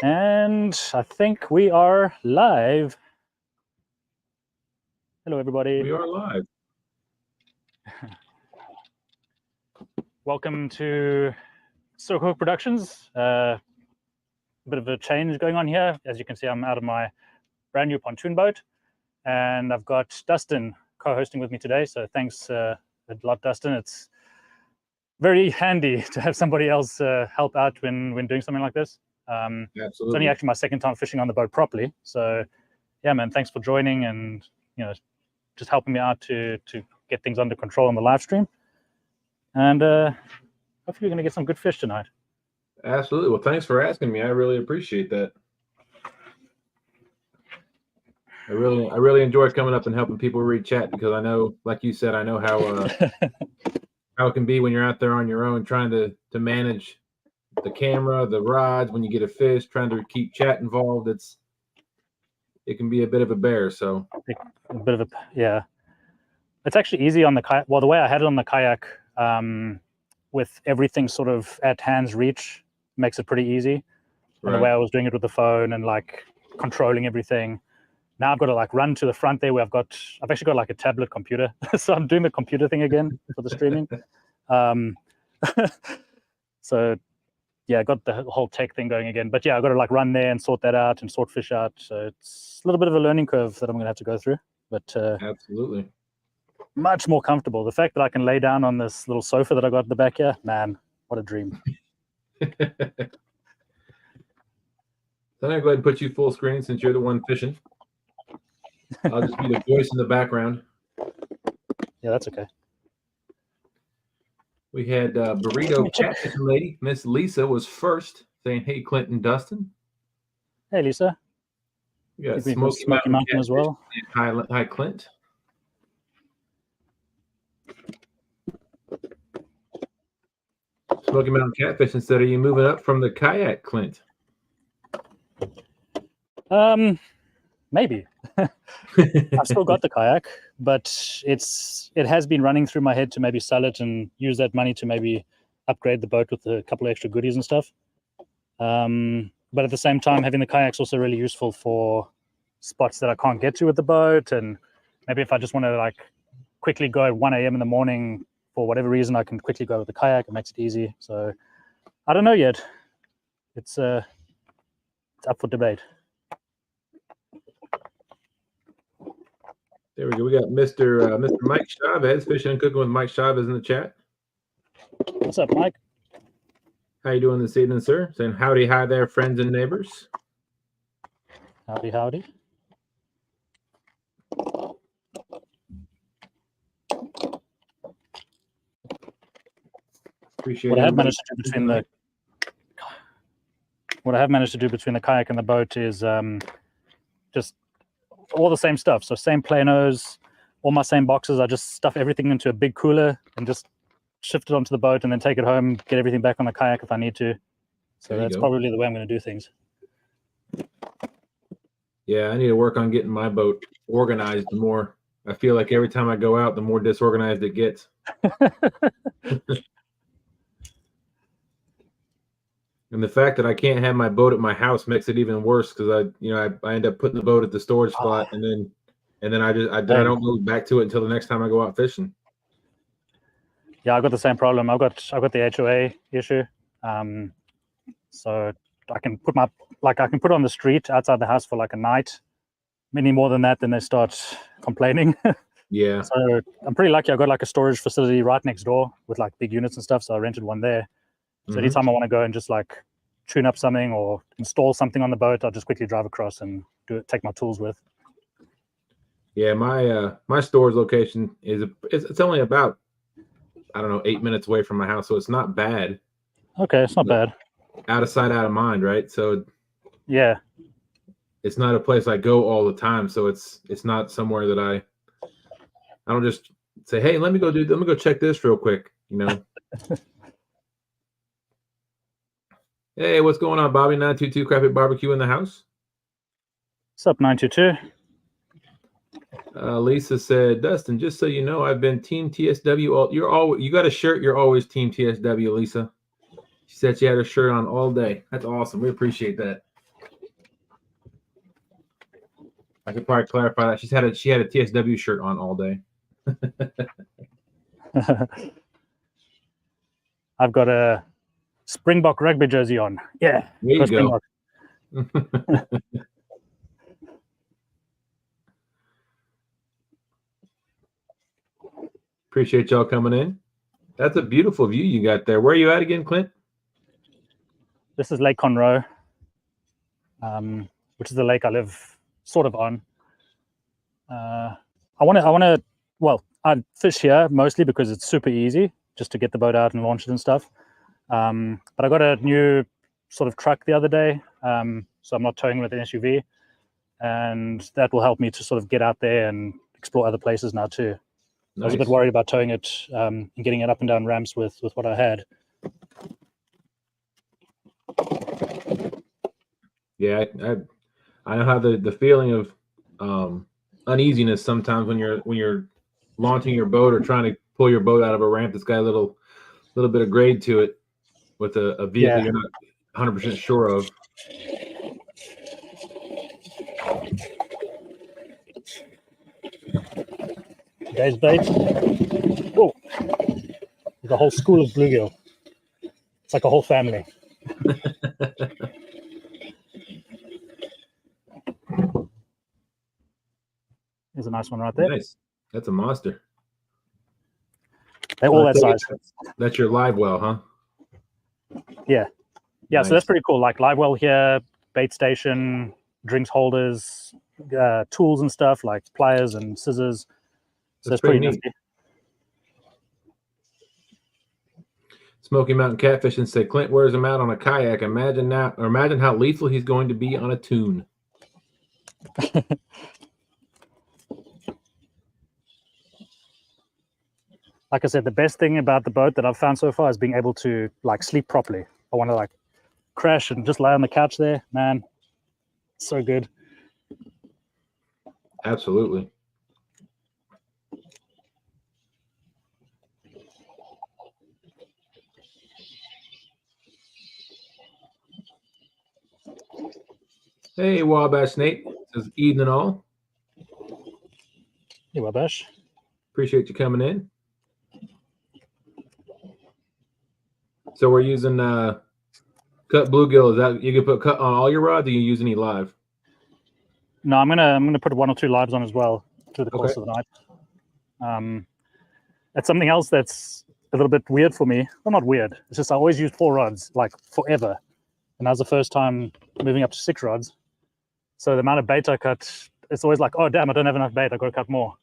And I think we are live. Hello, everybody. We are live. Welcome to Silk Productions. A bit of a change going on here. As you can see, I'm out of my brand new pontoon boat, and I've got Dustin co-hosting with me today. So thanks a lot, Dustin. It's very handy to have somebody else help out when doing something like this. Absolutely. It's only actually my second time fishing on the boat properly. So yeah, man, thanks for joining and just helping me out to get things under control on the live stream. And hopefully we're going to get some good fish tonight. Absolutely. Well, thanks for asking me. I really appreciate that. I really enjoy coming up and helping people read chat because I know, like you said, I know how how it can be when you're out there on your own trying to manage the camera, the rods, when you get a fish, trying to keep chat involved. It can be a bit of a bear. So a bit of a, yeah. It's actually easy on the kayak. Well, the way I had it on the kayak, with everything sort of at hand's reach, makes it pretty easy. And the way I was doing it with the phone and like controlling everything. Now I've got to like run to the front there where I've actually got like a tablet computer. So I'm doing the computer thing again for the streaming. So yeah, I got the whole tech thing going again. But yeah, I've got to like run there and sort that out and sort fish out. So it's a little bit of a learning curve that I'm going to have to go through. But absolutely. Much more comfortable. The fact that I can lay down on this little sofa that I got at the back here, man, what a dream. Then I'll go ahead and put you full screen since you're the one fishing. I'll just be the voice in the background. Yeah, that's okay. We had Burrito Catfishing Lady, Miss Lisa, was first, saying, "Hey, Clinton, Dustin." Hey, Lisa. We got Smoky Mountain as well. Hi, Clint. Smoky Mountain Catfishing said, "Are you moving up from the kayak, Clint?" Maybe. I've still got the kayak, but it has been running through my head to maybe sell it and use that money to maybe upgrade the boat with a couple of extra goodies and stuff. But at the same time, having the kayak's also really useful for spots that I can't get to with the boat, and maybe if I just want to like quickly go at 1 a.m. in the morning for whatever reason, I can quickly go with the kayak. It makes it easy. So I don't know yet. It's up for debate. There we go. We got Mr. Mike Chavez, Fishing and Cooking with Mike Chavez in the chat. What's up, Mike? How you doing this evening, sir? Saying howdy, hi there, friends and neighbors. Howdy, howdy. Appreciate what I have managed to do between the kayak and the boat is just all the same stuff. So same planos, all my same boxes. I just stuff everything into a big cooler and just shift it onto the boat and then take it home, get everything back on the kayak if I need to. So that's probably the way I'm going to do things. Yeah, I need to work on getting my boat organized more. I feel like every time I go out, the more disorganized it gets. And the fact that I can't have my boat at my house makes it even worse because I end up putting the boat at the storage spot and then I don't go back to it until the next time I go out fishing. Yeah, I've got the same problem. I've got the HOA issue. So I can put it on the street outside the house for like a night. Any more than that, then they start complaining. Yeah. So I'm pretty lucky. I got like a storage facility right next door with like big units and stuff. So I rented one there. So anytime I want to go and just like tune up something or install something on the boat, I'll just quickly drive across and take my tools with. Yeah, my storage location it's only about, I don't know, 8 minutes away from my house, so it's not bad. Okay, it's not bad. Out of sight, out of mind, right? So yeah, it's not a place I go all the time, so it's not somewhere that I don't just say, hey, let me go check this real quick, Hey, what's going on, Bobby? 922 Crappy Barbecue in the house. What's up, 922? Lisa said, Dustin, just so you know, I've been Team TSW. You got a shirt. You're always Team TSW, Lisa. She said she had her shirt on all day. That's awesome. We appreciate that. I could probably clarify that. She had a TSW shirt on all day. I've got a Springbok rugby jersey on. Yeah, There you go. Springbok. Appreciate y'all coming in. That's a beautiful view you got there. Where are you at again, Clint? This is Lake Conroe, which is the lake I live sort of on. I fish here mostly because it's super easy just to get the boat out and launch it and stuff. But I got a new sort of truck the other day, so I'm not towing with an SUV, and that will help me to sort of get out there and explore other places now too. Nice. I was a bit worried about towing it and getting it up and down ramps with what I had. Yeah, I know how the feeling of uneasiness sometimes when you're launching your boat or trying to pull your boat out of a ramp that's got a little bit of grade to it with a vehicle you're not 100% sure of. Today's bait. Oh, the whole school of bluegill. It's like a whole family. There's a nice one right there. Nice. That's a monster. They're all that size. That's your live well, huh? Yeah. Nice. So that's pretty cool. Like live well here, bait station, drinks holders, tools and stuff like pliers and scissors. So that's pretty neat. Smoky Mountain Catfish and say Clint wears him out on a kayak. Imagine how lethal he's going to be on a tune. Like I said, the best thing about the boat that I've found so far is being able to like sleep properly. I want to like crash and just lie on the couch there, man. So good. Absolutely. Hey, Wabash Nate. Says evening all. Hey, Wabash. Appreciate you coming in. So we're using cut bluegill. Is that you can put cut on all your rods? Do you use any live? No, I'm gonna put 1 or 2 lives on as well through the course of the night. That's something else that's a little bit weird for me. Well, not weird. It's just I always used 4 rods like forever, and that was the first time moving up to 6 rods. So the amount of bait I cut, it's always like, oh damn, I don't have enough bait. I got to cut more.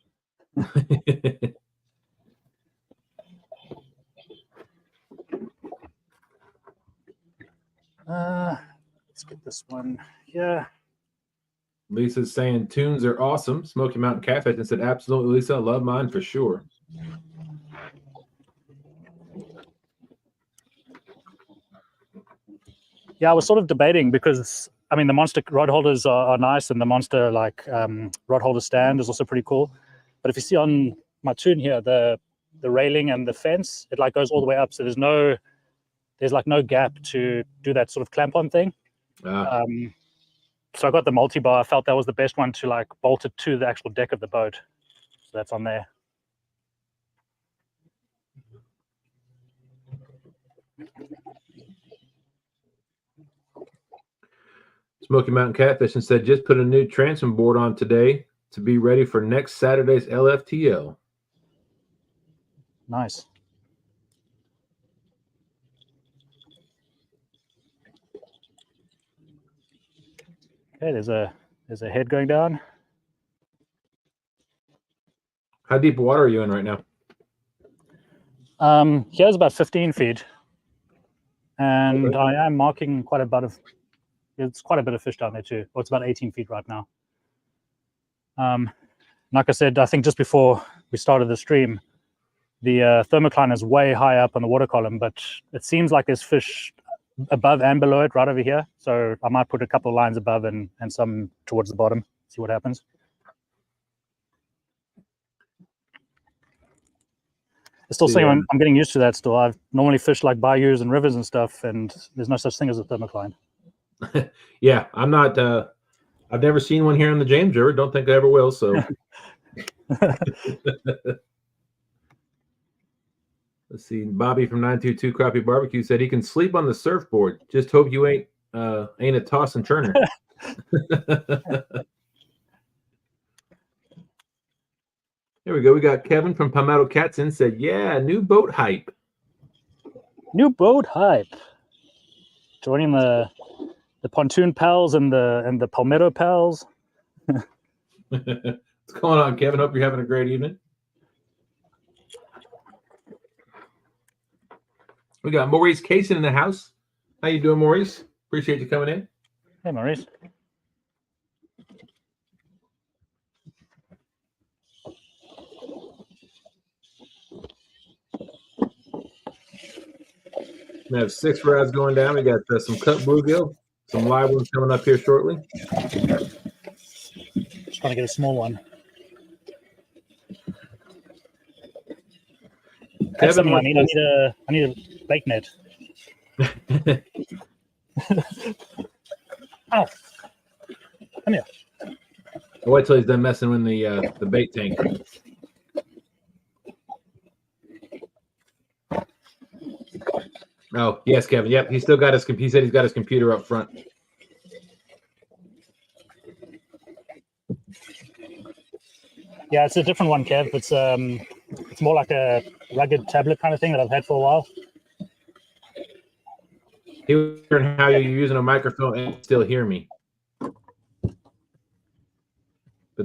Let's get this one here. Lisa's saying tunes are awesome. Smoky Mountain Catfish and said, absolutely, Lisa. I love mine for sure. Yeah, I was sort of debating because I mean the monster rod holders are nice, and the monster like rod holder stand is also pretty cool. But if you see on my tune here, the railing and the fence, it like goes all the way up, so there's like no gap to do that sort of clamp on thing. So I got the multi-bar. I felt that was the best one to like bolt it to the actual deck of the boat. So that's on there. Smoky Mountain Catfish and said, just put a new transom board on today to be ready for next Saturday's LFTL. Nice. Okay, there's a head going down. How deep water are you in right now? Here's about 15 feet, and okay. I am marking quite a bit of. It's quite a bit of fish down there too. Well, it's about 18 feet right now. Like I said, I think just before we started the stream, the thermocline is way high up on the water column, but it seems like there's fish above and below it right over here. So I might put a couple of lines above and some towards the bottom, see what happens. It's still saying I'm getting used to that still. I've normally fished like bayous and rivers and stuff, and there's no such thing as a thermocline. Yeah, I'm not I've never seen one here in the James River. Don't think I ever will. So let's see. Bobby from 922 Crappie Barbecue said he can sleep on the surfboard. Just hope you ain't a toss and turner. There we go. We got Kevin from Palmetto Catson said, yeah, new boat hype. New boat hype. Joining the pontoon pals and the palmetto pals. What's going on, Kevin? Hope you're having a great evening. We got Maurice Kaysen in the house. How you doing, Maurice? Appreciate you coming in. Hey, Maurice. We have 6 rods going down. We got some cut bluegill, some live ones coming up here shortly. Just trying to get a small one. That's something I need. I need a bait net. Oh, come here. I'll wait till he's done messing with the bait tank. Oh, yes, Kevin. Yep, he still got his. He said he's got his computer up front. Yeah, it's a different one, Kev. It's more like a rugged tablet kind of thing that I've had for a while. He was wondering how you're using a microphone and still hear me. But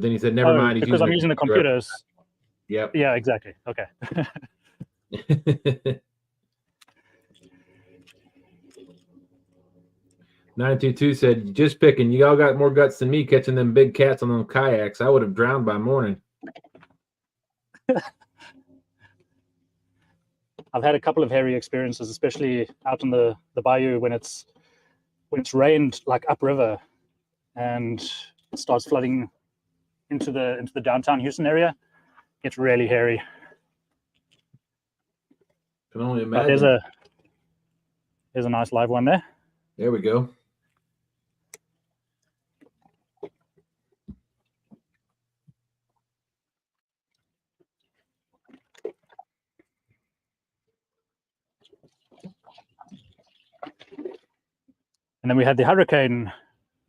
then he said, "Never mind." Because I'm using the computers. Yep. Yeah, exactly. Okay. 922 said, just picking. You all got more guts than me catching them big cats on them kayaks. I would have drowned by morning. I've had a couple of hairy experiences, especially out in the bayou when it's rained like upriver and it starts flooding into the downtown Houston area. It's really hairy. Can only imagine. But there's a nice live one there. There we go. And then we had the hurricane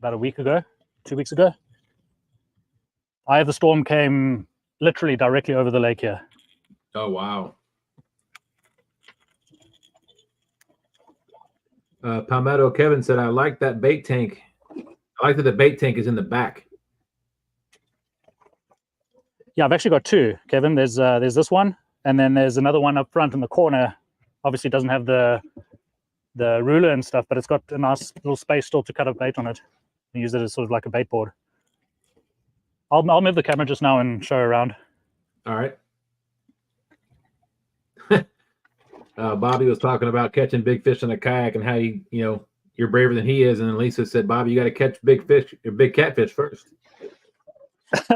about a week ago, 2 weeks ago. Eye of the storm came literally directly over the lake here. Oh, wow. Palmetto Kevin said, I like that bait tank. I like that the bait tank is in the back. Yeah, I've actually got 2, Kevin. There's this one, and then there's another one up front in the corner. Obviously, it doesn't have the ruler and stuff, but it's got a nice little space still to cut a bait on it and use it as sort of like a bait board. I'll move the camera just now and show around. All right. Bobby was talking about catching big fish in a kayak and how you're braver than he is, and then Lisa said, Bobby, you got to catch big fish or big catfish first. It's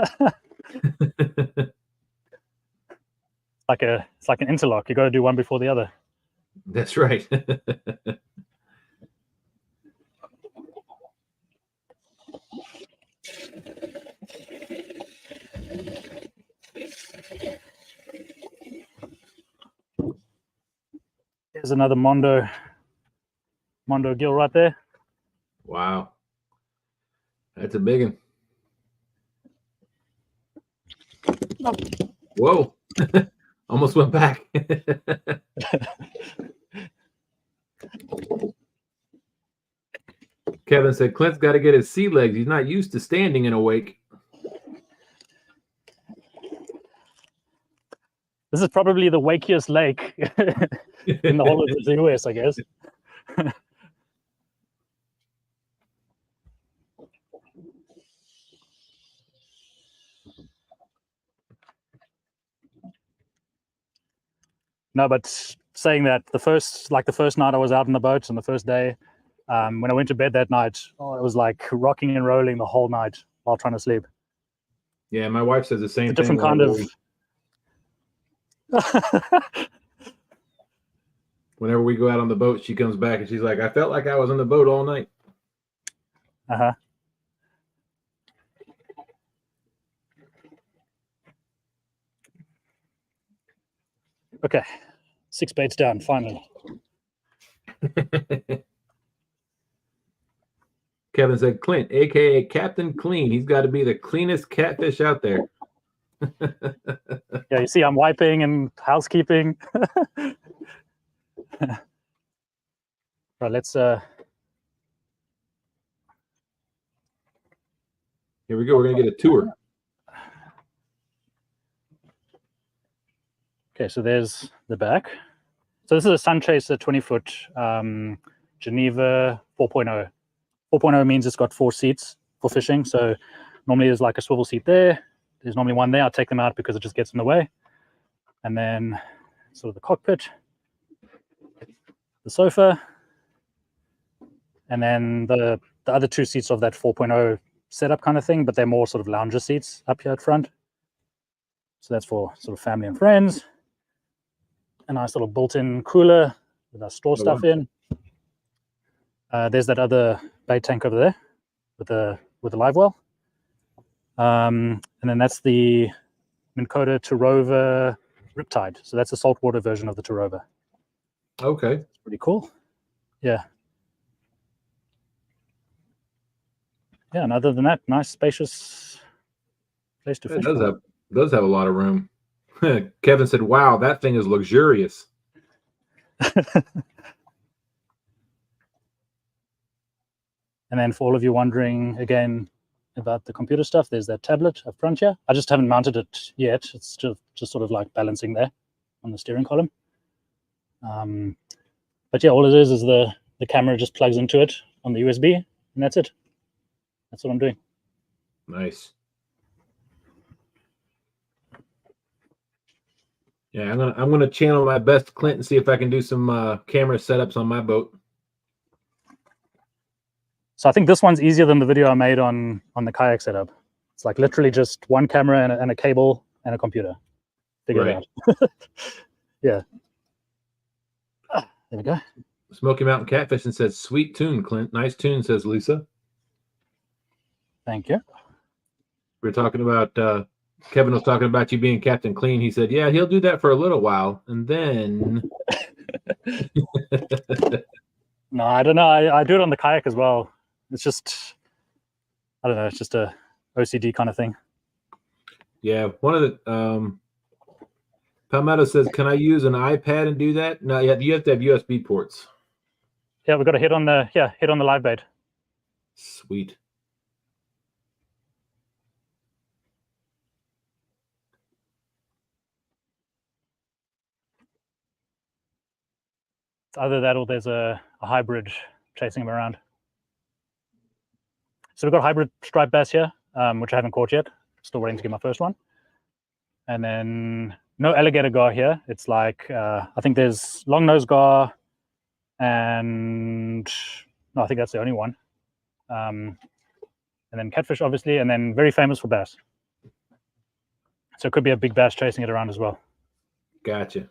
like an interlock. You got to do one before the other. That's right. There's another Mondo gill right there. Wow. That's a big one. Whoa. Almost went back. Kevin said, Clint's got to get his sea legs. He's not used to standing in a wake. This is probably the wakiest lake in the whole of the US, I guess. No, but saying that the first night I was out on the boat and the first day, when I went to bed that night, it was like rocking and rolling the whole night while trying to sleep. Yeah, my wife says the same thing. Different kind of. Whenever we go out on the boat, she comes back and she's like, I felt like I was on the boat all night. Uh-huh. Okay, 6 baits down, finally. Kevin said Clint, aka Captain Clean. He's got to be the cleanest catfish out there. Yeah, you see, I'm wiping and housekeeping. Right, let's. Here we go. We're gonna get a tour. Okay, so there's the back. So this is a Sun Chaser 20-foot Geneva 4.0. 4.0 means it's got 4 seats for fishing. So normally there's like a swivel seat there. There's normally one there. I'll take them out because it just gets in the way. And then sort of the cockpit, the sofa, and then the other 2 seats of that 4.0 setup kind of thing, but they're more sort of lounger seats up here at front. So that's for sort of family and friends. A nice little built-in cooler with our store stuff in. There's that other bait tank over there with the live well. And then that's the Minn Kota Tarova Riptide. So that's a saltwater version of the Tarova. Okay. It's pretty cool. Yeah. Yeah, and other than that, nice spacious place to fish. It does have a lot of room. Kevin said, wow, that thing is luxurious. And then for all of you wondering again about the computer stuff, there's that tablet up front here. I just haven't mounted it yet. It's just sort of like balancing there on the steering column. But yeah, all it is the camera just plugs into it on the USB, and that's it. That's what I'm doing. Nice. Yeah, I'm gonna channel my best, Clint, and see if I can do some camera setups on my boat. So I think this one's easier than the video I made on the kayak setup. It's like literally just one camera and a cable and a computer. Figure it out. Yeah. There we go. Smoky Mountain Catfishing says, sweet tune, Clint. Nice tune, says Lisa. Thank you. We were talking about, Kevin was talking about you being Captain Clean. He said, yeah, he'll do that for a little while. And then. No, I don't know. I do it on the kayak as well. It's just, I don't know. It's just a OCD kind of thing. Yeah. One of the, Palmetto says, can I use an iPad and do that? No, yeah, you have to have USB ports. Yeah, we've got to hit on the live bait. Sweet. It's either that or there's a hybrid chasing him around. So we've got hybrid striped bass here, which I haven't caught yet. Still waiting to get my first one. And then no alligator gar here. It's like, I think there's long nose gar and no, I think that's the only one. And then catfish, obviously, and then very famous for bass. So it could be a big bass chasing it around as well. Gotcha.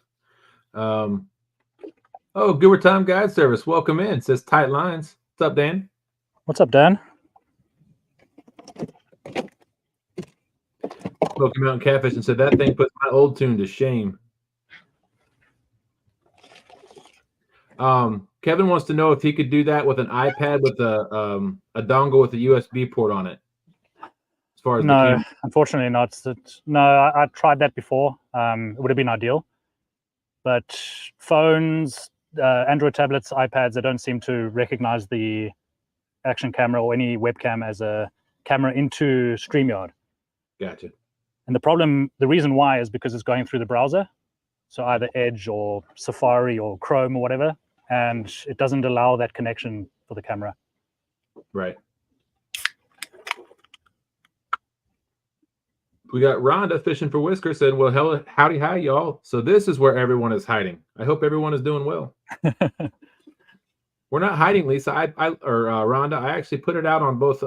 Oh, Goober Time Guide Service. Welcome in. It says tight lines. What's up, Dan? What's up, Dan? Smoky Mountain Catfish and said that thing puts my old tune to shame. Kevin wants to know if he could do that with an iPad with a dongle with a USB port on it. As far as no, unfortunately not. No, I tried that before. It would have been ideal, but phones, Android tablets, iPads, they don't seem to recognize the action camera or any webcam as a camera into StreamYard. Gotcha. And the reason why is because it's going through the browser, so either Edge or Safari or Chrome or whatever, and it doesn't allow that connection for the camera. Right. We got Rhonda fishing for Whisker said, well, howdy, hi, y'all. So this is where everyone is hiding. I hope everyone is doing well. We're not hiding, Lisa. Rhonda, I actually put it out on both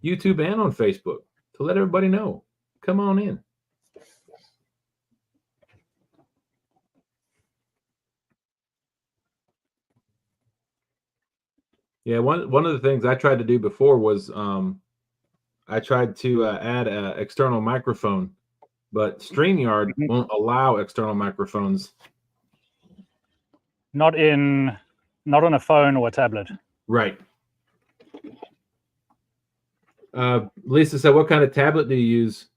YouTube and on Facebook to let everybody know. Come on in. Yeah, one of the things I tried to do before was I tried to add an external microphone but StreamYard Mhm. won't allow external microphones. Not on a phone or a tablet. Right. Lisa said, what kind of tablet do you use?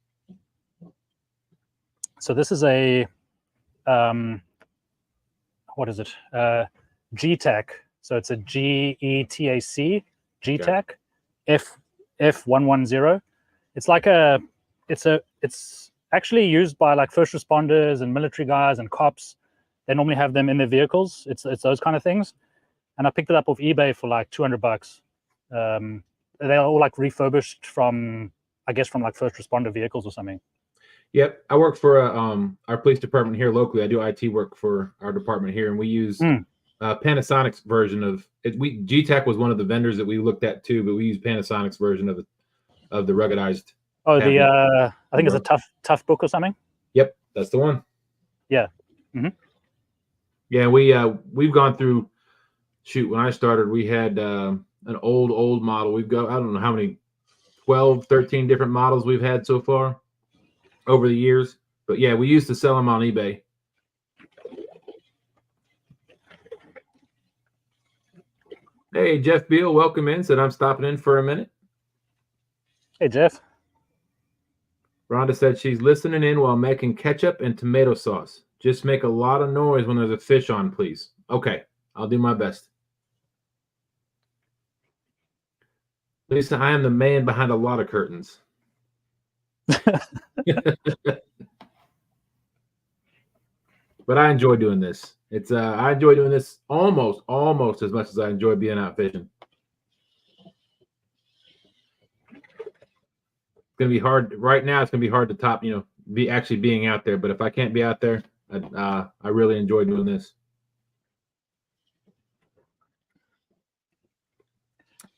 So this is a what is it? GTAC. So it's a GETAC, GTAC, F110. It's like it's actually used by like first responders and military guys and cops. They normally have them in their vehicles. It's those kind of things. And I picked it up off eBay for like $200. They're all like refurbished from, I guess, from like first responder vehicles or something. Yep, I work for our police department here locally. I do IT work for our department here, and we use Panasonic's version of it. GTAC was one of the vendors that we looked at too, but we use Panasonic's version of the ruggedized. Oh, I think it's a tough book or something. Yep, that's the one. Yeah. Yeah, we've gone through. Shoot, when I started, we had an old model. We've got, I don't know how many, 12, 13 different models we've had so far over the years. But yeah, we used to sell them on eBay. Hey, Jeff Beal, welcome in. Said I'm stopping in for a minute. Hey, Jeff. Rhonda said she's listening in while making ketchup and tomato sauce. Just make a lot of noise when there's a fish on, please. Okay, I'll do my best. Lisa, I am the man behind a lot of curtains. But I enjoy doing this. I enjoy doing this almost as much as I enjoy being out fishing. It's gonna be hard right now. It's gonna be hard to top, be actually being out there. But if I can't be out there, I really enjoy doing this.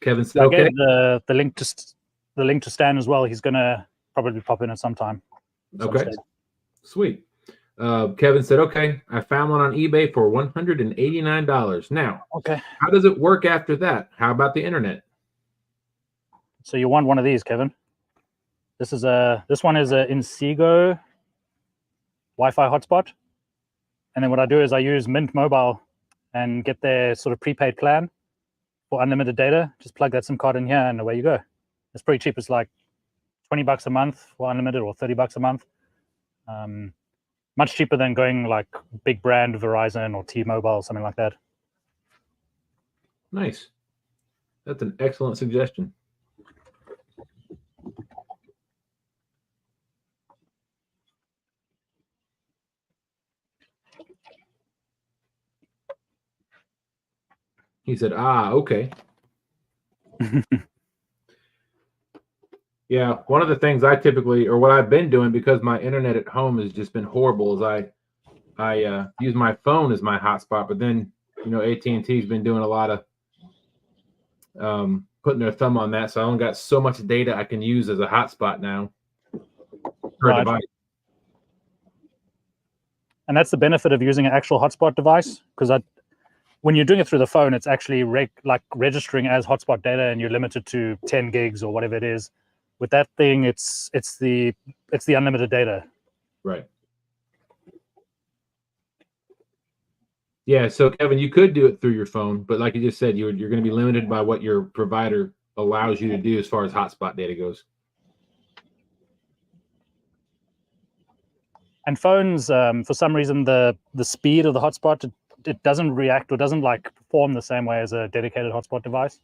Kevin said, I okay. gave the link to Stan as well. He's gonna probably pop in at some time. Okay, sweet. Kevin said, okay, I found one on eBay for $189. Now, okay, how does it work after that? How about the internet? So you want one of these, Kevin? This one is a Inseego Wi-Fi hotspot, and then what I do is I use Mint Mobile and get their sort of prepaid plan for unlimited data. Just plug that SIM card in here, and away you go. It's pretty cheap. It's like $20 a month for unlimited, or $30 a month. Much cheaper than going like big brand Verizon or T-Mobile, something like that. Nice. That's an excellent suggestion. He said, okay. Yeah, one of the things I typically, or what I've been doing, because my internet at home has just been horrible, is I use my phone as my hotspot. But then, AT&T's been doing a lot of putting their thumb on that, so I only got so much data I can use as a hotspot now per device. And that's the benefit of using an actual hotspot device, because when you're doing it through the phone, it's actually registering as hotspot data, and you're limited to 10 gigs or whatever it is. With that thing, it's the unlimited data. Right. Yeah. So Kevin, you could do it through your phone, but like you just said, you're going to be limited by what your provider allows you to do as far as hotspot data goes. And phones, for some reason, the speed of the hotspot, it doesn't react or doesn't like perform the same way as a dedicated hotspot device.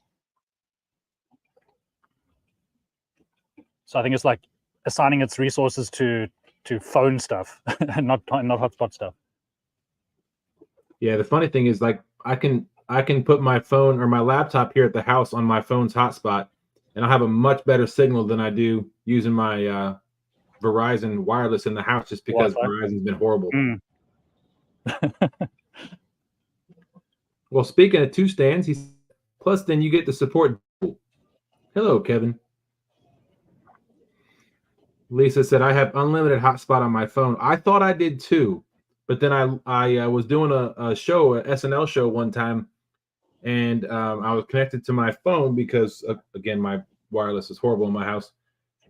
So I think it's like assigning its resources to phone stuff and not hotspot stuff. Yeah, the funny thing is, like, I can put my phone or my laptop here at the house on my phone's hotspot, and I'll have a much better signal than I do using my Verizon wireless in the house, just because Verizon's been horrible. Well, speaking of two stands, plus then you get the support. Hello, Kevin. Lisa said, I have unlimited hotspot on my phone. I thought I did too, but then I was doing a show, an SNL show one time, and I was connected to my phone because, again, my wireless is horrible in my house.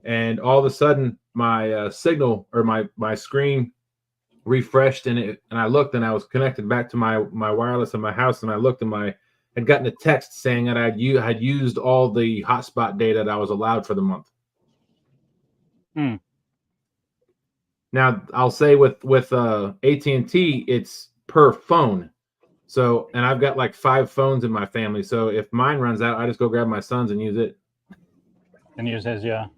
And all of a sudden, my signal or my screen refreshed, and I looked, and I was connected back to my wireless in my house, and I looked, and had gotten a text saying that I had used all the hotspot data that I was allowed for the month. Hmm. Now I'll say with AT&T, it's per phone. So, and I've got like 5 phones in my family. So if mine runs out, I just go grab my son's and use it. And use his, yeah.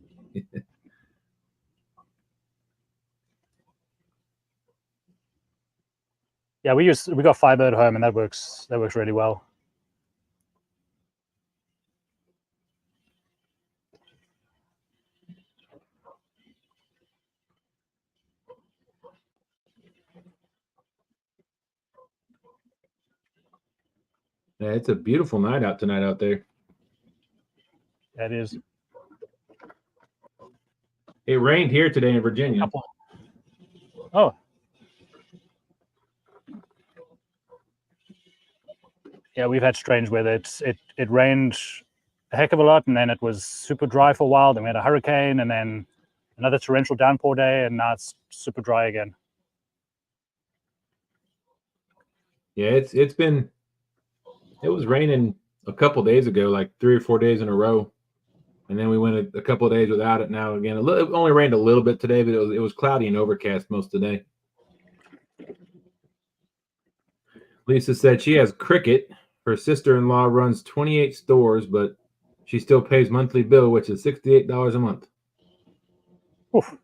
Yeah, we got fiber at home, and that works really well. Yeah, it's a beautiful night out tonight out there. That is. It rained here today in Virginia. Oh. Yeah, we've had strange weather. It rained a heck of a lot, and then it was super dry for a while. Then we had a hurricane, and then another torrential downpour day, and now it's super dry again. Yeah, it was raining a couple days ago, like 3 or 4 days in a row, and then we went a couple of days without it. Now again, it only rained a little bit today, but it was cloudy and overcast most of the day. Lisa said she has Cricket. Her sister-in-law runs 28 stores, but she still pays monthly bill, which is $68 a month. Oof.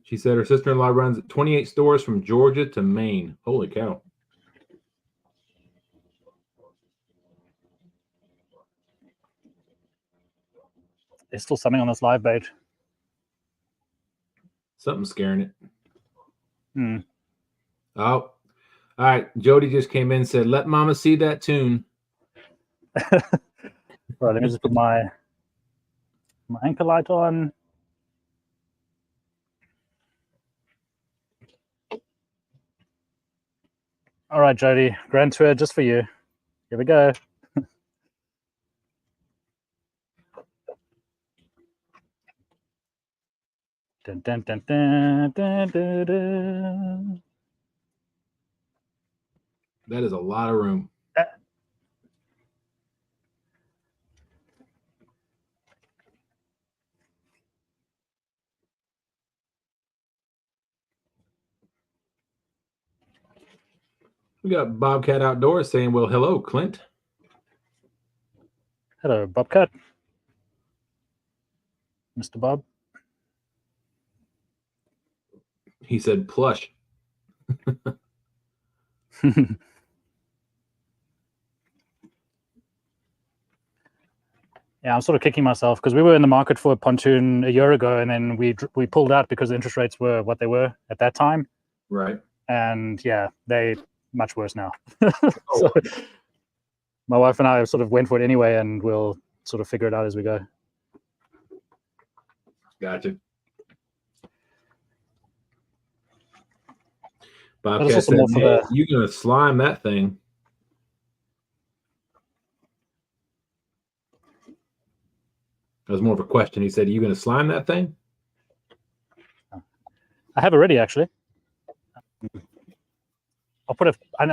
She said her sister-in-law runs 28 stores from Georgia to Maine. Holy cow. There's still something on this live bait. Something's scaring it. Hmm. Oh, all right. Jody just came in and said, let mama see that tune. All right, let me just put my anchor light on. All right, Jody, Grand Tour just for you. Here we go. Dun, dun, dun, dun, dun, dun, dun. That is a lot of room. We got Bobcat Outdoors saying, well, hello, Clint. Hello, Bobcat. Mr. Bob. He said plush. Yeah, I'm sort of kicking myself because we were in the market for a pontoon a year ago, and then we pulled out because the interest rates were what they were at that time. Right. And yeah, they much worse now. So my wife and I sort of went for it anyway, and we'll sort of figure it out as we go. Gotcha. But Bobcat it's said, also more for you're going to slime that thing. That was more of a question. He said, are you going to slime that thing? I have already, actually. I'll put it. I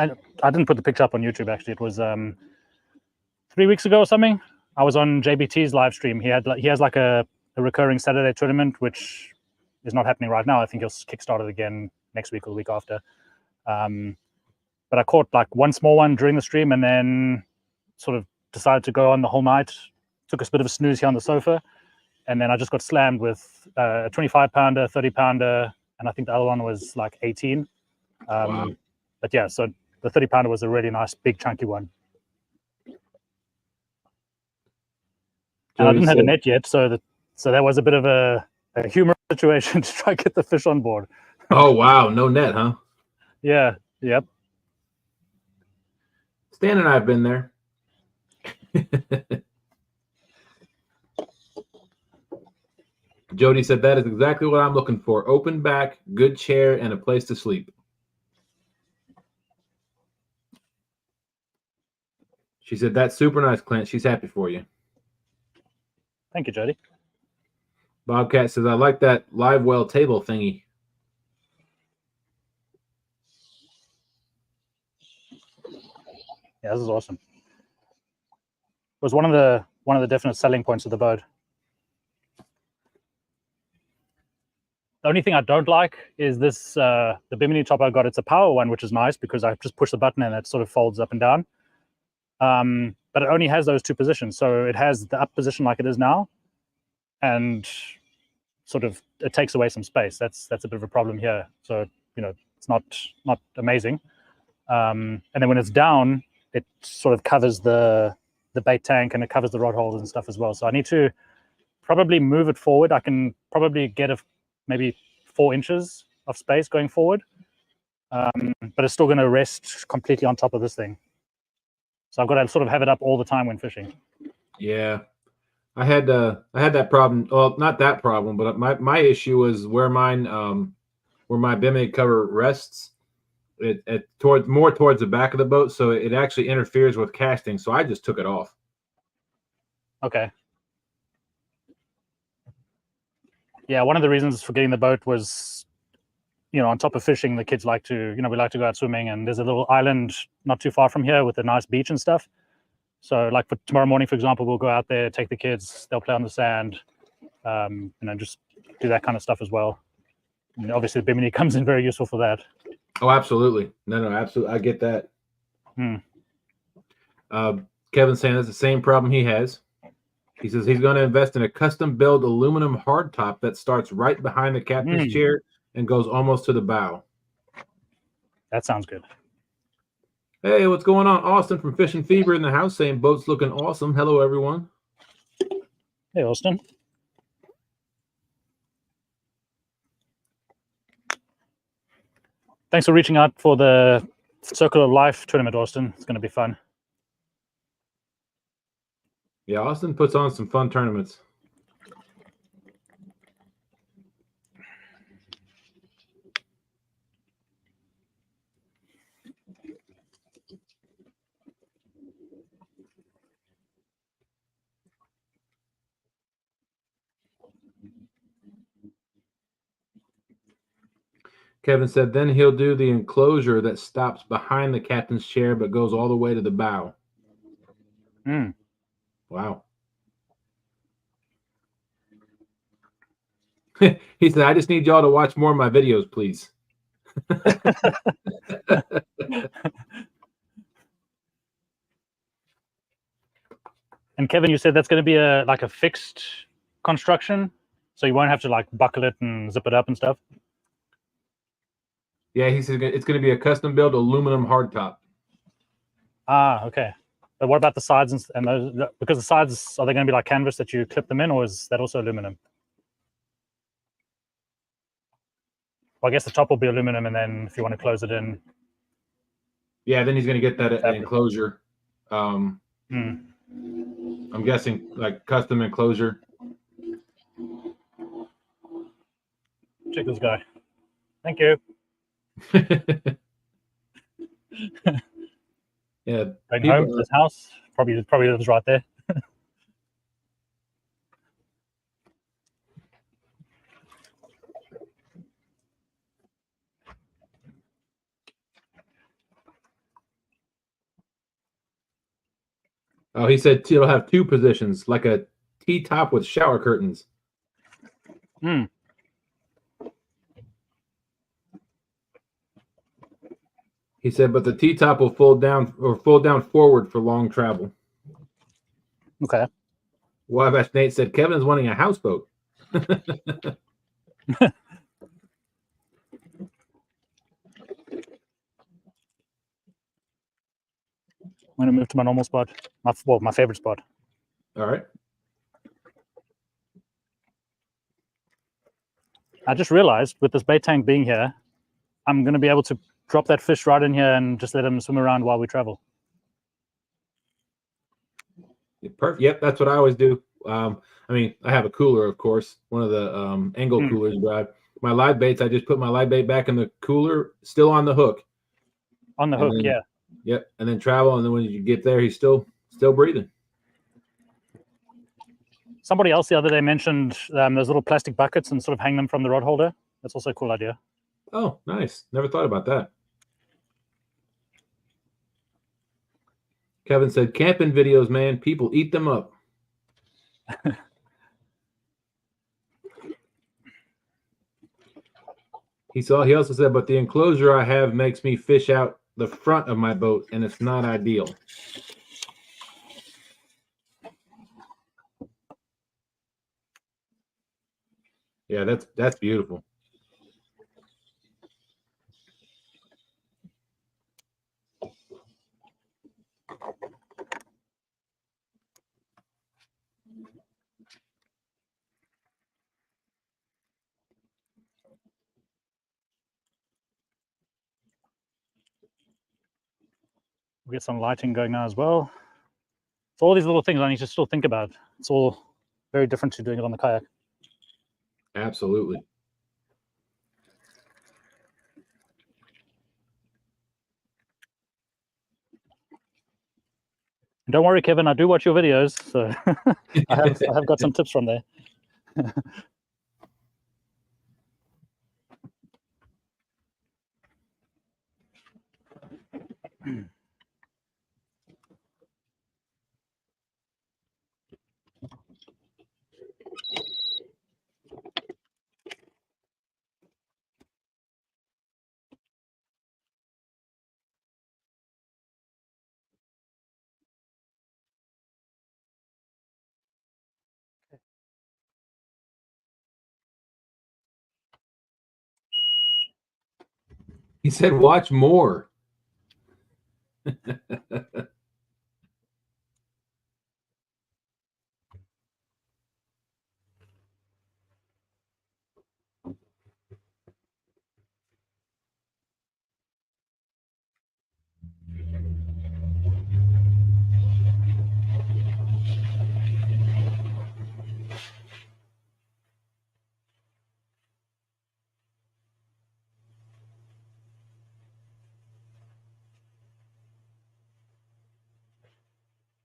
didn't put the picture up on YouTube, actually. It was 3 weeks ago or something. I was on JBT's live stream. He has like a recurring Saturday tournament, which is not happening right now. I think he'll kickstart it again next week or the week after. But I caught like one small one during the stream, and then sort of decided to go on the whole night. Took a bit of a snooze here on the sofa, and then I just got slammed with a 25-pounder, 30-pounder, and I think the other one was like 18. Wow. But yeah, so the 30-pounder was a really nice, big, chunky one. And I didn't have a net yet, so that was a bit of a humorous situation to try and get the fish on board. Oh, wow. No net, huh? Yeah. Yep. Stan and I have been there. Jody said, that is exactly what I'm looking for. Open back, good chair, and a place to sleep. She said, that's super nice, Clint. She's happy for you. Thank you, Jody. Bobcat says, I like that live well table thingy. Yeah, this is awesome. It was one of the definite selling points of the boat. The only thing I don't like is this the Bimini top I got. It's a power one, which is nice because I just push the button and it sort of folds up and down. But it only has those two positions. So it has the up position like it is now, and sort of it takes away some space. That's a bit of a problem here. So it's not amazing. And then when it's down, it sort of covers the bait tank and it covers the rod holders and stuff as well. So I need to probably move it forward. I can probably get maybe 4 inches of space going forward, but it's still going to rest completely on top of this thing. So I've got to sort of have it up all the time when fishing. Yeah, I had that problem. Well, not that problem, but my issue was where my Bimini cover rests. It towards the back of the boat, so it actually interferes with casting. So I just took it off. Okay. Yeah, one of the reasons for getting the boat was, on top of fishing, the kids like to, we like to go out swimming, and there's a little island not too far from here with a nice beach and stuff. So like for tomorrow morning, for example, we'll go out there, take the kids, they'll play on the sand, and then just do that kind of stuff as well. And obviously the Bimini comes in very useful for that. Oh, absolutely. No, absolutely. I get that. Kevin's saying that's the same problem he has. He says he's going to invest in a custom-built aluminum hardtop that starts right behind the captain's chair and goes almost to the bow. That sounds good. Hey, what's going on? Austin from Fishing Fever in the house saying boat's looking awesome. Hello, everyone. Hey, Austin. Thanks for reaching out for the Circle of Life tournament, Austin. It's going to be fun. Yeah, Austin puts on some fun tournaments. Kevin said then he'll do the enclosure that stops behind the captain's chair but goes all the way to the bow. Wow. He said, I just need y'all to watch more of my videos, please. And Kevin, you said that's going to be like a fixed construction, so you won't have to like buckle it and zip it up and stuff. Yeah, he said it's going to be a custom-built aluminum hardtop. Ah, okay. But what about the sides and those? Because the sides, are they going to be like canvas that you clip them in, or is that also aluminum? Well, I guess the top will be aluminum, and then if you want to close it in. Yeah, then he's going to get that enclosure. I'm guessing like custom enclosure. Check this guy. Thank you. Yeah. Going home to his house. Probably lives right there. Oh, he said it'll have 2 positions, like a T-top with shower curtains. He said, but the T-top will fold down forward for long travel. Okay. Wabash Nate said Kevin's wanting a houseboat. I'm going to move to my normal spot. My favorite spot. All right. I just realized with this bait tank being here, I'm going to be able to drop that fish right in here and just let him swim around while we travel. Perfect. Yep, that's what I always do. I mean, I have a cooler, of course, one of the angle coolers, but my live baits, I just put my live bait back in the cooler, still on the hook. On the hook, yeah. Yep, and then travel, and then when you get there, he's still breathing. Somebody else the other day mentioned those little plastic buckets and sort of hang them from the rod holder. That's also a cool idea. Oh, nice. Never thought about that. Kevin said, camping videos, man, people eat them up. He also said, but the enclosure I have makes me fish out the front of my boat, and it's not ideal. Yeah, that's beautiful. We'll get some lighting going now as well. So all these little things I need to still think about. It's all very different to doing it on the kayak. Absolutely. And don't worry, Kevin, I do watch your videos, so I have got some tips from there. He said, watch more.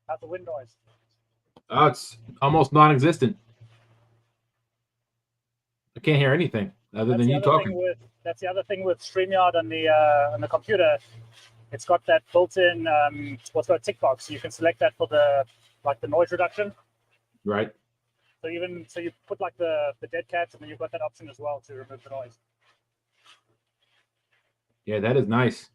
How's the wind noise? Oh, it's almost non-existent. I can't hear anything other than you talking. That's the other thing with StreamYard on the computer. It's got that built-in what's got a tick box. You can select that for the noise reduction. Right. So you put like the dead cats, and then you've got that option as well to remove the noise. Yeah, that is nice.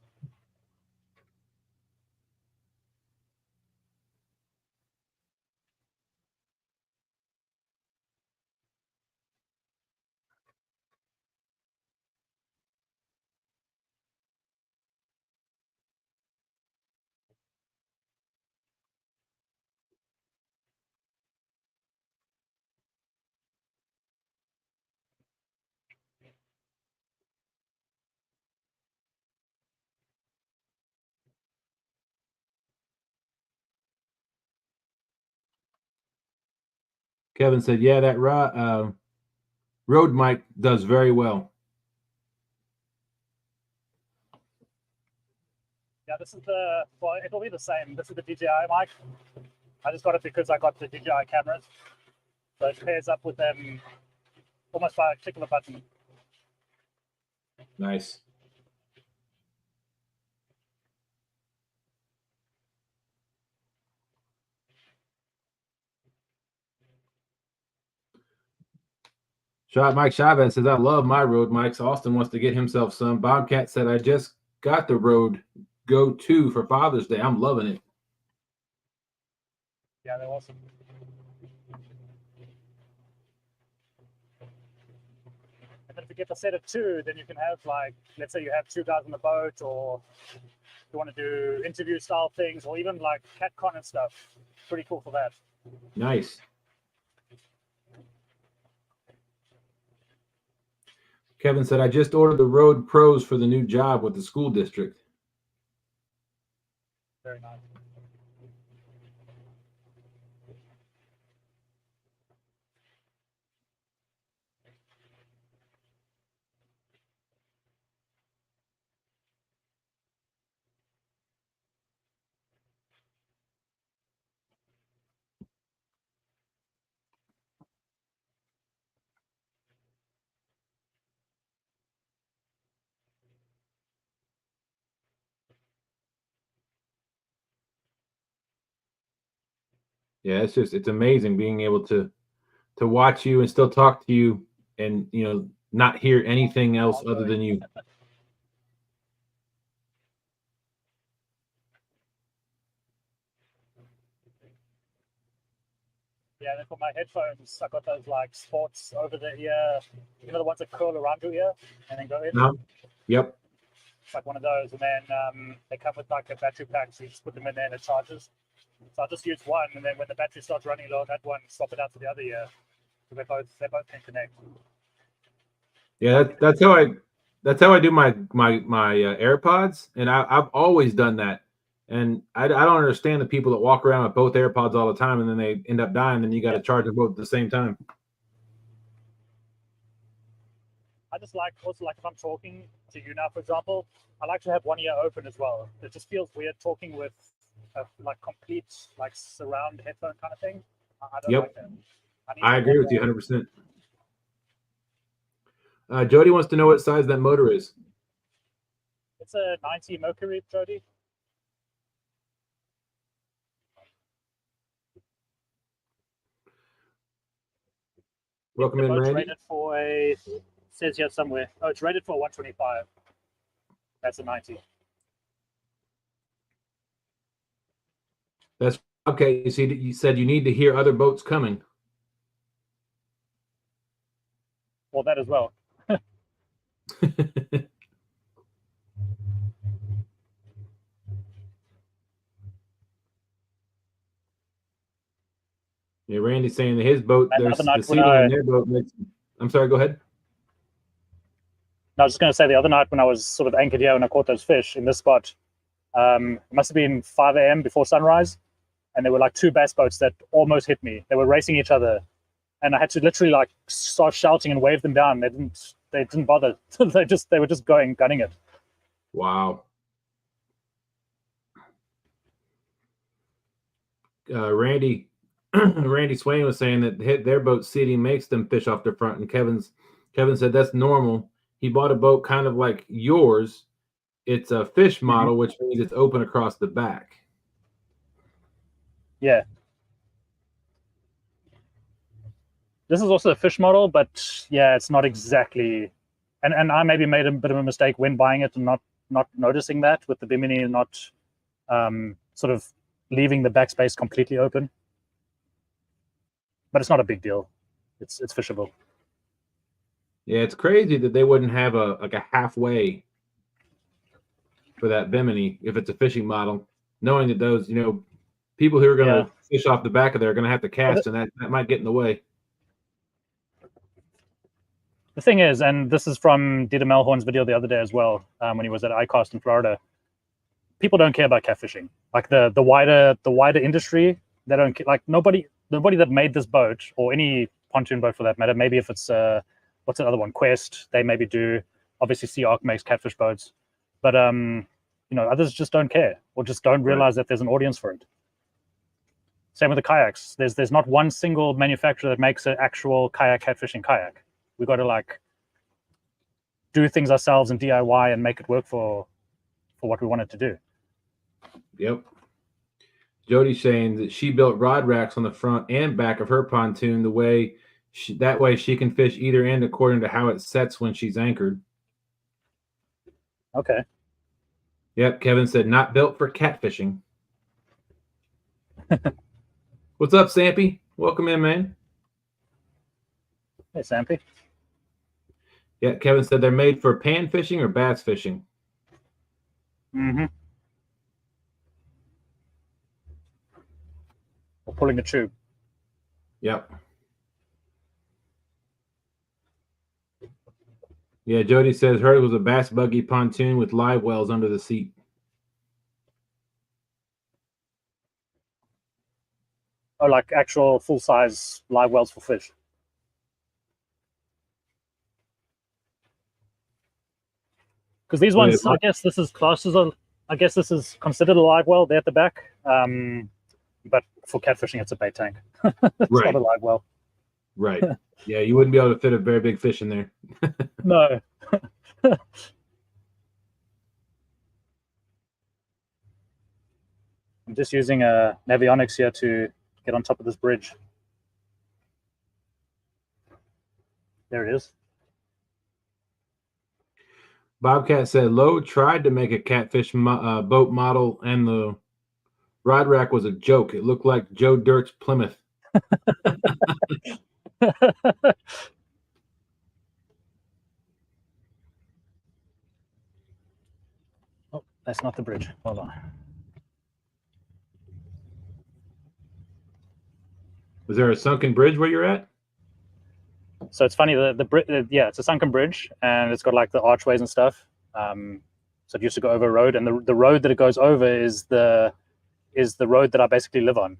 Kevin said, yeah, that Rode mic does very well. Yeah, this is it'll be the same. This is the DJI mic. I just got it because I got the DJI cameras. So it pairs up with them almost by a click of a button. Nice. Mike Chavez says, I love my Rode mics. Austin wants to get himself some. Bobcat said, I just got the Rode Go 2 for Father's Day. I'm loving it. Yeah, they're awesome. And then if you get the set of two, then you can have let's say you have two guys on the boat, or you want to do interview style things, or even like CatCon and stuff. Pretty cool for that. Nice. Kevin said, I just ordered the Rode Pros for the new job with the school district. Very nice. Yeah, it's amazing being able to watch you and still talk to you, and not hear anything else other than you. Yeah, and then for my headphones, I got those like sports over the ear, the ones that curl around your ear and then go in. Yep. It's like one of those, and then they come with like a battery pack, so you just put them in there and it charges. So I'll just use one, and then when the battery starts running low on that one, swap it out to the other ear. So they both can connect. Yeah, that's how I do my AirPods, and I've always done that. And I don't understand the people that walk around with both AirPods all the time, and then they end up dying. Then you got to charge them both at the same time. I just also like if I'm talking to you now, for example, I like to have one ear open as well. It just feels weird talking with a like complete like surround headphone kind of thing. I don't like that. I agree with you 100%. Jody wants to know what size that motor is. It's a 90 Mercury, Jody. Welcome in, Randy. Rated for says here somewhere. Oh, it's rated for 125. That's a 90. That's okay. You see, you said you need to hear other boats coming. Well, that as well. Yeah, Randy's saying that his boat, And the seating in their boat makes. I'm sorry, go ahead. I was just going to say the other night when I was sort of anchored here and I caught those fish in this spot, it must have been 5 a.m. before sunrise, and there were like two bass boats that almost hit me. They were racing each other, and I had to literally like start shouting and wave them down. They didn't bother. they were just gunning it. Wow. Randy Swain was saying that their boat seating makes them fish off the front, and Kevin said that's normal. He bought a boat kind of like yours. It's a fish model, which means it's open across the back. Yeah. This is also a fish model, but yeah, it's not exactly. And I maybe made a bit of a mistake when buying it and not noticing that with the Bimini not sort of leaving the backspace completely open. But it's not a big deal. It's fishable. Yeah, it's crazy that they wouldn't have a halfway for that Bimini if it's a fishing model, knowing that those people who are going to fish off the back of there are going to have to cast, and that might get in the way. The thing is, and this is from Dieter Melhorn's video the other day as well, when he was at iCast in Florida. People don't care about catfishing. Like the wider industry, they don't like nobody that made this boat or any pontoon boat for that matter. Maybe if it's what's the other one? Quest. They maybe do. Obviously, Sea Arc makes catfish boats, but others just don't care or just don't realize that there's an audience for it. Same with the kayaks. There's not one single manufacturer that makes an actual kayak catfishing kayak. We got to like do things ourselves and DIY and make it work for what we want it to do. Yep. Jody's saying that she built rod racks on the front and back of her pontoon that way she can fish either end according to how it sets when she's anchored. Okay. Yep. Kevin said not built for catfishing. What's up, Sampy? Welcome in, man. Hey, Sampy. Yeah, Kevin said they're made for pan fishing or bass fishing. Mm-hmm. Or pulling a tube. Yep. Yeah, Jody says hers was a bass buggy pontoon with live wells under the seat. Oh, like actual full-size live wells for fish. Because these ones, I guess this is classed as I guess this is considered a live well. They're at the back, but for catfishing, it's a bait tank. It's not a live well. Right. Yeah, you wouldn't be able to fit a very big fish in there. No. I'm just using a Navionics here to get on top of this bridge. There it is. Bobcat said Lowe tried to make a catfish boat model, and the rod rack was a joke. It looked like Joe Dirt's Plymouth. Oh, that's not the bridge. Hold on. Was there a sunken bridge where you're at? So it's funny, yeah, it's a sunken bridge, and it's got like the archways and stuff. So it used to go over a road, and the road that it goes over is the road that I basically live on.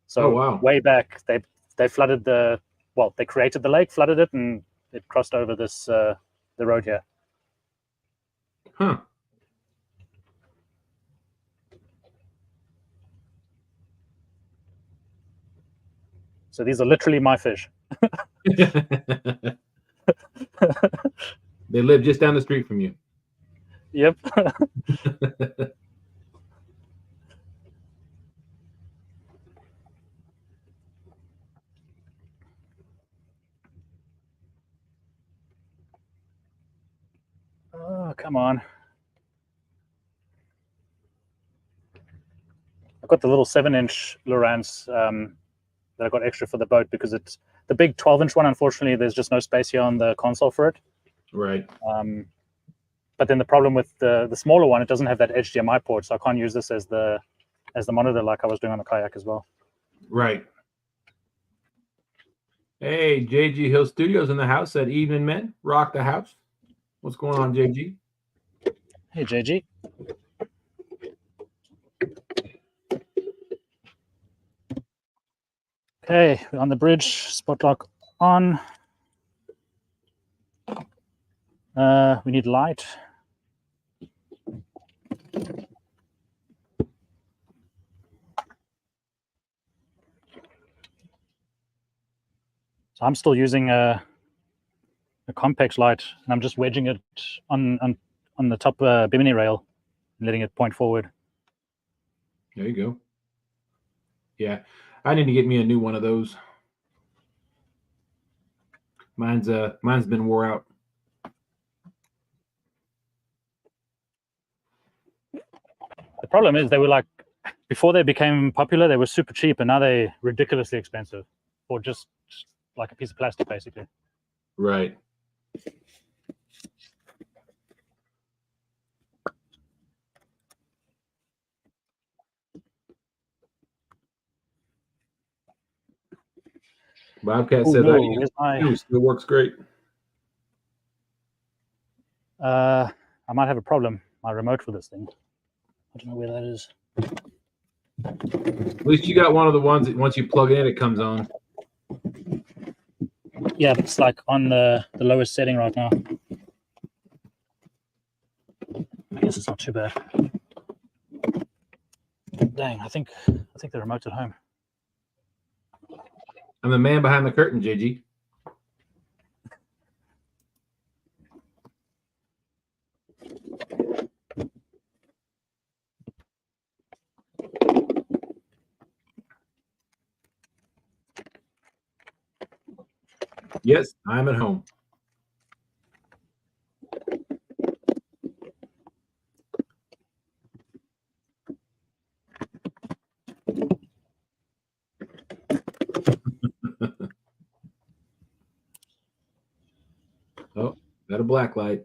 So wow. Way back, they flooded they created the lake, flooded it, and it crossed over this the road here. Huh. So these are literally my fish. They live just down the street from you. Yep. Oh, come on. I've got the little 7-inch Lowrance that I got extra for the boat because it's the big 12-inch one. Unfortunately, there's just no space here on the console for it. Right. But then the problem with the smaller one, it doesn't have that HDMI port, so I can't use this as the monitor like I was doing on the kayak as well. Right. Hey, JG Hill Studios in the house. That evening, men. Rock the house. What's going on, JG? Hey, JG. Okay, we're on the bridge. Spot lock on. We need light. So I'm still using a Compex light, and I'm just wedging it on the top bimini rail and letting it point forward. There you go. Yeah, I need to get me a new one of those. Mine's been wore out. The problem is they were like, before they became popular, they were super cheap, and now they're ridiculously expensive for just like a piece of plastic, basically. Right. Bobcat says it still works great. I might have a problem. My remote for this thing. I don't know where that is. At least you got one of the ones that once you plug it in, it comes on. Yeah, it's like on the lowest setting right now. I guess it's not too bad. Dang, I think the remote's at home. I'm the man behind the curtain, JG. Yes, I'm at home. Oh, got a black light.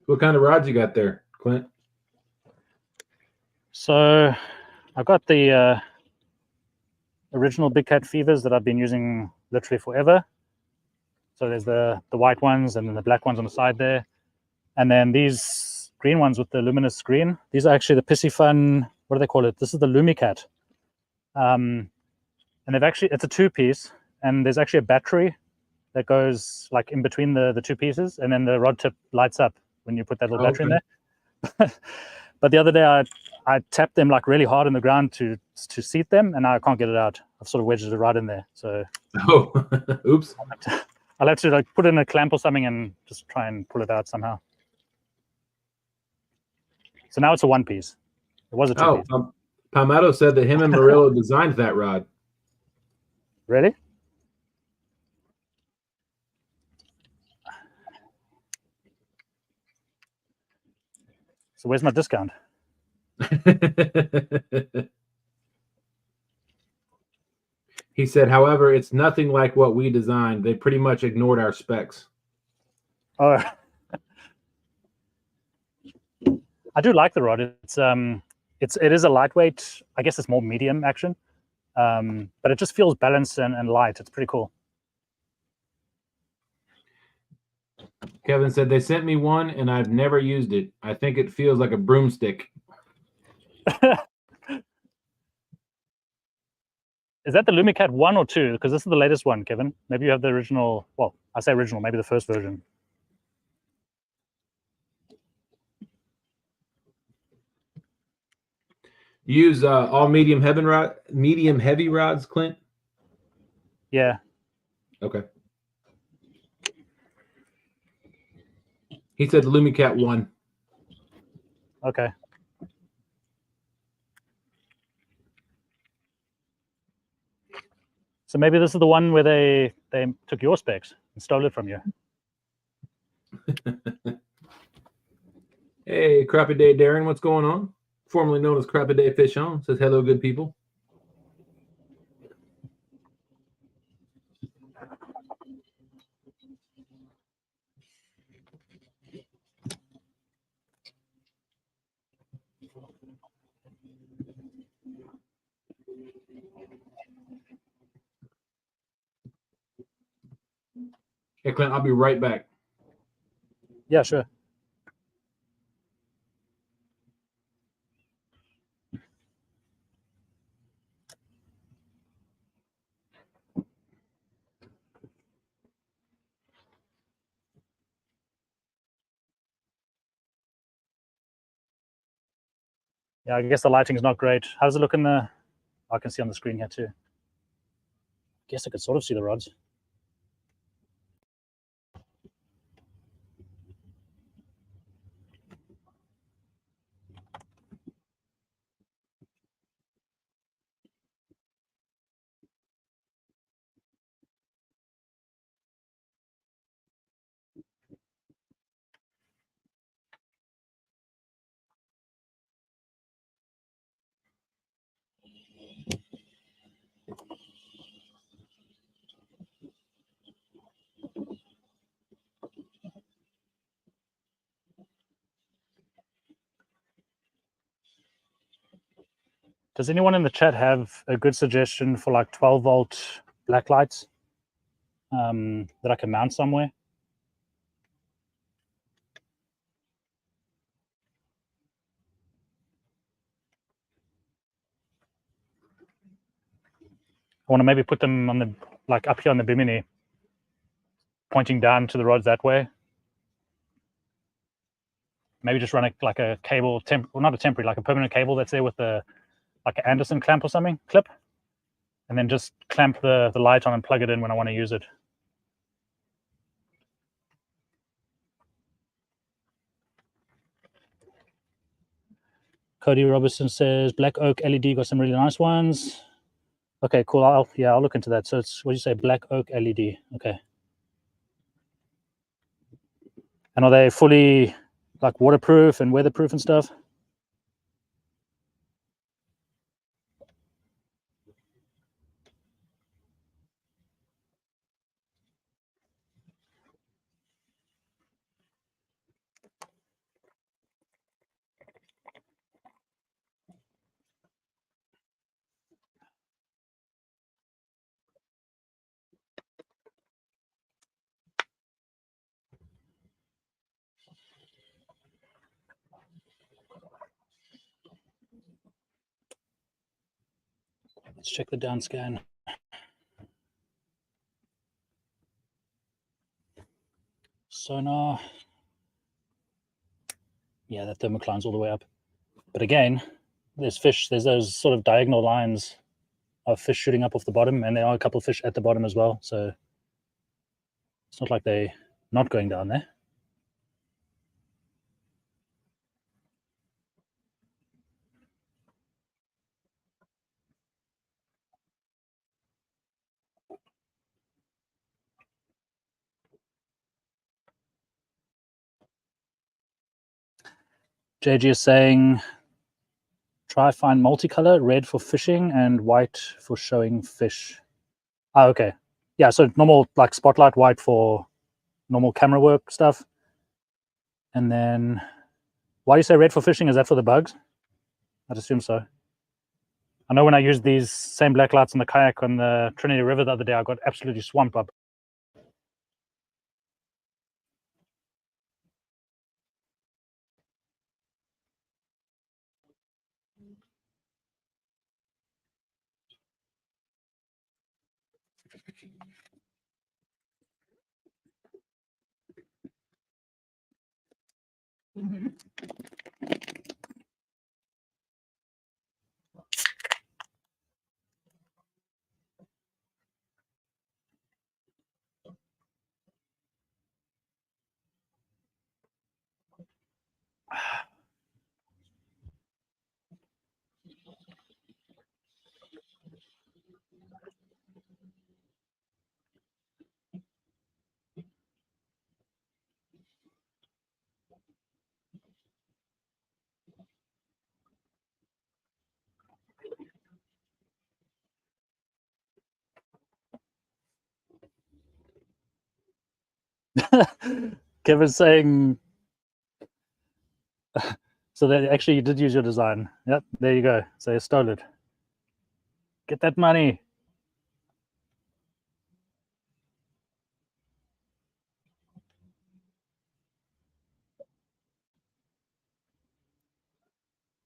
What kind of rods you got there, Clint? So I've got the original Big Cat Fevers that I've been using literally forever. So there's the white ones and then the black ones on the side there. And then these green ones with the luminous green, these are actually the Pissy Fun. What do they call it? This is the Lumicat. And they've actually, it's a 2-piece, and there's actually a battery that goes like in between the 2 pieces, and then the rod tip lights up when you put that little battery in there. But the other day I tapped them like really hard in the ground to seat them, and now I can't get it out. I've sort of wedged it right in there. So oops. I'll have to like put in a clamp or something and just try and pull it out somehow. So now it's a 1-piece. It was a 2-piece. Palmetto said that him and Murillo designed that rod. Really? So where's my discount? He said, however, it's nothing like what we designed. They pretty much ignored our specs. Oh, I do like the rod. It is a lightweight. I guess it's more medium action, but it just feels balanced and light. It's pretty cool. Kevin said they sent me one and I've never used it. I think it feels like a broomstick. Is that the Lumicat 1 or 2? Because this is the latest one, Kevin. Maybe you have the original. Well, I say original, maybe the first version. You use all medium heavy rods, Clint? Yeah. Okay. He said Lumicat 1. Okay. So maybe this is the one where they took your specs and stole it from you. Hey, Crappy Day Darren, what's going on? Formerly known as Crappy Day Fish On, says hello, good people. Hey, Clint, I'll be right back. Yeah, sure. Yeah, I guess the lighting is not great. How does it look in the? I can see on the screen here too. I guess I could sort of see the rods. Does anyone in the chat have a good suggestion for like 12-volt black lights that I can mount somewhere? I want to maybe put them on the like up here on the bimini, pointing down to the rods that way. Maybe just run like a cable, well, not a temporary, like a permanent cable that's there with a like an Anderson clamp or something, clip, and then just clamp the light on and plug it in when I want to use it. Cody Robertson says Black Oak LED got some really nice ones. Okay, cool. I'll look into that. So it's, what do you say, Black Oak LED? Okay. And are they fully like waterproof and weatherproof and stuff? Let's check the down scan. Sonar. Yeah, that thermocline's all the way up. But again, there's fish. There's those sort of diagonal lines of fish shooting up off the bottom, and there are a couple of fish at the bottom as well. So it's not like they're not going down there. JG is saying, try find multicolor, red for fishing and white for showing fish. Ah, okay. Yeah, so normal like spotlight white for normal camera work stuff. And then, why do you say red for fishing? Is that for the bugs? I'd assume so. I know when I used these same black lights in the kayak on the Trinity River the other day, I got absolutely swamped up. Kevin's saying, so that actually you did use your design. Yep, there you go. So you stole it. Get that money.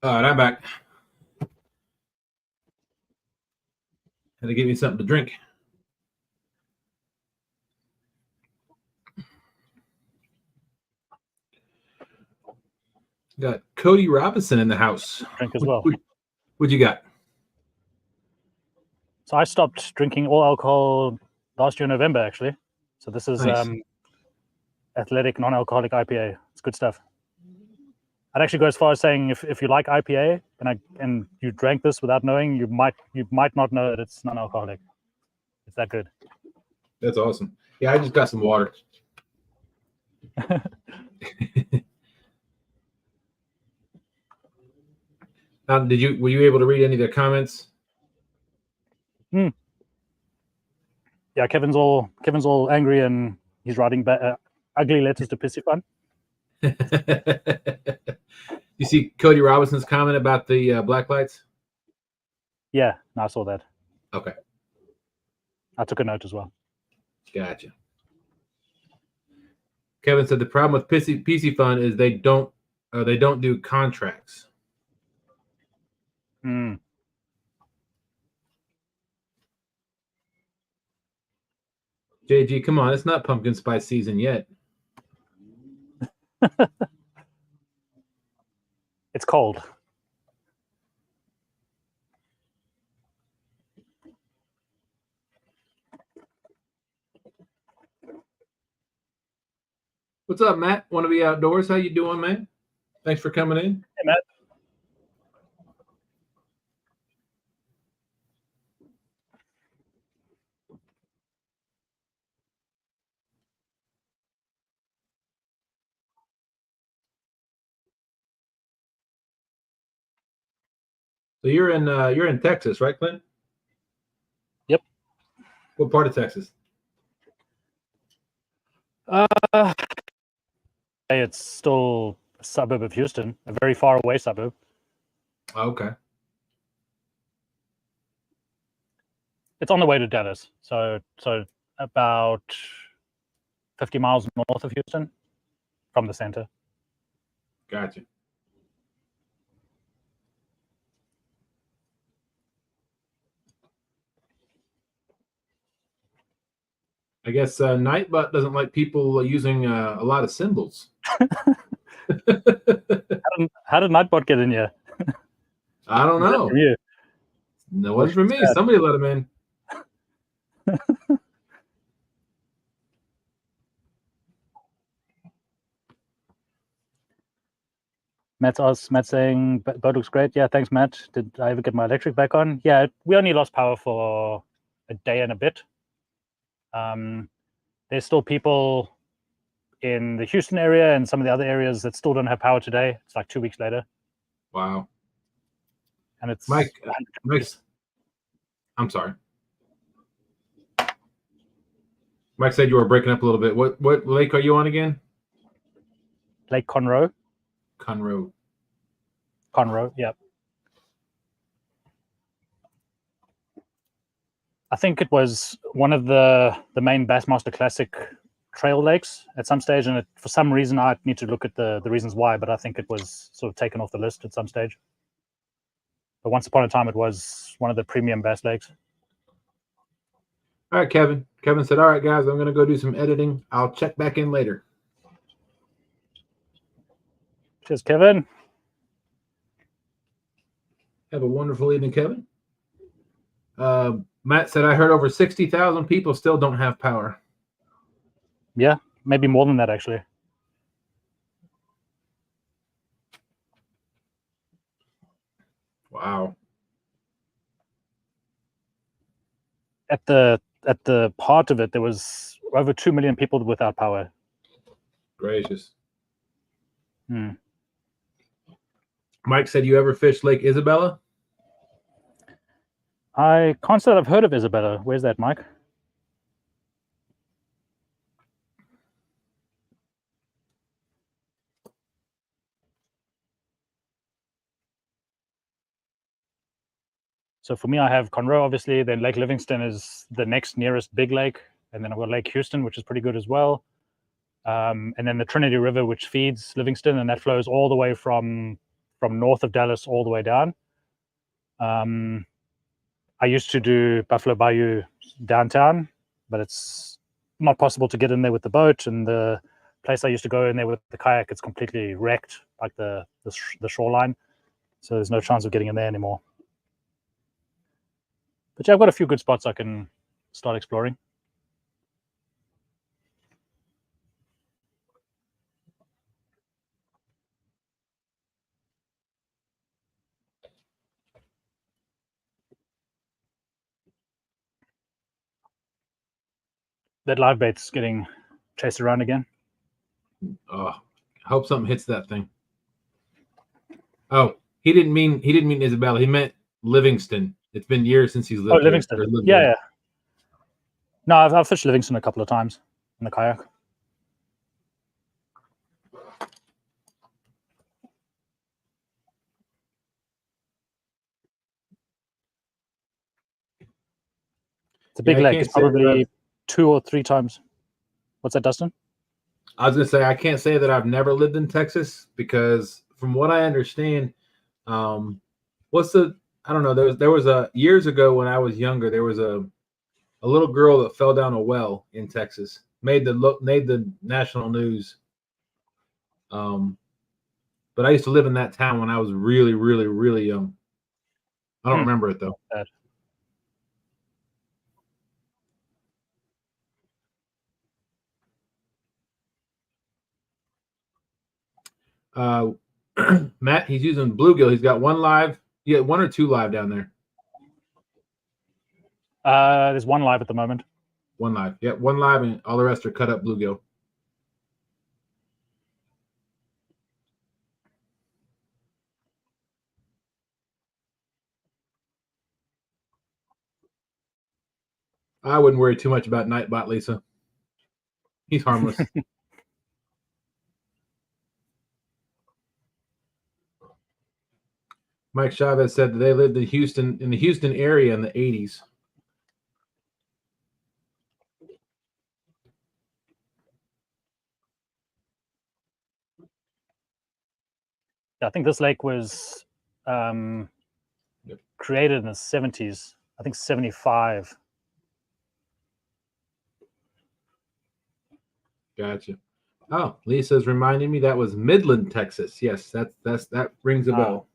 All right, I'm back. Had to give me something to drink. Got Cody Robinson in the house. Drink as well. What you got? So I stopped drinking all alcohol last year in November, actually. So this is Nice. athletic non-alcoholic IPA. It's good stuff. I'd actually go as far as saying if you like IPA and you drank this without knowing, you might not know that it's non-alcoholic. It's that good. That's awesome. Yeah, I just got some water. Were you able to read any of the comments? Yeah, Kevin's all angry and he's writing ugly letters to Pissy Fun. You see Cody Robinson's comment about the black lights? Yeah, no, I saw that. Okay. I took a note as well. Gotcha. Kevin said the problem with PC Fun is they don't do contracts. JG, come on, it's not pumpkin spice season yet. It's cold. What's up, Matt? Want to be outdoors? How you doing, man? Thanks for coming in. Hey, Matt. So you're in Texas, right, Clint? Yep. What part of Texas? It's still a suburb of Houston, a very far away suburb. Okay. It's on the way to Dallas, so about 50 miles north of Houston from the center. Gotcha. I guess Nightbot doesn't like people using a lot of symbols. How did Nightbot get in here? I don't Is that know. from you? No Well, one for she's me. bad. Somebody let him in. Matt's saying boat looks great. Yeah, thanks, Matt. Did I ever get my electric back on? Yeah, we only lost power for a day and a bit. There's still people in the Houston area and some of the other areas that still don't have power today. It's like 2 weeks later. Wow. And it's Mike, I'm sorry. Mike said you were breaking up a little bit. What lake are you on again? Lake Conroe. Conroe. Yeah. I think it was one of the main Bassmaster Classic trail lakes at some stage, and for some reason I need to look at the reasons why, but I think it was sort of taken off the list at some stage. But once upon a time, it was one of the premium bass lakes. All right, Kevin. Kevin said, all right, guys, I'm going to go do some editing. I'll check back in later. Cheers, Kevin. Have a wonderful evening, Kevin. Matt said, I heard over 60,000 people still don't have power. Yeah, maybe more than that, actually. Wow. At the heart of it, there was over 2 million people without power. Gracious. Hmm. Mike said, you ever fished Lake Isabella? I can't say that I've heard of Isabella. Where's that, Mike? So for me, I have Conroe, obviously. Then Lake Livingston is the next nearest big lake. And then I've got Lake Houston, which is pretty good as well. And then the Trinity River, which feeds Livingston, and that flows all the way from north of Dallas all the way down. I used to do Buffalo Bayou downtown, but it's not possible to get in there with the boat. And the place I used to go in there with the kayak, it's completely wrecked, like the shoreline. So there's no chance of getting in there anymore. But yeah, I've got a few good spots I can start exploring. That live bait's getting chased around again. Oh, I hope something hits that thing. Oh, he didn't mean Isabella. He meant Livingston. It's been years since he's lived Livingston. here. Yeah. No, I've fished Livingston a couple of times in the kayak. It's a big lake. It's probably 2 or 3 times. What's that, Dustin? I was gonna say I can't say that I've never lived in Texas because from what I understand, I don't know. There was a years ago when I was younger, there was a little girl that fell down a well in Texas, made the national news. But I used to live in that town when I was really, really, really young. I don't remember it though. Matt, he's using bluegill. He's got one live. You got 1 or 2 live down there? There's 1 live at the moment. 1 live. Yeah, 1 live, and all the rest are cut up bluegill. I wouldn't worry too much about Nightbot, Lisa. He's harmless. Mike Chavez said that they lived in the Houston area in the 80s. I think this lake was created in the 70s. I think 75. Gotcha. Oh, Lisa's reminding me that was Midland, Texas. Yes, that rings a bell.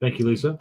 Thank you, Lisa.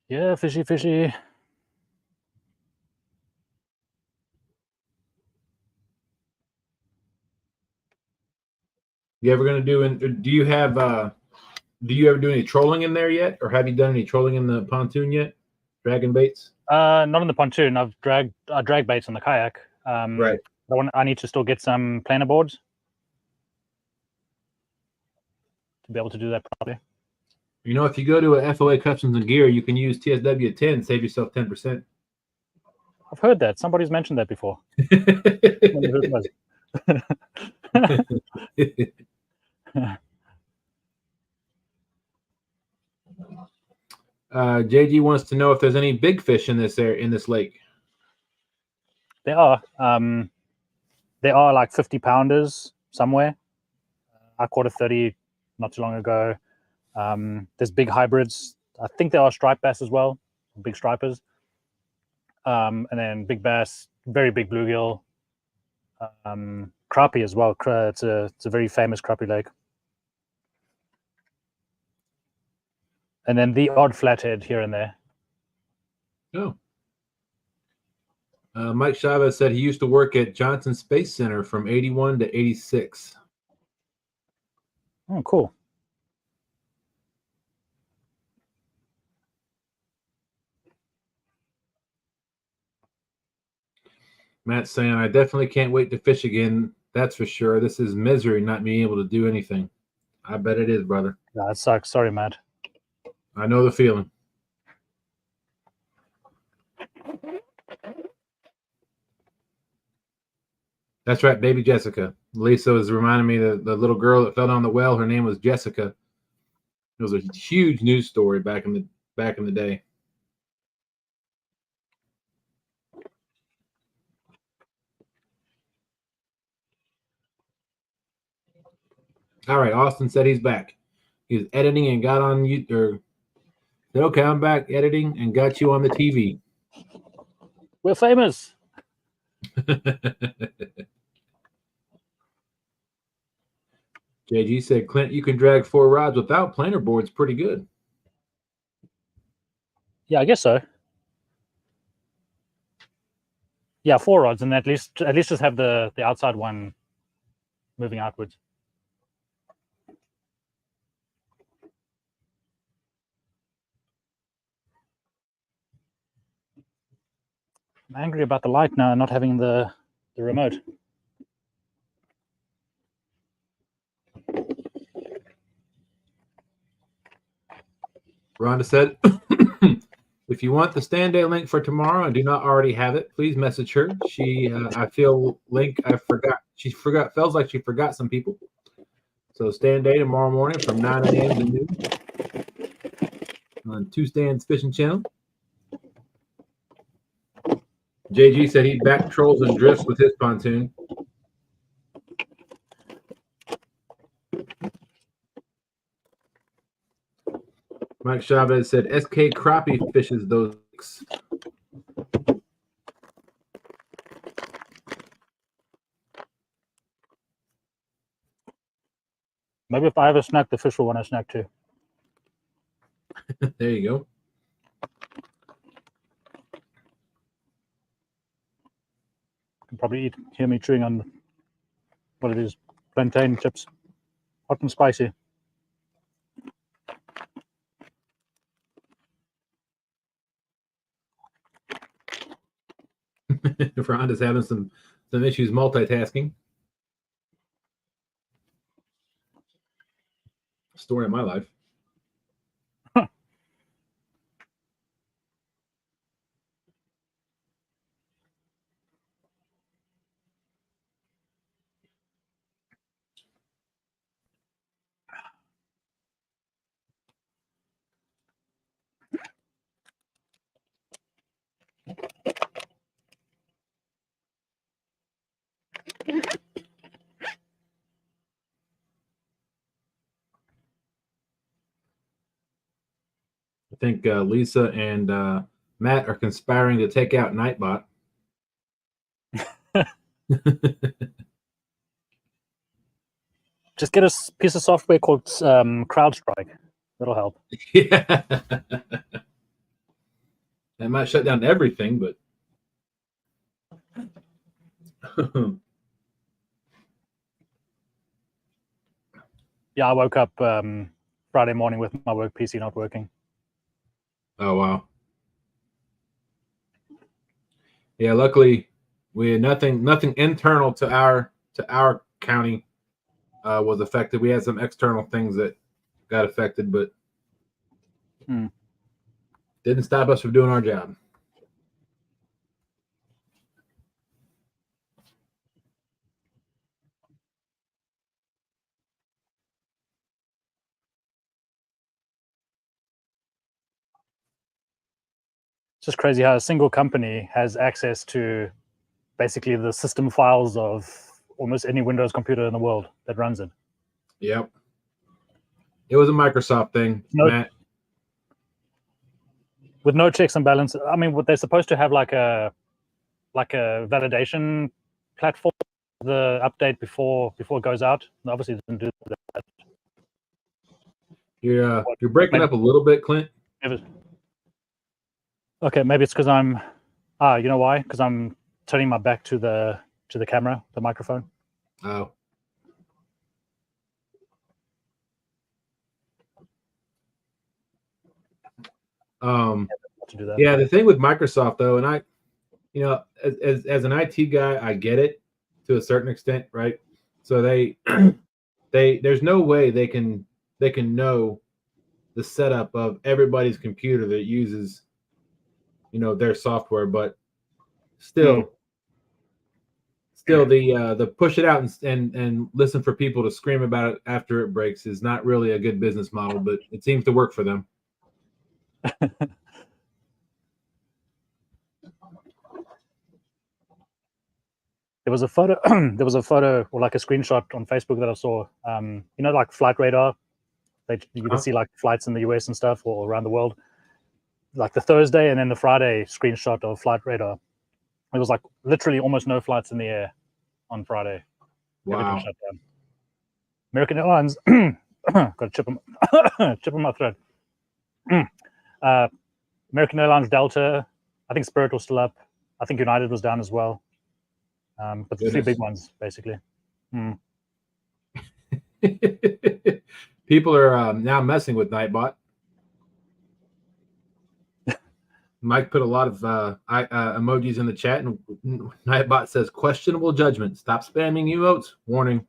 Yeah, fishy, fishy. You ever gonna do you have do you ever do any trolling in there yet? Or have you done any trolling in the pontoon yet? Dragon baits? Not on the pontoon. I drag baits on the kayak. Right. I need to still get some planer boards to be able to do that properly. You know, if you go to a FOA Customs and Gear, you can use TSW 10, save yourself 10%. I've heard that. Somebody's mentioned that before. JG wants to know if there's any big fish in this lake. There are like 50-pounders somewhere. I caught a 30 not too long ago. There's big hybrids. I think there are striped bass as well, big stripers. And then big bass, very big bluegill, crappie as well. It's a very famous crappie lake. And then the odd flathead here and there. Oh. Mike Chavez said he used to work at Johnson Space Center from 81 to 86. Oh, cool. Matt's saying, I definitely can't wait to fish again. That's for sure. This is misery not being able to do anything. I bet it is, brother. Yeah, that sucks. Sorry, Matt. I know the feeling. That's right, baby Jessica. Lisa was reminding me that the little girl that fell down the well, her name was Jessica. It was a huge news story back in the day. All right, Austin said he's back. He's editing and got on you or said, okay, I'm back editing and got you on the TV. We're famous. JG said, Clint, you can drag 4 rods without planer boards pretty good. Yeah, I guess so. Yeah, 4 rods, and at least just have the outside one moving outwards. I'm angry about the light now and not having the remote. Rhonda said, if you want the stand day link for tomorrow and do not already have it, please message her. I feel link I forgot. She forgot. Feels like she forgot some people. So stand day tomorrow morning from 9 a.m. to noon on Two Stands Fishing Channel. JG said he back trolls and drifts with his pontoon. Mike Chavez said SK Crappie fishes those. Maybe if I have a snack, the fish will want a snack too. There you go. can probably hear me chewing on what it is, plantain chips, hot and spicy. Rhonda's having some issues multitasking. Story of my life. I think Lisa and Matt are conspiring to take out Nightbot. Just get a piece of software called CrowdStrike. That'll help. Yeah. That might shut down everything, but Yeah, I woke up Friday morning with my work PC not working. Oh wow. Yeah, luckily we had nothing internal to our county was affected. We had some external things that got affected, but didn't stop us from doing our job. It's just crazy how a single company has access to basically the system files of almost any Windows computer in the world that runs it. Yep. It was a Microsoft thing, Matt. With no checks and balances. I mean, what they're supposed to have like a validation platform, the update before it goes out. And obviously, it didn't do that. You're breaking up a little bit, Clint. Okay, maybe it's because I'm. You know why? Because I'm turning my back to the camera, the microphone. Oh. To do that. Yeah, the thing with Microsoft though, and I, as an IT guy, I get it to a certain extent, right? So they there's no way they can know the setup of everybody's computer that uses their software, but still the push it out and listen for people to scream about it after it breaks is not really a good business model, but it seems to work for them. There was a photo. There was a photo or like a screenshot on Facebook that I saw. Like flight radar. You can see like flights in the US and stuff or around the world. Like the Thursday and then the Friday screenshot of flight radar. It was like literally almost no flights in the air on Friday. Wow. Everything shut down. American Airlines got a chip in my throat. American Airlines, Delta. I think Spirit was still up. I think United was down as well. But the three big ones, basically. People are now messing with Nightbot. Mike put a lot of emojis in the chat, and Nightbot says, questionable judgment. Stop spamming emotes. Warning.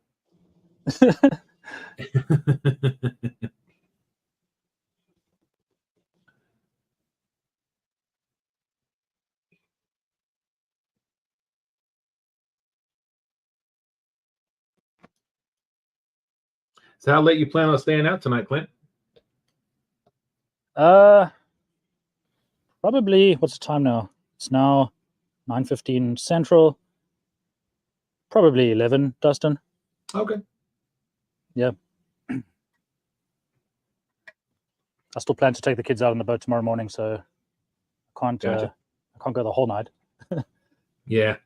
So how late you plan on staying out tonight, Clint? Probably, what's the time now? It's now 9:15 Central. Probably 11, Dustin. Okay. Yeah. I still plan to take the kids out on the boat tomorrow morning, so I can't go the whole night. Yeah.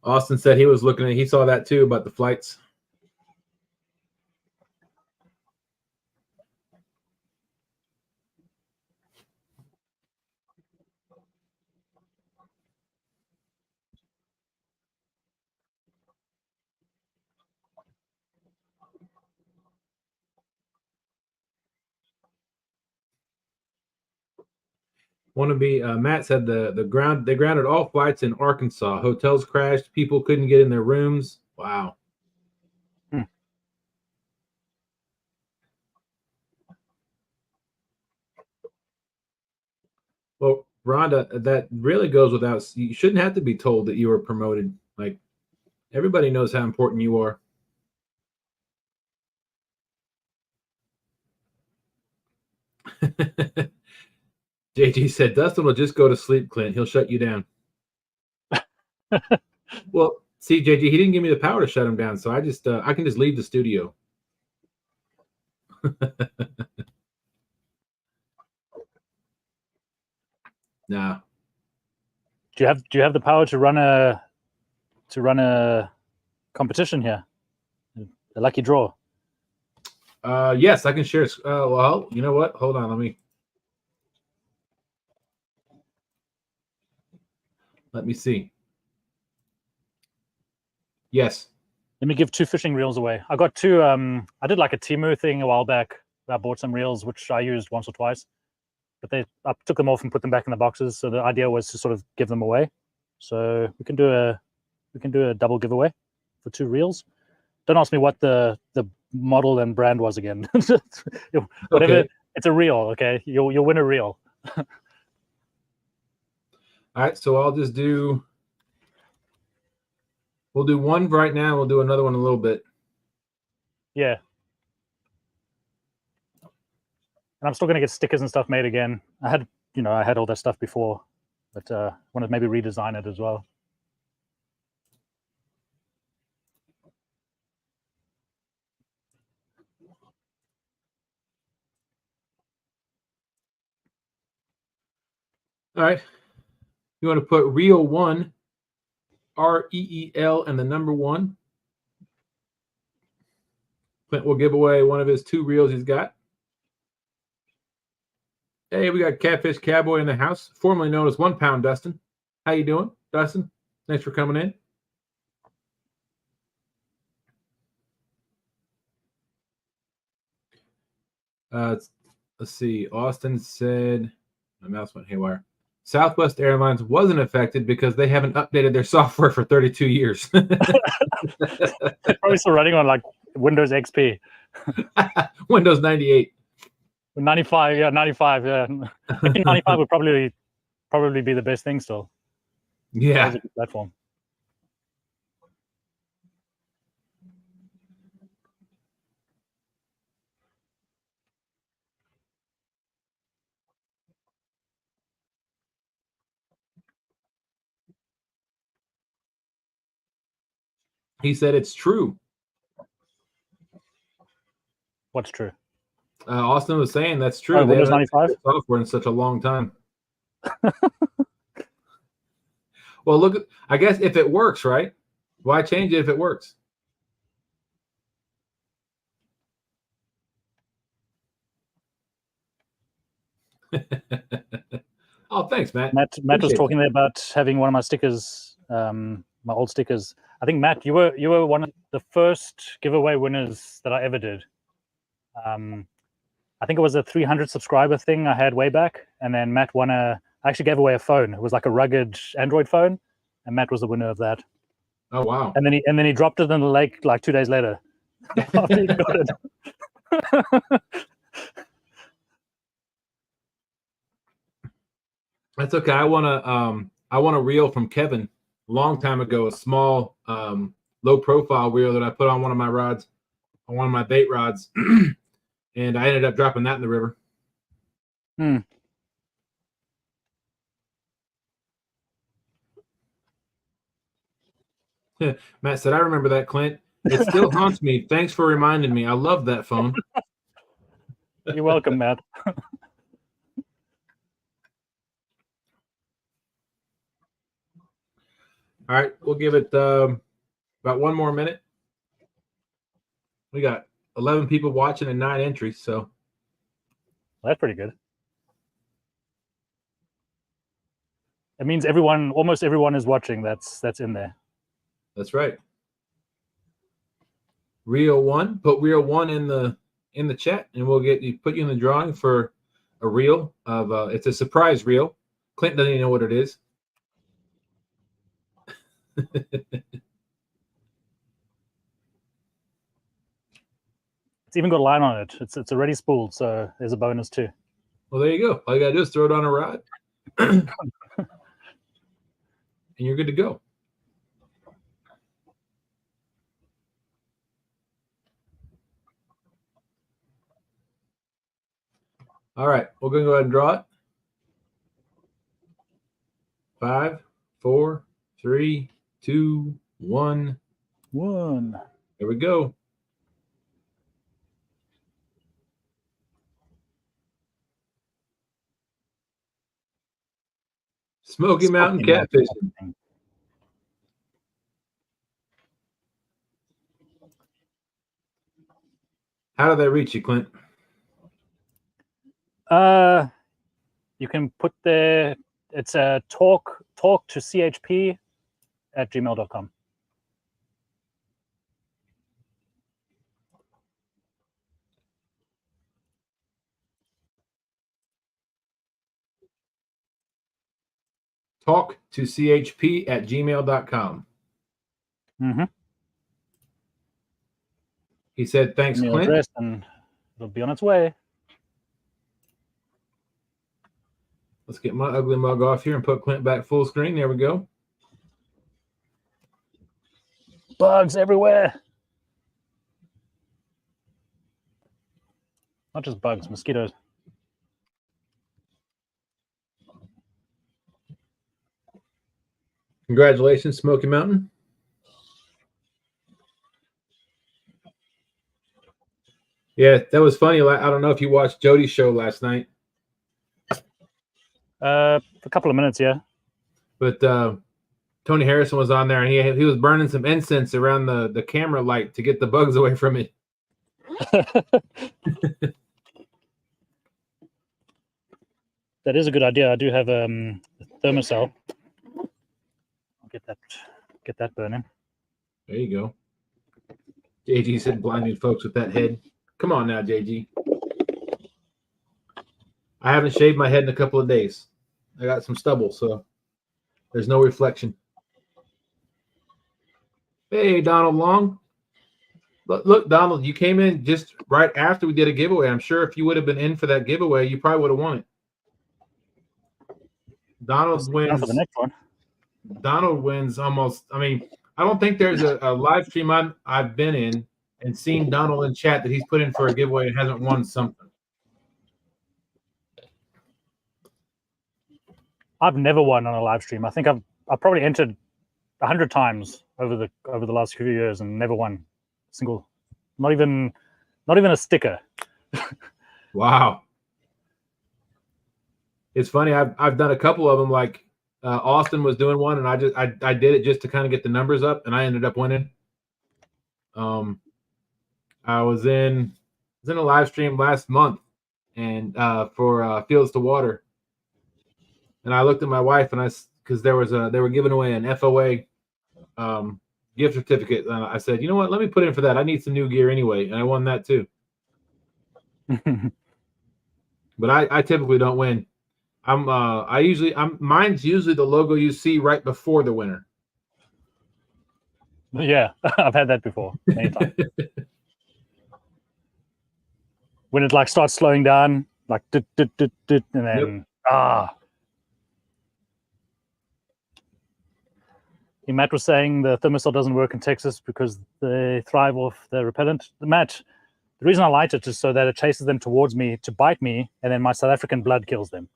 Austin said he saw that too about the flights. Want to be Matt said they grounded all flights in Arkansas. Hotels crashed. People couldn't get in their rooms. Wow. Well, Rhonda, that really goes without. You shouldn't have to be told that you were promoted. Like everybody knows how important you are. JG said Dustin will just go to sleep, Clint. He'll shut you down. Well, see, JG, he didn't give me the power to shut him down, so I can just leave the studio. Nah. Do you have the power to run a competition here? A lucky draw. Yes, I can share. Well, you know what? Hold on, let me see. Yes. Let me give 2 fishing reels away. I got 2. I did like a Temu thing a while back. I bought some reels which I used once or twice, but I took them off and put them back in the boxes. So the idea was to sort of give them away. So we can do a double giveaway for 2 reels. Don't ask me what the model and brand was again. Whatever. Okay. It's a reel. Okay, you'll win a reel. All right, so I'll just do. We'll do one right now. We'll do another one in a little bit. Yeah. And I'm still going to get stickers and stuff made again. I had all that stuff before, but want to maybe redesign it as well. All right. You want to put reel 1, REEL, and the number 1. Clint will give away one of his 2 reels he's got. Hey, we got Catfish Cowboy in the house, formerly known as 1 Pound Dustin. How you doing, Dustin? Thanks for coming in. Let's see. Austin said, my mouse went haywire. Southwest Airlines wasn't affected because they haven't updated their software for 32 years. Probably still running on like Windows XP. Windows 98. 95, yeah, 95, yeah. I think 95 would probably be the best thing still. Yeah. That was a good platform. He said it's true. What's true? Austin was saying that's true. Oh, Windows 95 software in such a long time. Well, look, I guess if it works, right? Why change it if it works? Oh, thanks, Matt. Matt was talking there about having one of my stickers, my old stickers. I think Matt, you were one of the first giveaway winners that I ever did. I think it was a 300 subscriber thing I had way back, and then Matt won I actually gave away a phone. It was like a rugged Android phone, and Matt was the winner of that. Oh wow! And then he dropped it in the lake like 2 days later. After he got it. That's okay. I want a reel from Kevin a long time ago, a small low profile reel that I put on one of my rods, on one of my bait rods, and I ended up dropping that in the river. Matt said, I remember that, Clint. It still haunts me. Thanks for reminding me. I love that phone. You're welcome, Matt. All right, we'll give it about 1 more minute. We got 11 people watching and 9 entries, so that's pretty good. It means almost everyone is watching. That's in there. That's right. Reel 1, put reel 1 in the chat, and we'll put you in the drawing for a reel of it's a surprise reel. Clint doesn't even know what it is. It's even got a line on it. It's already spooled, so there's a bonus too. Well, there you go. All you gotta do is throw it on a rod, and you're good to go. All right, we're gonna go ahead and draw it. 5, 4, 3, 2, 1. There we go. Smoky Mountain catfishing. How do they reach you, Clint? You can put there. It's a talk to chp at gmail.com. Talk to chp at gmail.com. Mm-hmm. He said, thanks, Clint. Address and it'll be on its way. Let's get my ugly mug off here and put Clint back full screen. There we go. Bugs everywhere. Not just bugs, mosquitoes. Congratulations, Smoky Mountain. Yeah, that was funny. I don't know if you watched Jody's show last night. A couple of minutes, yeah. But Tony Harrison was on there, and he was burning some incense around the camera light to get the bugs away from it. That is a good idea. I do have a thermocell. I'll get that burning. There you go. JG said blinding folks with that head. Come on now, JG. I haven't shaved my head in a couple of days. I got some stubble, so there's no reflection. Hey, Donald Long. Look, Donald, you came in just right after we did a giveaway. I'm sure if you would have been in for that giveaway, you probably would have won it. Donald wins. For the next one. Donald wins almost. I mean, I don't think there's a live stream I've been in and seen Donald in chat that he's put in for a giveaway and hasn't won something. I've never won on a live stream. I think I've probably entered 100 times over the last few years and never won a single. Not even a sticker. Wow. It's funny. I've done a couple of them. Like Austin was doing one, and I did it just to kind of get the numbers up, and I ended up winning. I was in a live stream last month, and for Fields to Water. And I looked at my wife, and because they were giving away an FOA gift certificate, and I said, you know what? Let me put in for that. I need some new gear anyway, and I won that too. But I typically don't win. Mine's usually the logo you see right before the winner. Yeah, I've had that before many times. When it like starts slowing down, like and then Matt was saying the thermostat doesn't work in Texas because they thrive off the repellent. Matt, the reason I light it is so that it chases them towards me to bite me, and then my South African blood kills them.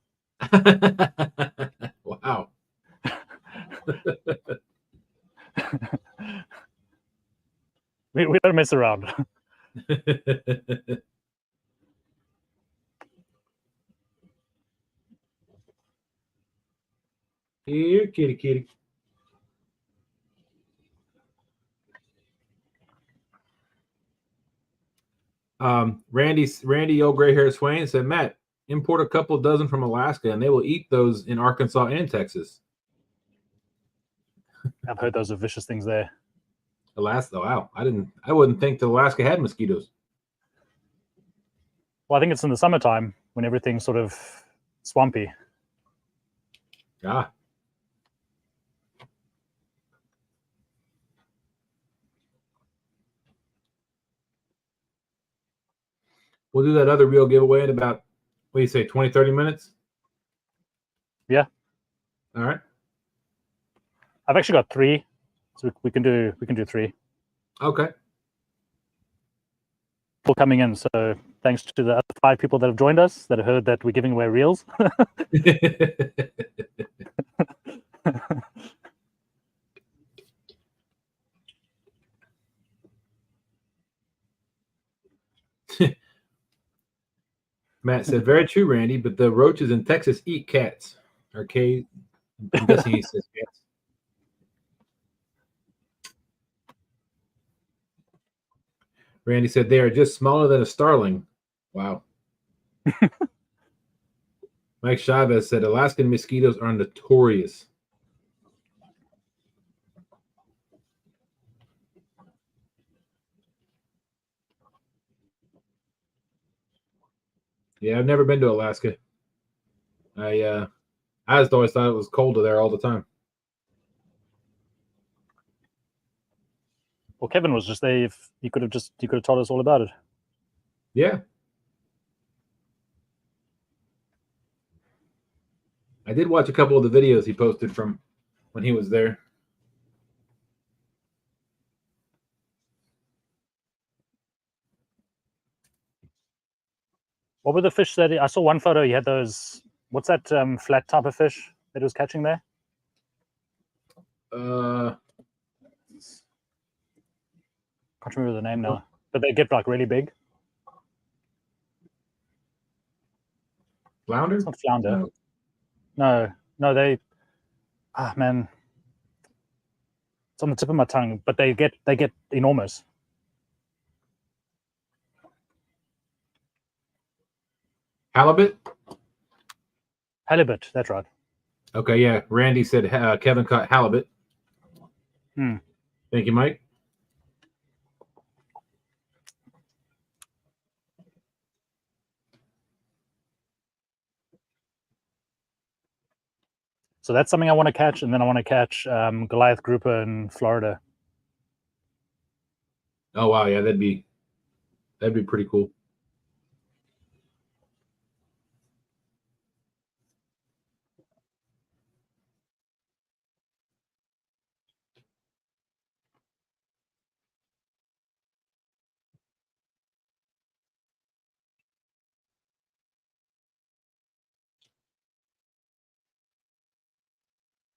Wow. we don't mess around. Here, kitty. Randy old gray hair Swain said, Matt, import a couple dozen from Alaska and they will eat those in Arkansas and Texas. I've heard those are vicious things there. Alaska, wow. I wouldn't think that Alaska had mosquitoes. Well, I think it's in the summertime when everything's sort of swampy. Ah. We'll do that other reel giveaway in about, what do you say, 20, 30 minutes? Yeah. All right. I've actually got 3, so we can do 3. Okay. People coming in, so thanks to the other 5 people that have joined us that have heard that we're giving away reels. Matt said, very true, Randy, but the roaches in Texas eat cats. Arcade. I'm guessing he says cats. Randy said, they are just smaller than a starling. Wow. Mike Chavez said, Alaskan mosquitoes are notorious. Yeah, I've never been to Alaska. I just always thought it was colder there all the time. Well, Kevin was just there. If he could have told us all about it. Yeah. I did watch a couple of the videos he posted from when he was there. What were the fish that I saw? One photo. He had those. What's that flat type of fish that he was catching there? Can't remember the name now, but they get like really big. Flounder? It's not flounder. No, they. Ah, man, it's on the tip of my tongue, but they get enormous. Halibut? Halibut, that's right. Okay, yeah. Randy said Kevin caught halibut. Hmm. Thank you, Mike. So that's something I want to catch, and then I want to catch Goliath grouper in Florida. Oh wow, yeah, that'd be pretty cool.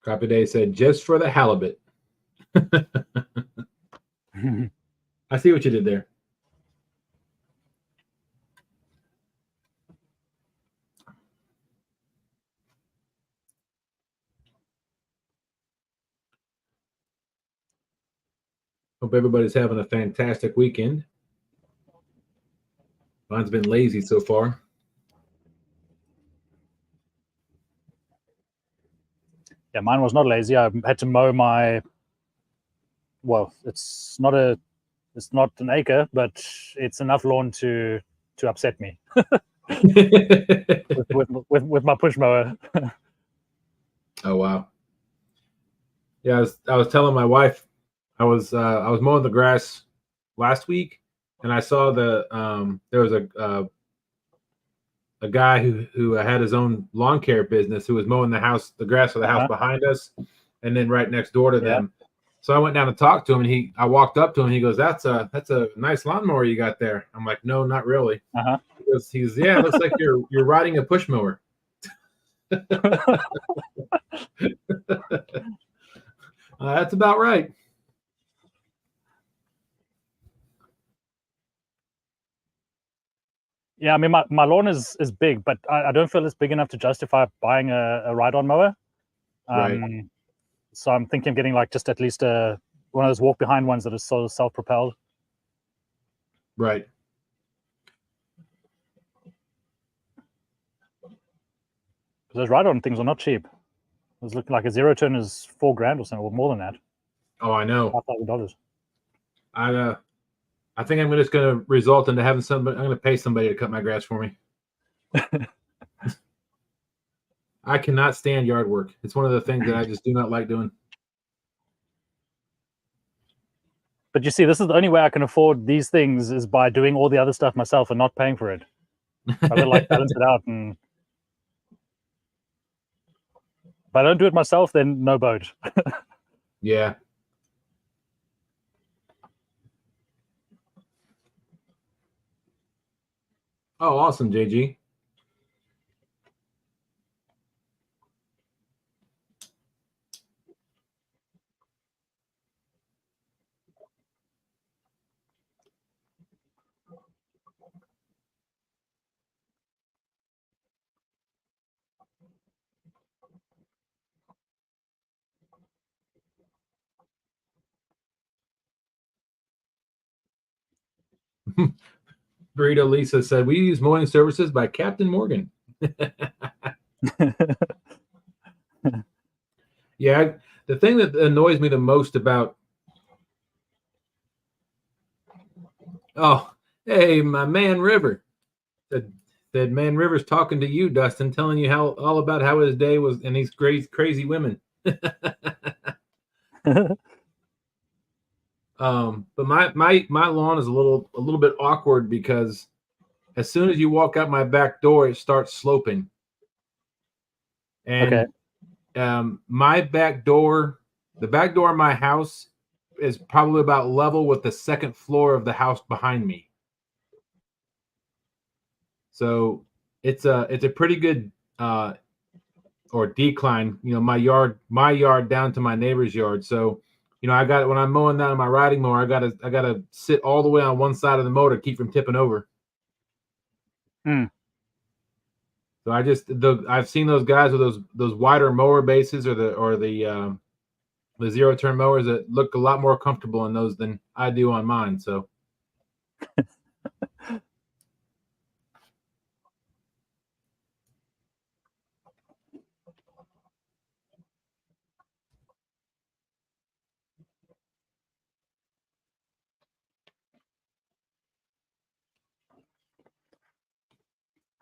Copy Day said, just for the halibut. I see what you did there. Hope everybody's having a fantastic weekend. Mine's been lazy so far. Yeah, mine was not lazy. I had to mow my. Well, it's not an acre, but it's enough lawn to upset me with my push mower. Oh wow. Yeah, I was telling my wife I was mowing the grass last week, and I saw there was a guy who had his own lawn care business who was mowing the grass of the house behind us, and then right next door to them. So I went down to talk to him, and I walked up to him. And he goes, "That's a nice lawnmower you got there." I'm like, "No, not really." He's yeah, it looks like you're riding a push mower. That's about right. Yeah, I mean, my lawn is big, but I don't feel it's big enough to justify buying a ride-on mower. Right. So I'm thinking of getting like just at least one of those walk-behind ones that is sort of self-propelled. Right. Because those ride-on things are not cheap. It was looking like a zero turn is $4,000 or something, or more than that. Oh, I know. $5,000. I think I'm just going to result into having somebody. I'm going to pay somebody to cut my grass for me. I cannot stand yard work. It's one of the things that I just do not like doing. But you see, this is the only way I can afford these things is by doing all the other stuff myself and not paying for it. I gotta like balance it out, and if I don't do it myself, then no boat. Yeah. Oh, awesome, JG. Burrito Lisa said, we use mowing services by Captain Morgan. Yeah, the thing that annoys me the most about hey, my man River. That man River's talking to you, Dustin, telling you how all about how his day was and these crazy women. But my lawn is a little bit awkward because as soon as you walk out my back door, it starts sloping. And my back door, the back door of my house is probably about level with the second floor of the house behind me. So it's a pretty good or decline, my yard down to my neighbor's yard. So, I got when I'm mowing down my riding mower, I gotta sit all the way on one side of the mower to keep from tipping over. So I've seen those guys with those wider mower bases or the zero turn mowers that look a lot more comfortable in those than I do on mine. So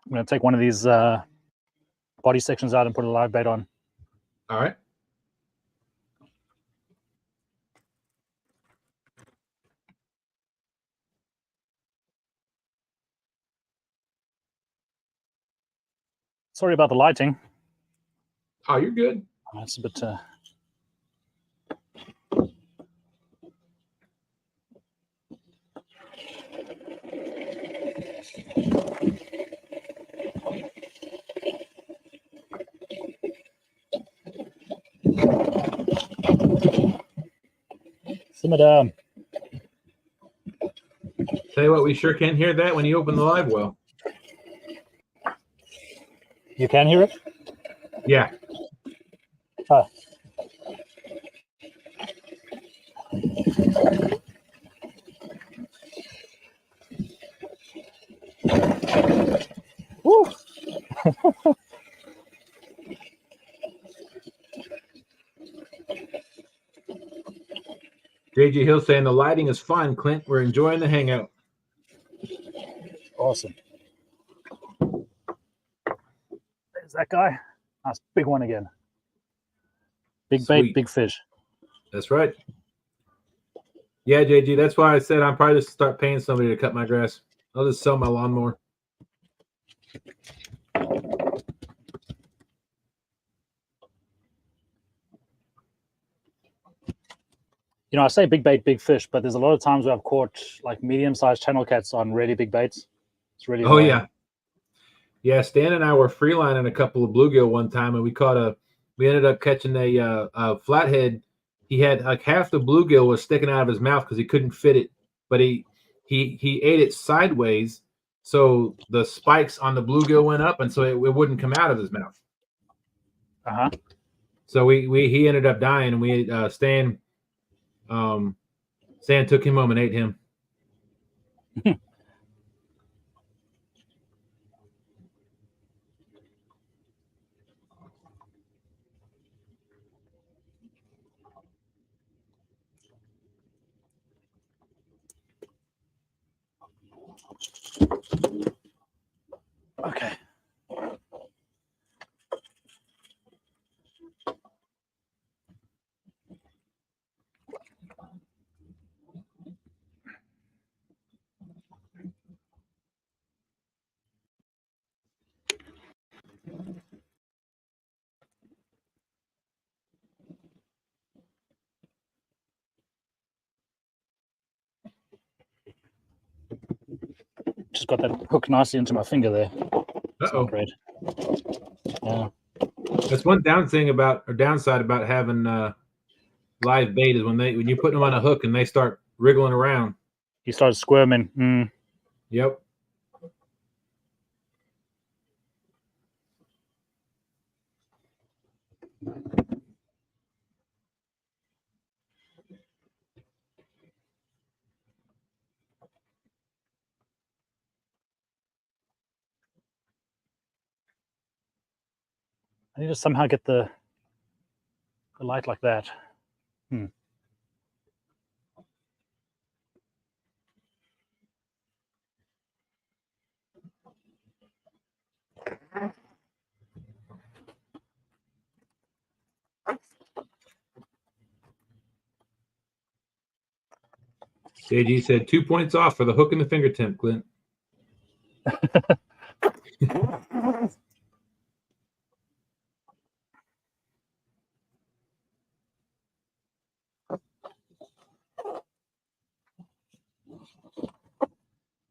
I'm gonna take one of these body sections out and put a live bait on. All right. Sorry about the lighting. Oh, you're good. It's a bit. Simmer down. Tell you what, we sure can't hear that when you open the live well. You can hear it? Yeah. Huh. Woo. JG Hill saying the lighting is fine, Clint. We're enjoying the hangout. Awesome. There's that guy. Nice big one again. Big bait, big fish. That's right. Yeah, JG, that's why I said I'm probably just start paying somebody to cut my grass. I'll just sell my lawnmower. I say big bait, big fish, but there's a lot of times where I've caught like medium-sized channel cats on really big baits. It's really annoying. Yeah. Yeah, Stan and I were freelining a couple of bluegill one time, and we ended up catching a flathead. He had like half the bluegill was sticking out of his mouth because he couldn't fit it, but he ate it sideways, so the spikes on the bluegill went up, and so it wouldn't come out of his mouth. So he ended up dying, and we Stan took him home and ate him. Okay. just got that hook nicely into my finger there. It's Uh-oh. not great. Yeah. That's one downside about having live bait is when you put them on a hook and they start wriggling around. He started squirming. Yep. I need to somehow get the light like that. JG said 2 points off for the hook and the fingertip, Clint.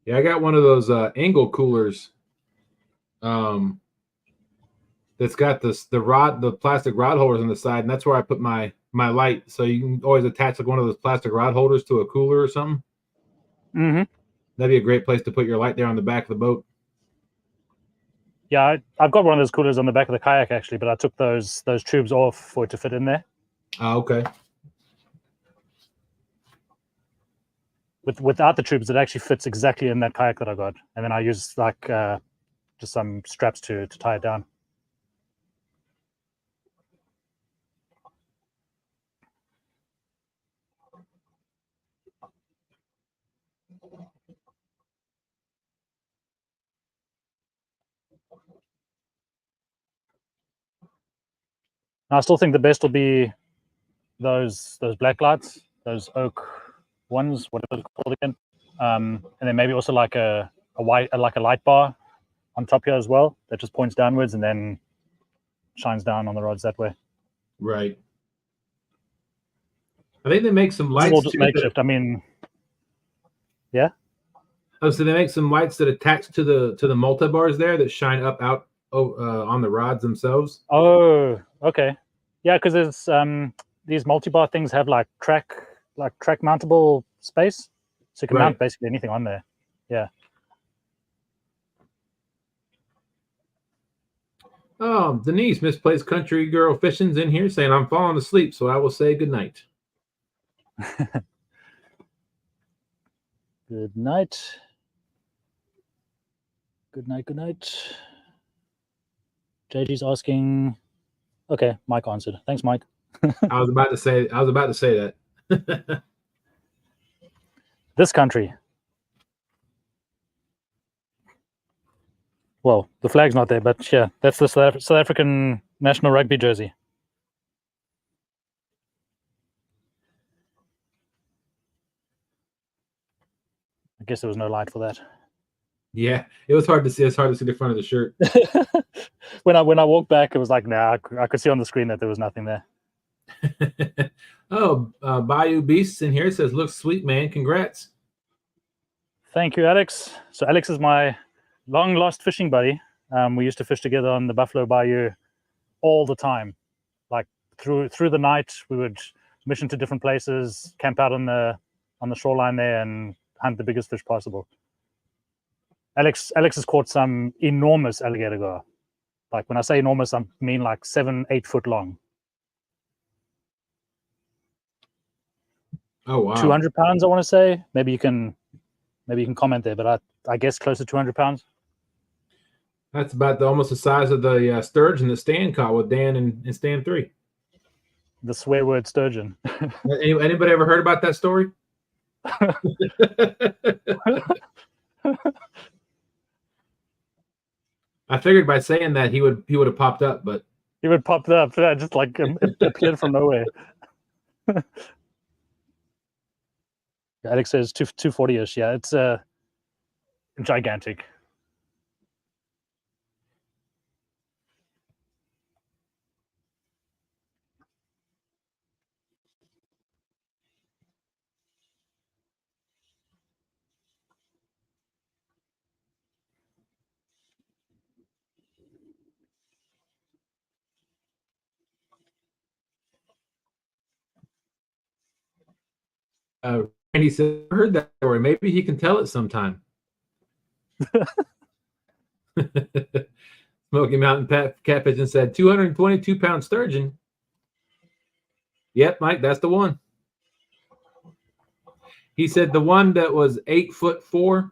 Yeah, I got one of those angle coolers. That's got the plastic rod holders on the side, and that's where I put my light. So you can always attach like one of those plastic rod holders to a cooler or something. Mm-hmm. That'd be a great place to put your light there on the back of the boat. Yeah, I've got one of those coolers on the back of the kayak actually, but I took those tubes off for it to fit in there. Okay. Without the tubes, it actually fits exactly in that kayak that I got, and then I use like just some straps to tie it down. And I still think the best will be those black lights, those oak ones, whatever it's called again, and then maybe also like a light bar on top here as well that just points downwards and then shines down on the rods that way. Right. I think they make some This is all lights just too. makeshift. I mean, yeah. Oh, so they make some lights that attach to the multi bars there that shine up out on the rods themselves. Oh, okay. Yeah, because there's these multi-bar things have like track mountable space, so you can mount basically anything on there. Yeah. Oh, Denise, Misplaced Country Girl Fishing's in here saying I'm falling asleep, so I will say good night. Good night. Good night. Good night. JG's asking. Okay, Mike answered. Thanks, Mike. I was about to say that. This country. Well, the flag's not there, but yeah, that's the South African national rugby jersey. I guess there was no light for that. Yeah, it was hard to see. It's hard to see the front of the shirt. when I walked back, it was like, nah, I could see on the screen that there was nothing there. Oh, Bayou Beasts in here says, "Looks sweet, man. Congrats." Thank you, Alex. So Alex is my long lost fishing buddy. We used to fish together on the Buffalo Bayou all the time. Like through the night, we would mission to different places, camp out on the shoreline there, and hunt the biggest fish possible. Alex has caught some enormous alligator gar. Like when I say enormous, I mean like 7-8 foot long. Oh wow, 200 pounds, I want to say. Maybe you can comment there, but I guess close to 200 pounds. that's about almost the size of the sturgeon that Stan caught with Dan and Stan 3. The swear word sturgeon. Anybody ever heard about that story? I figured by saying that he would have popped up, but he would pop up, just like it appeared from nowhere. Alex says 240-ish. Yeah, it's gigantic. Randy said, I heard that story. Maybe he can tell it sometime. Smoky Mountain Catfish said 222-pound sturgeon. Yep, Mike, that's the one. He said the one that was 8'4".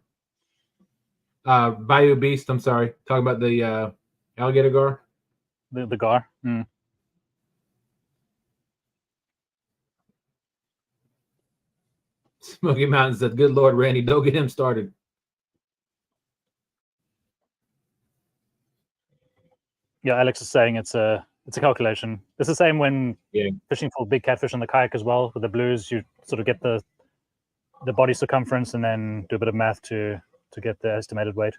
Bayou Beast. I'm sorry, talking about the alligator gar. The gar. Mm. Smoky Mountain said, "Good Lord, Randy, don't get him started." Yeah, Alex is saying it's a calculation. It's the same when fishing for big catfish on the kayak as well. With the blues, you sort of get the body circumference and then do a bit of math to get the estimated weight.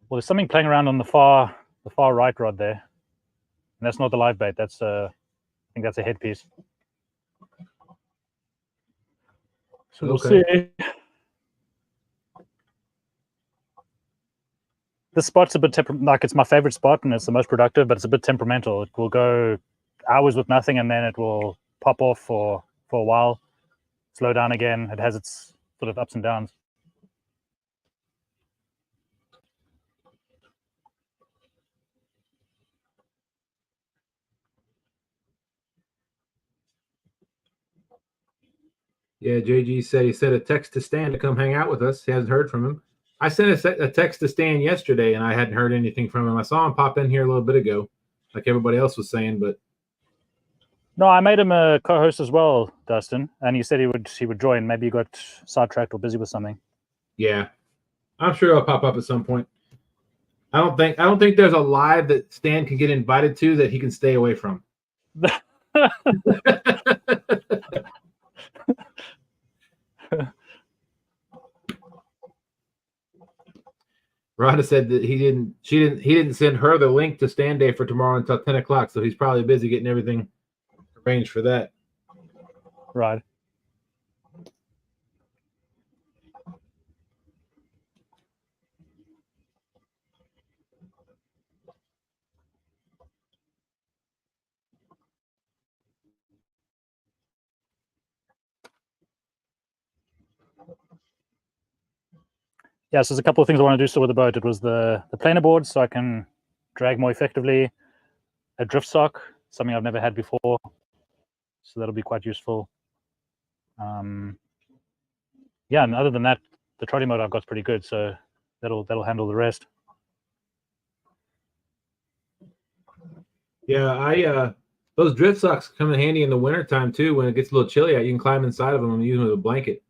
Well, there's something playing around on the far right rod there, and that's not the live bait. That's I think that's a headpiece. So we'll see. This spot's a bit like it's my favorite spot and it's the most productive, but it's a bit temperamental. It will go hours with nothing and then it will pop off for a while, slow down again. It has its sort of ups and downs. Yeah, JG said he sent a text to Stan to come hang out with us. He hasn't heard from him. I sent a text to Stan yesterday, and I hadn't heard anything from him. I saw him pop in here a little bit ago, like everybody else was saying, but no, I made him a co-host as well, Dustin, and he said he would join. Maybe he got sidetracked or busy with something. Yeah, I'm sure he'll pop up at some point. I don't think there's a live that Stan can get invited to that he can stay away from. Rhonda said that he didn't send her the link to Stand Day for tomorrow until 10 o'clock, so he's probably busy getting everything arranged for that. Right. Yeah, so there's a couple of things I want to do still with the boat. It was the planer board, so I can drag more effectively. A drift sock, something I've never had before, so that'll be quite useful. Yeah, and other than that, the trolling mode I've got pretty good, so that'll handle the rest. Yeah, those drift socks come in handy in the wintertime too. When it gets a little chilly out, you can climb inside of them and use them as a blanket.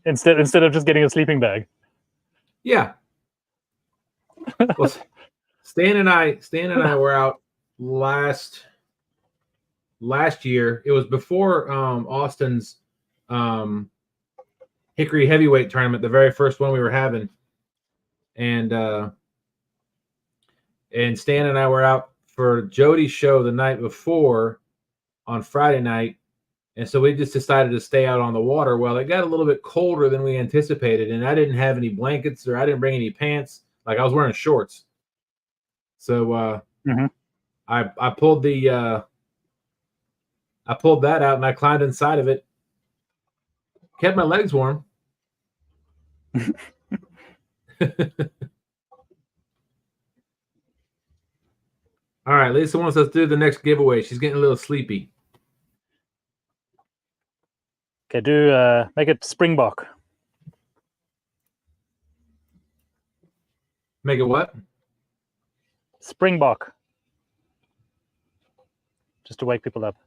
instead of just getting a sleeping bag. Yeah. Well, Stan and I were out last year. It was before Austin's Hickory heavyweight tournament, the very first one we were having, and Stan and I were out for Jody's show the night before on Friday night. And so we just decided to stay out on the water. Well, it got a little bit colder than we anticipated, and I didn't have any blankets or I didn't bring any pants. Like I was wearing shorts. So I pulled that out and I climbed inside of it. Kept my legs warm. All right, Lisa wants us to do the next giveaway. She's getting a little sleepy. Okay, make it Springbok. Make it what? Springbok. Just to wake people up.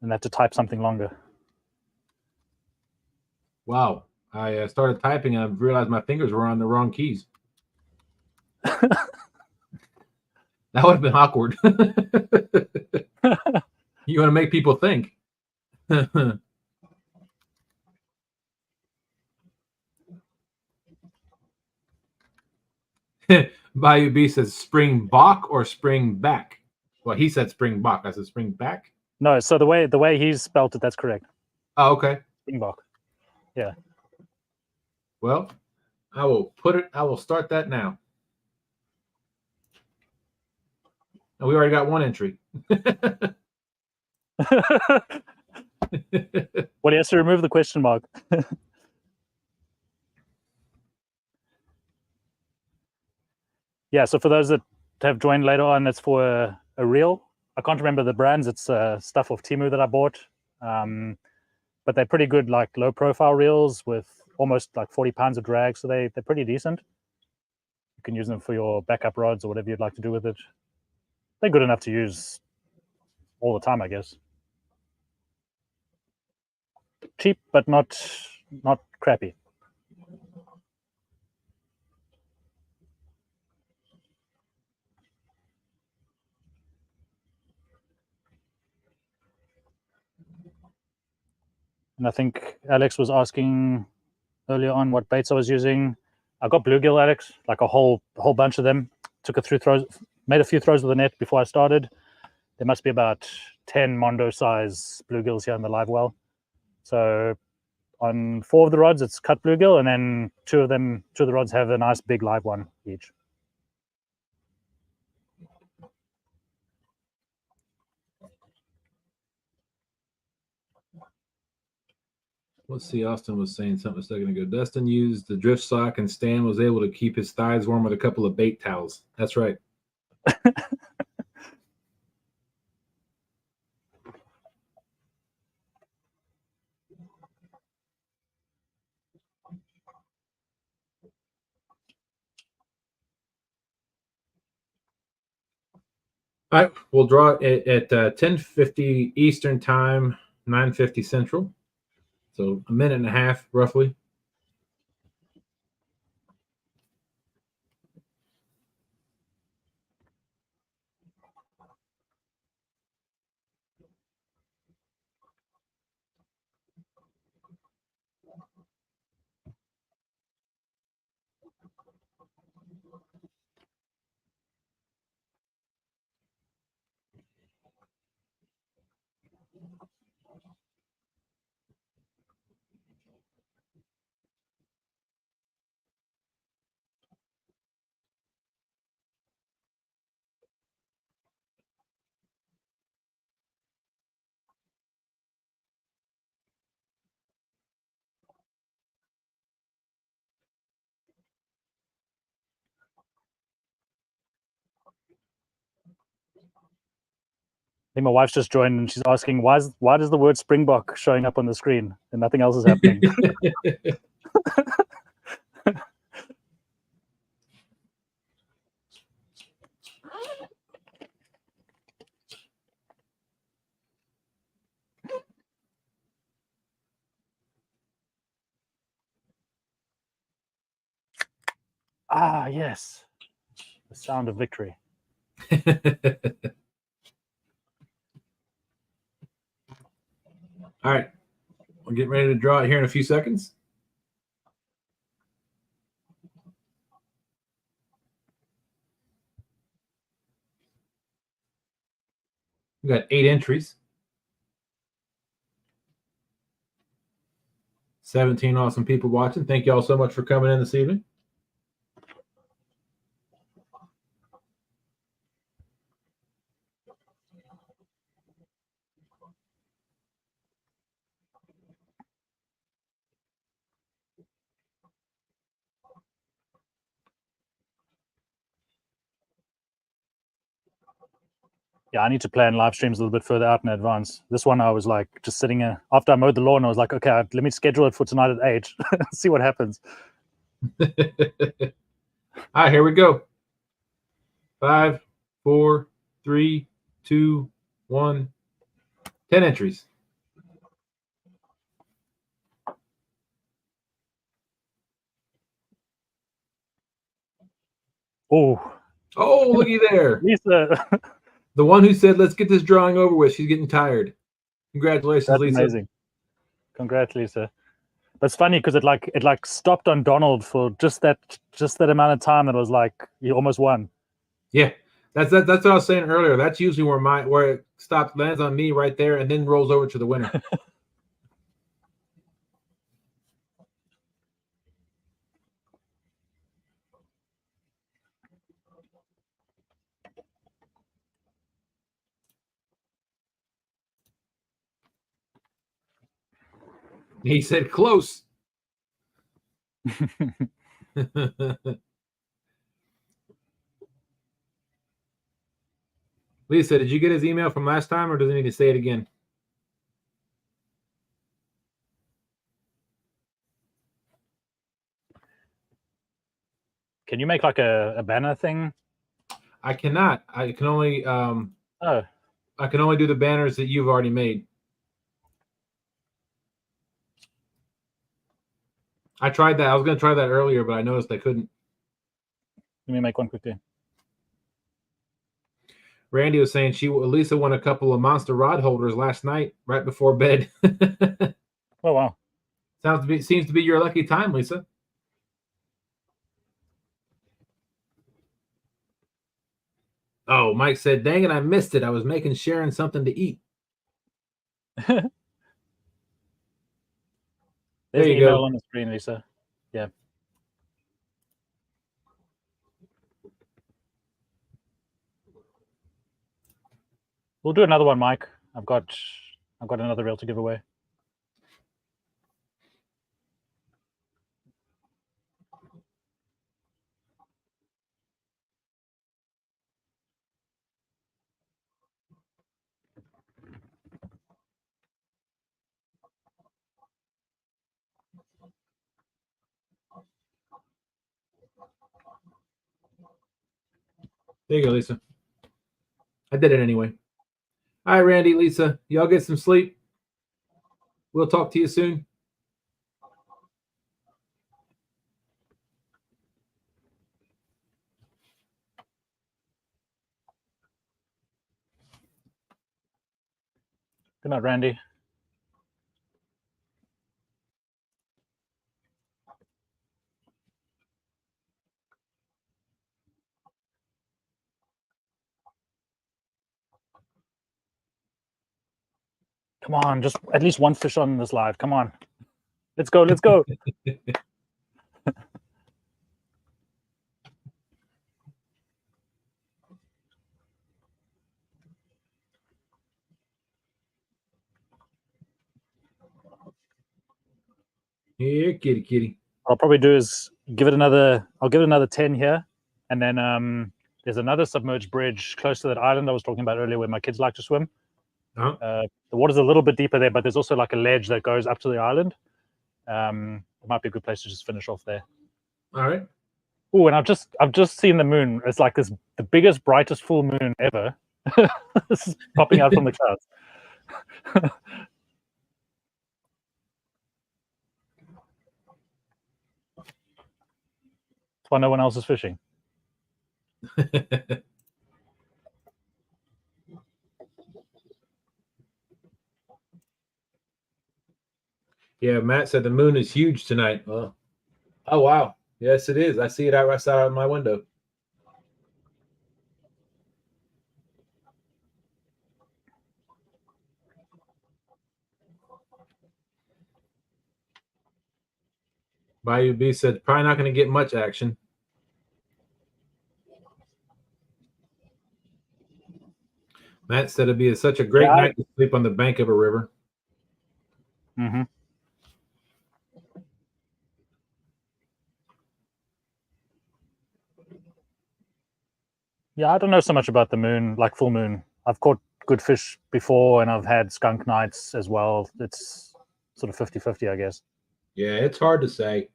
And they have to type something longer. Wow. I started typing and I realized my fingers were on the wrong keys. That would have been awkward. You want to make people think. Bayou B says Springbok or Springback. Well, he said Springbok. I said Springback. No, so the way he's spelled it, that's correct. Oh, okay. Springbok. Yeah. Well, I will start that now. And we already got one entry. Well, he has to remove the question mark. Yeah, so for those that have joined later on, it's for a reel. I can't remember the brands. It's stuff off Temu that I bought. But they're pretty good, like low profile reels with almost like 40 pounds of drag. So they're pretty decent. You can use them for your backup rods or whatever you'd like to do with it. They're good enough to use all the time, I guess. Cheap, but not crappy. And I think Alex was asking earlier on what baits I was using. I got bluegill, Alex, like a whole bunch of them. Took a few throws, made a few throws with the net before I started. There must be about 10 Mondo size bluegills here in the live well. So on 4 of the rods, it's cut bluegill, and then 2 of the rods have a nice big live one each. Let's see. Austin was saying something a second ago. Dustin used the drift sock, and Stan was able to keep his thighs warm with a couple of bait towels. That's right. All right, we'll draw it at 10:50 Eastern Time, 9:50 Central. So a minute and a half, roughly. I think my wife's just joined and she's asking, why does the word Springbok showing up on the screen and nothing else is happening? Ah, yes. The sound of victory. All right. We'll get ready to draw it here in a few seconds. We got 8 entries. 17 awesome people watching. Thank you all so much for coming in this evening. Yeah, I need to plan live streams a little bit further out in advance. This one, I was like just sitting in, after I mowed the lawn, I was like, okay, let me schedule it for tonight at 8, see what happens. All right, here we go. 5, 4, 3, 2, 1. 10 entries. Oh, looky there. Lisa. The one who said, let's get this drawing over with. She's getting tired. Congratulations, That's Lisa. amazing. Congrats, Lisa. But it's funny because it stopped on Donald for just that amount of time that was like you almost won. Yeah, that's what I was saying earlier. That's usually where it stops, lands on me right there, and then rolls over to the winner. He said close. Lisa, did you get his email from last time, or does he need to say it again? Can you make like a banner thing? I cannot. I can only Oh, I can only do the banners that you've already made. I tried that. I was going to try that earlier, but I noticed I couldn't. let me make one quickly. Randy was saying Lisa won a couple of monster rod holders last night, right before bed. Oh wow. Seems to be your lucky time, Lisa. Oh, Mike said, "Dang it, I missed it. I was making Sharon something to eat." There's There the you email go. on the screen, Lisa. Yeah. We'll do another one, Mike. I've got another reel to give away. There you go, Lisa. I did it anyway. All right, Randy, Lisa, y'all get some sleep. We'll talk to you soon. Good night, Randy. Come on, just at least one fish on this live. Come on. Let's go. Let's go. Here, kitty, kitty. What I'll probably do is I'll give it another 10 here. And then there's another submerged bridge close to that island I was talking about earlier where my kids like to swim. Uh-huh. The water's a little bit deeper there, but there's also like a ledge that goes up to the island. It might be a good place to just finish off there. All right. Oh, and I've just seen the moon. It's like the biggest, brightest full moon ever. This is popping out from the clouds. That's why no one else is fishing. Yeah, Matt said the moon is huge tonight. Oh wow. Yes, it is. I see it outside of my window. Bayou B said probably not going to get much action. Matt said it'd be such a great night to sleep on the bank of a river. Mm-hmm. Yeah, I don't know so much about the moon, like full moon. I've caught good fish before and I've had skunk nights as well. It's sort of 50-50, I guess. Yeah, it's hard to say.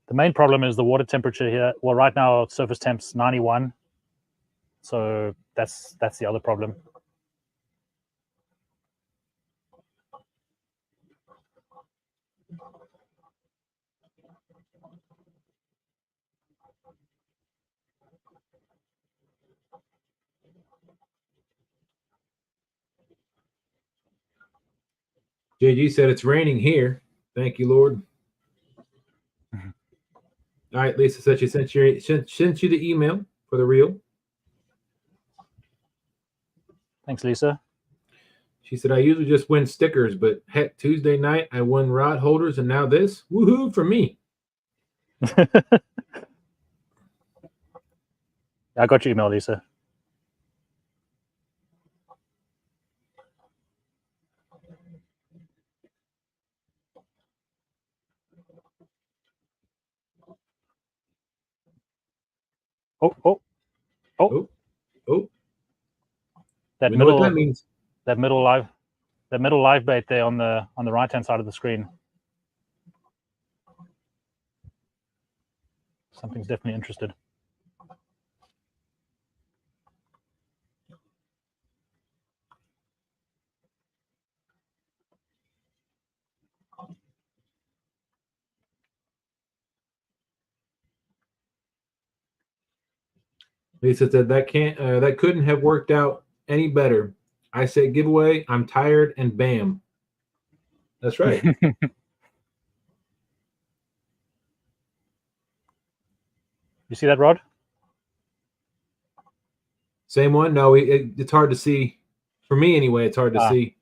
The main problem is the water temperature here. Well, right now surface temp's 91. So that's the other problem. JG said it's raining here. Thank you, Lord. Mm-hmm. All right, Lisa said she sent you the email for the reel. Thanks, Lisa. She said, I usually just win stickers, but heck, Tuesday night I won rod holders and now this. Woohoo for me. I got your email, Lisa. Oh. Oh. That We know what middle that means. that middle live bait there on the right hand side of the screen. Something's definitely interested. Lisa said that couldn't have worked out any better. I said giveaway, I'm tired, and bam. That's right. You see that rod? Same one? No, it's hard to see. For me, anyway, it's hard to see.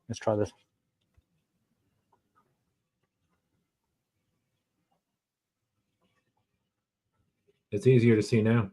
Let's try this. It's easier to see now.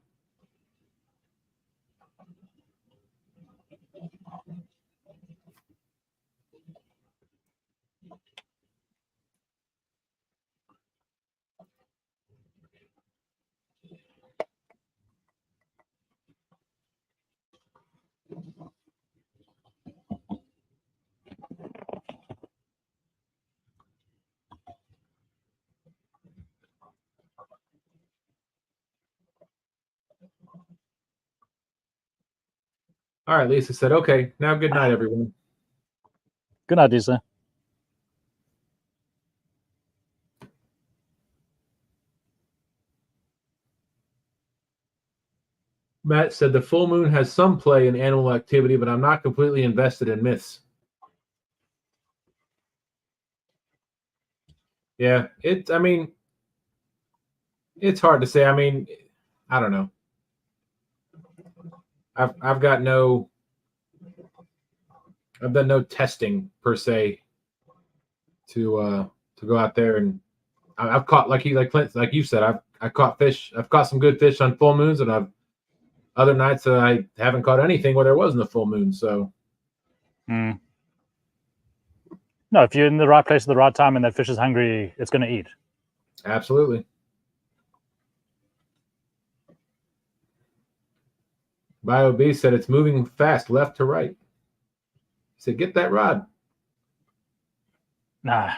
All right, Lisa said, okay, now good night, everyone. Good night, Lisa. Matt said the full moon has some play in animal activity, but I'm not completely invested in myths. Yeah, it's hard to say. I mean, I don't know. I've done no testing per se to go out there, and I've caught like Clint, like you said, I've caught fish. I've caught some good fish on full moons, and I've other nights that I haven't caught anything where there wasn't a full moon. So no, if you're in the right place at the right time and that fish is hungry, it's going to eat. Absolutely. BioB said it's moving fast left to right. He said, get that rod. Nah,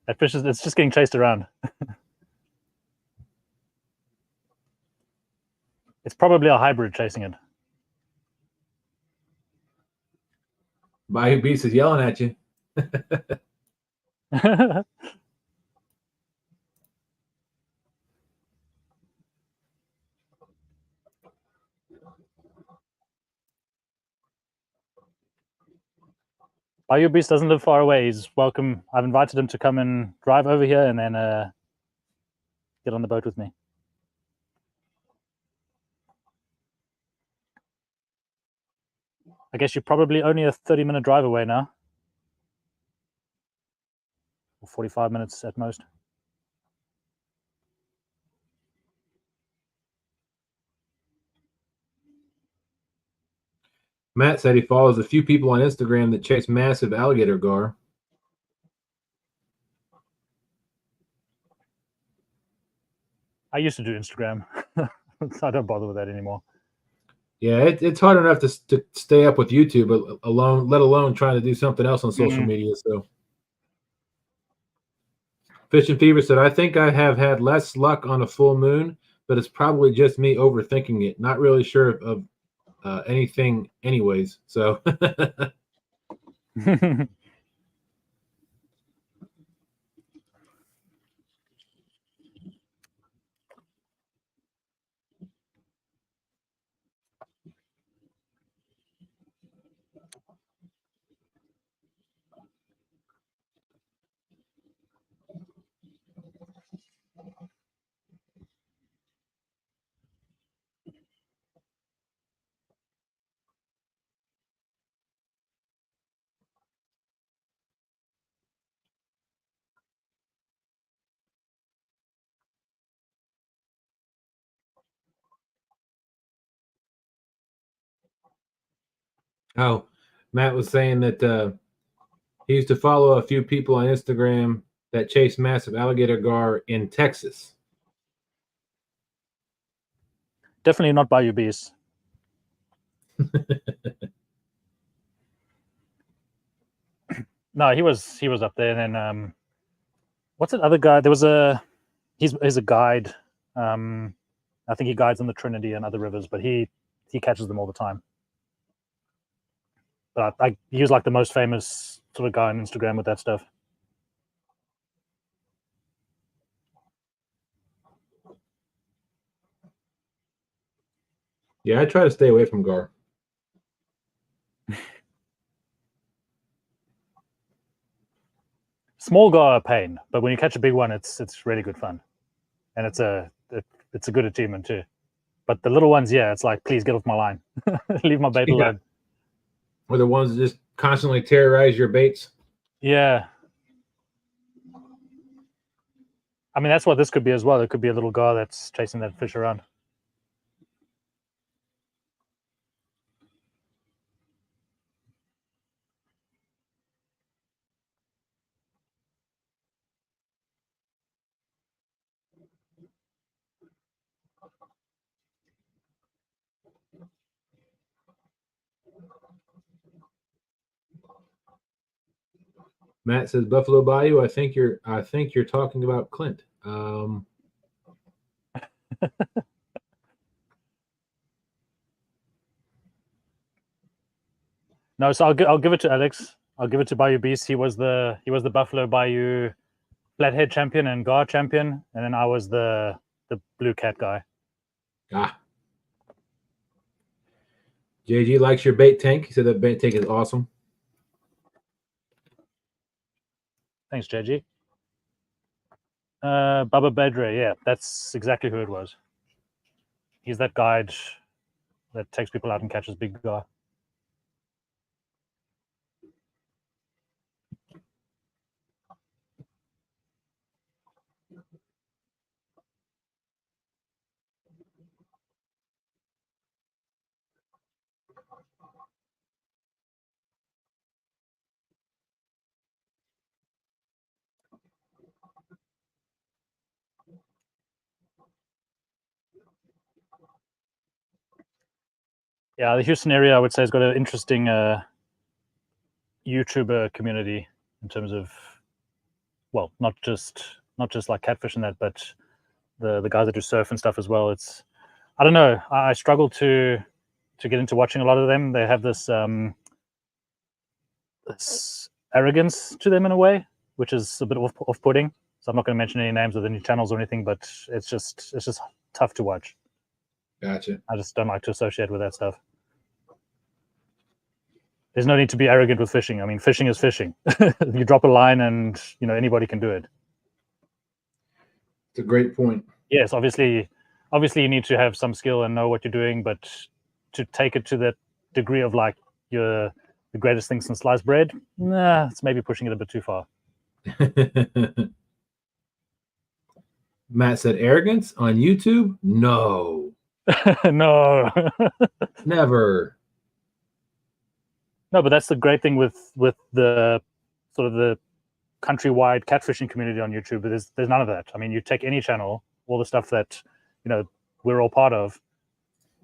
that fish it's just getting chased around. It's probably a hybrid chasing it. BioB says yelling at you. Bayou Beast doesn't live far away. He's welcome. I've invited him to come and drive over here and then get on the boat with me. I guess you're probably only a 30-minute drive away now. Or 45 minutes at most. Matt said he follows a few people on Instagram that chase massive alligator gar. I used to do Instagram. I don't bother with that anymore. Yeah, it's hard enough to stay up with YouTube alone, let alone trying to do something else on social media. So, Fish and Fever said, I think I have had less luck on a full moon, but it's probably just me overthinking it. Not really sure of anything anyways. So Oh, Matt was saying that he used to follow a few people on Instagram that chase massive alligator gar in Texas. Definitely not Bayou Beast. No, he was up there. And then what's that other guy? There was a he's a guide. Um, I think he guides on the Trinity and other rivers, but he catches them all the time. But he was like the most famous sort of guy on Instagram with that stuff. Yeah, I try to stay away from gar. Small gar are a pain, but when you catch a big one, it's really good fun, and it's a good achievement too. But the little ones, yeah, it's like, please get off my line, leave my bait Yeah. alone. Or the ones that just constantly terrorize your baits. Yeah, I mean that's what this could be as well. It could be a little gar that's chasing that fish around. Matt says Buffalo Bayou. I think you're talking about Clint. No, so I'll give it to Alex. I'll give it to Bayou Beast. He was the Buffalo Bayou flathead champion and gar champion, and then I was the blue cat guy. Ah, JG likes your bait tank. He said that bait tank is awesome. Thanks, JG. Baba Bedre, yeah, that's exactly who it was. He's that guide that takes people out and catches big gar. Yeah, the Houston area, I would say, has got an interesting YouTuber community in terms of, well, not just like catfish and that, but the guys that do surf and stuff as well. It's, I don't know, I struggle to get into watching a lot of them. They have this arrogance to them in a way, which is a bit off-putting. So I'm not going to mention any names of any channels or anything, but it's just tough to watch. Gotcha. I just don't like to associate with that stuff. There's no need to be arrogant with fishing. I mean, fishing is fishing. You drop a line, and anybody can do it. It's a great point. Yes, obviously, you need to have some skill and know what you're doing, but to take it to that degree of like you're the greatest thing since sliced bread, nah, it's maybe pushing it a bit too far. Matt said arrogance on YouTube? No. No. Never. No, but that's the great thing with the sort of the countrywide catfishing community on YouTube. There's none of that. I mean, you take any channel, all the stuff that we're all part of.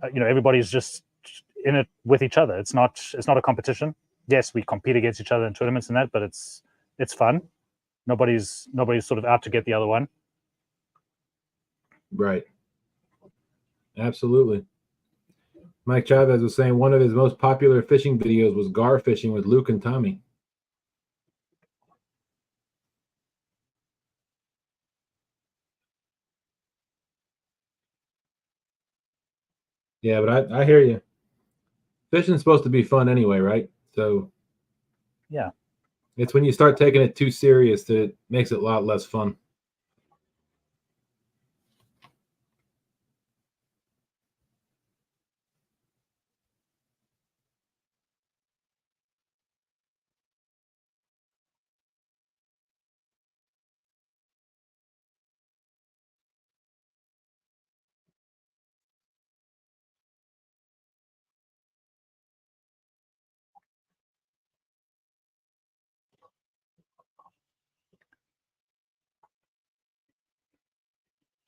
Everybody's just in it with each other. It's not a competition. Yes, we compete against each other in tournaments and that, but it's fun. Nobody's sort of out to get the other one. Right. Absolutely. Mike Chavez was saying one of his most popular fishing videos was gar fishing with Luke and Tommy. Yeah, but I hear you. Fishing's supposed to be fun anyway, right? So Yeah. it's when you start taking it too serious that it makes it a lot less fun.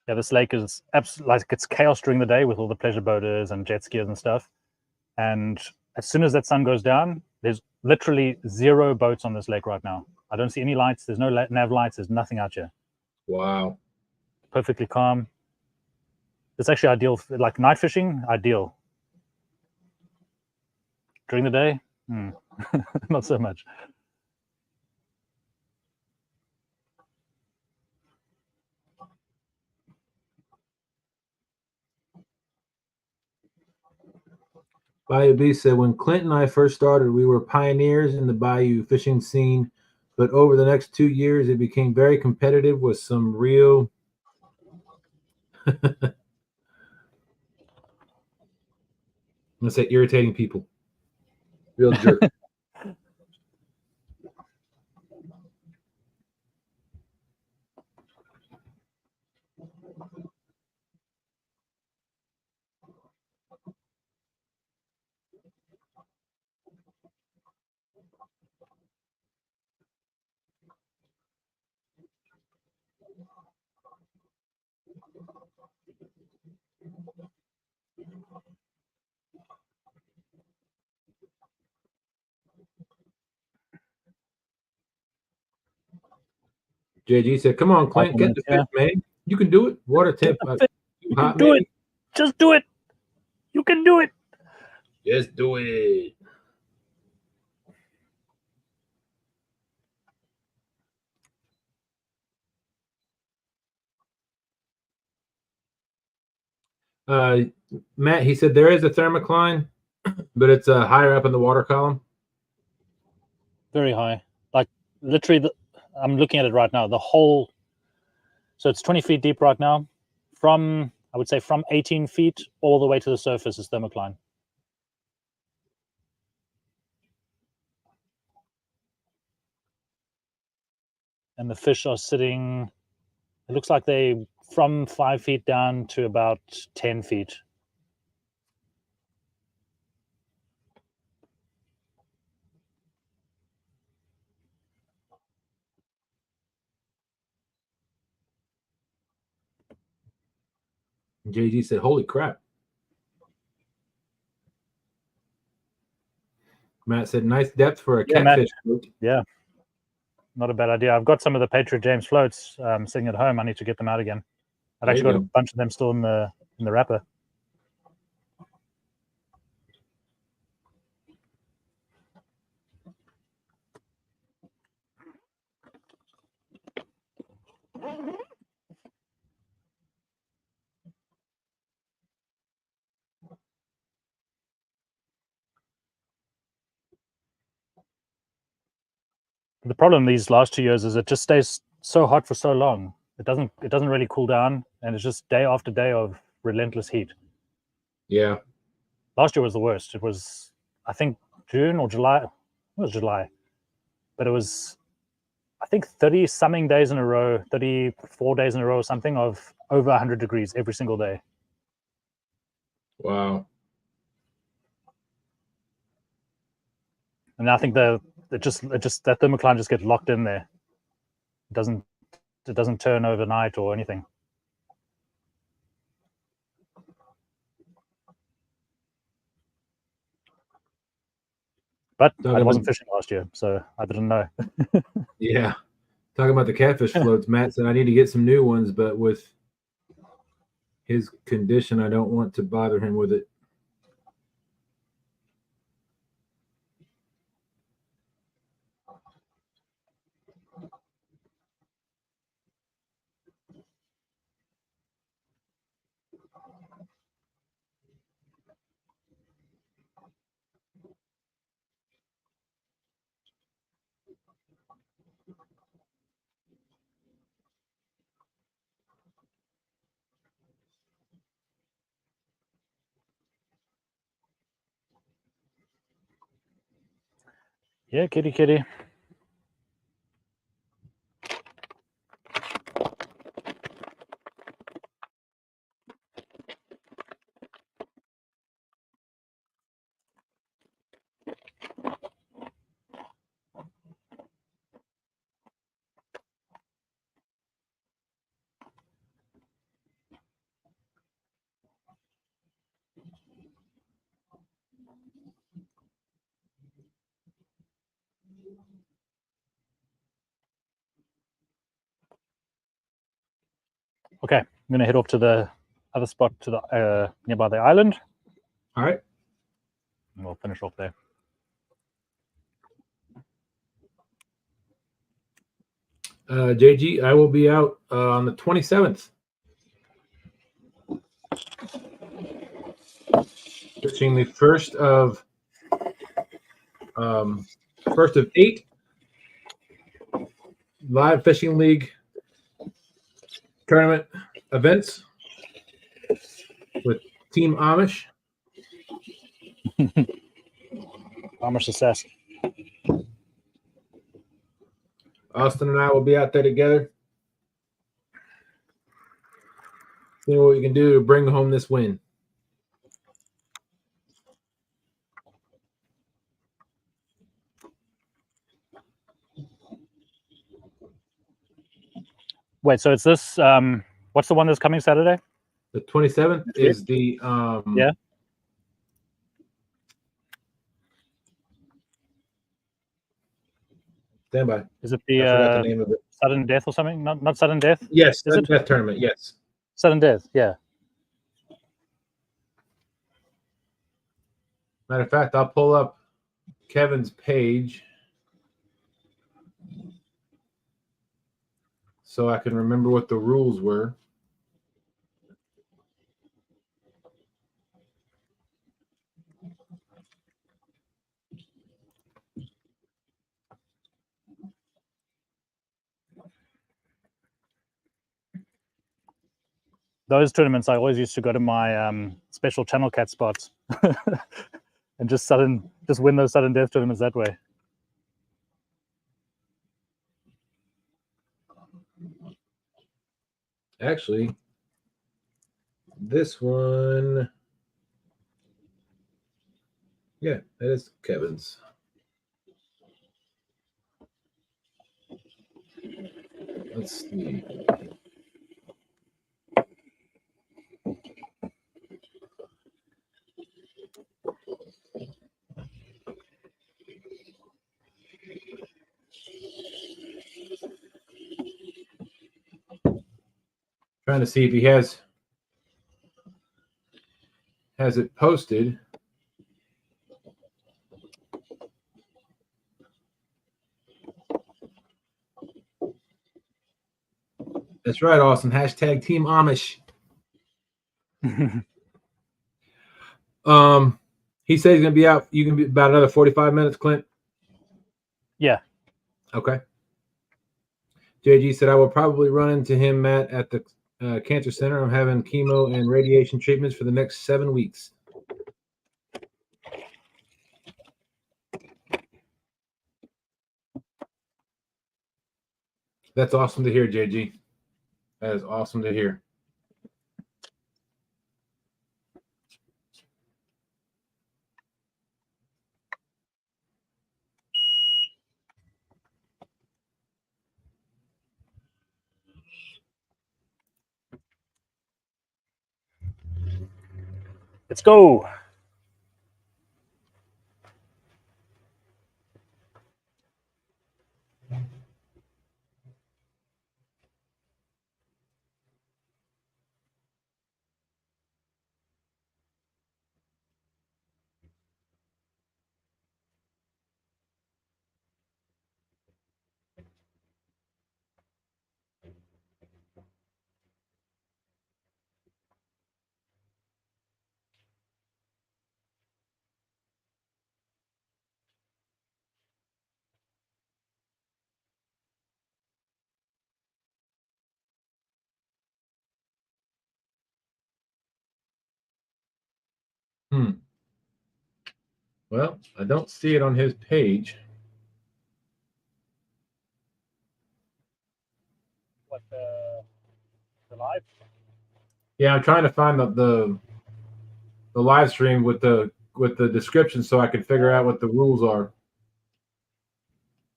Yeah, this lake is absolutely like it's chaos during the day with all the pleasure boaters and jet skiers and stuff. And as soon as that sun goes down, there's literally 0 boats on this lake right now. I don't see any lights. There's no nav lights. There's nothing out here. Wow. Perfectly calm. It's actually ideal for, like night fishing, ideal. During the day, not so much. Bayou B said, when Clint and I first started, we were pioneers in the bayou fishing scene, but over the next 2 years, it became very competitive with some real. Let's say irritating people. Real jerk. JG said, come on, Clint, get the fish, man. You can do it. Water temp. You can do it. Just do it. You can do it. Just do it. Matt, he said there is a thermocline, but it's higher up in the water column. Very high. Like literally, I'm looking at it right now. The whole, so it's 20 feet deep right now. From, I would say from 18 feet all the way to the surface is thermocline. And the fish are sitting, it looks like they from 5 feet down to about 10 feet. JG said, holy crap. Matt said, nice depth for a catfish. Yeah, not a bad idea. I've got some of the Patriot James floats sitting at home. I need to get them out again. I've actually got a bunch of them still in the wrapper. The problem these last 2 years is it just stays so hot for so long. It doesn't really cool down, and it's just day after day of relentless heat. Yeah. Last year was the worst. It was, I think, June or July. It was July, but it was, I think, 30 something days in a row, 34 days in a row or something of over 100 degrees every single day. Wow. And I think that thermocline just gets locked in there. It doesn't turn overnight or anything. But I wasn't fishing last year, so I didn't know. Yeah. Talking about the catfish floats, Matt said I need to get some new ones, but with his condition, I don't want to bother him with it. Yeah, kitty. Okay, I'm gonna head off to the other spot to the nearby the island. All right. And we'll finish off there. JG, I will be out on the 27th. Fishing the first of 8 live fishing league tournament events with Team Amish. Amish success. Austin and I will be out there together. See what we can do to bring home this win. Wait, so it's this. What's the one that's coming Saturday? The 27th is the yeah. Stand by. Is it I forgot the name of it. Sudden Death or something? Not Sudden Death? Yes, Sudden Death tournament, yes. Sudden Death, yeah. Matter of fact, I'll pull up Kevin's page so I can remember what the rules were. Those tournaments, I always used to go to my special channel cat spots and just win those Sudden Death tournaments that way. Actually, this one, yeah, that is Kevin's. Let's see. Trying to see if he has it posted. That's right, Austin. Hashtag Team Amish. He said he's gonna be out. You can be about another 45 minutes, Clint. Yeah. Okay. JG said I will probably run into him, Matt, at the cancer center. I'm having chemo and radiation treatments for the next 7 weeks. That's awesome to hear, JG. That is awesome to hear. Let's go. Well, I don't see it on his page. What the live? Yeah, I'm trying to find the live stream with the description so I can figure out what the rules are.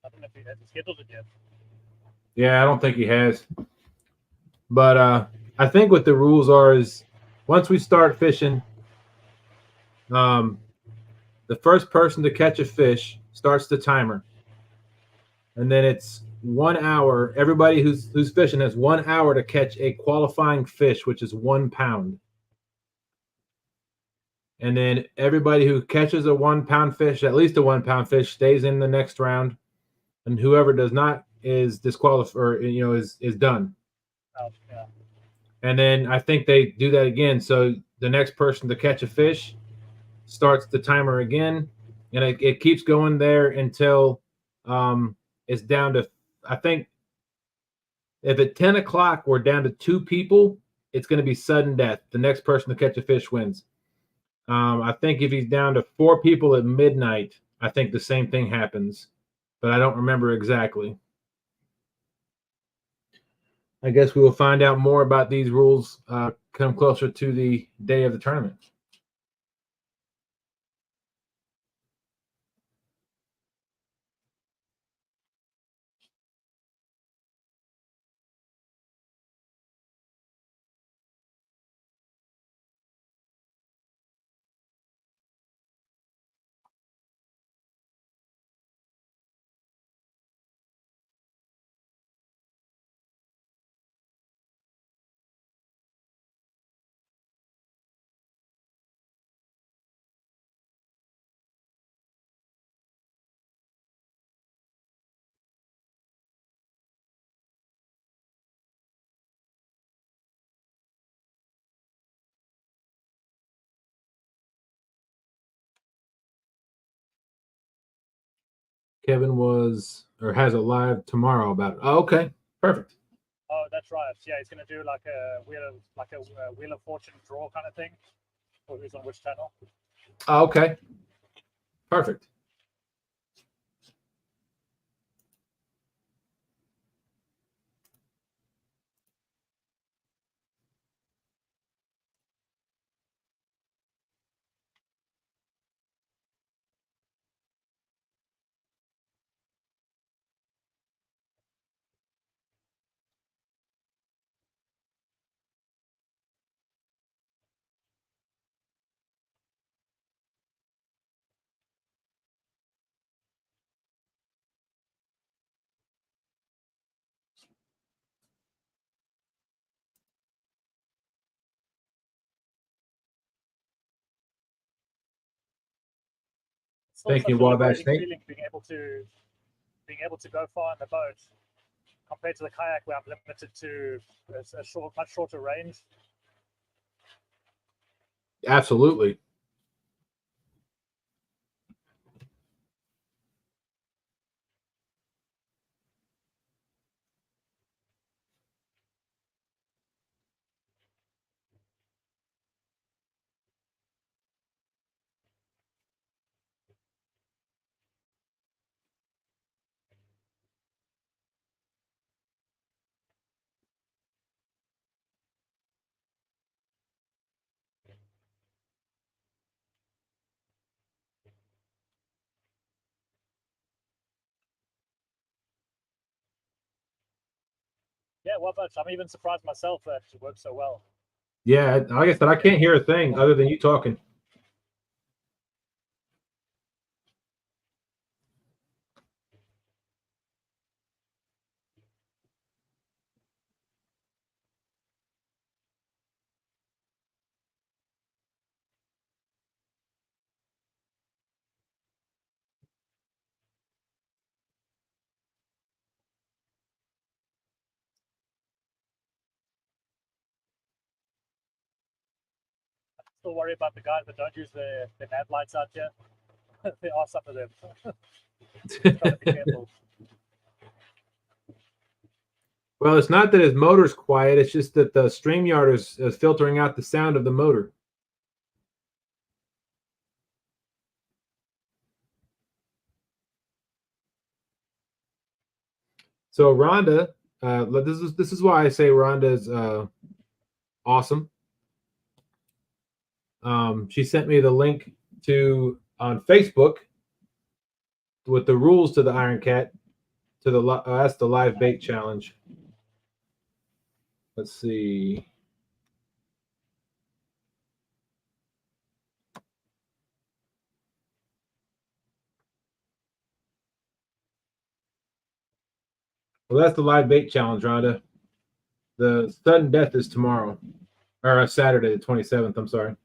I don't know if he hasn't scheduled it yet. Yeah, I don't think he has. But I think what the rules are is once we start fishing, the first person to catch a fish starts the timer. And then it's 1 hour. Everybody who's fishing has 1 hour to catch a qualifying fish, which is 1 pound. And then everybody who catches a 1 pound fish, at least a 1 pound fish, stays in the next round. And whoever does not is disqualified, or is done. Yeah. And then I think they do that again. So the next person to catch a fish starts the timer again, and it keeps going there until it's down to, I think, if at 10 o'clock we're down to 2 people, it's going to be sudden death. The next person to catch a fish wins. I think if he's down to 4 people at midnight, I think the same thing happens, but I don't remember exactly. I guess we will find out more about these rules come closer to the day of the tournament. Kevin has a live tomorrow about it. Oh, okay, perfect. Oh, that's right. Yeah, he's going to do like a Wheel of Fortune draw kind of thing, or who's on which channel. Oh, okay, perfect. Still Thank such you, a Wabash liberating Snake. feeling being able to go far in the boat compared to the kayak where I'm limited to a much shorter range. Absolutely. Yeah, well, but I'm even surprised myself that it works so well. Yeah, like I said, I can't hear a thing other than you talking. Still worry about the guys that don't use the nav lights out here. There are some of them. Gotta be careful. Well, it's not that his motor's quiet. It's just that the StreamYard is filtering out the sound of the motor. So Rhonda, this is why I say Rhonda's awesome. She sent me the link to on Facebook with the rules to the Iron Cat to the that's the live bait challenge. Let's see. Well, that's the live bait challenge, Rhonda. The sudden death is tomorrow, or Saturday, the 27th. I'm sorry.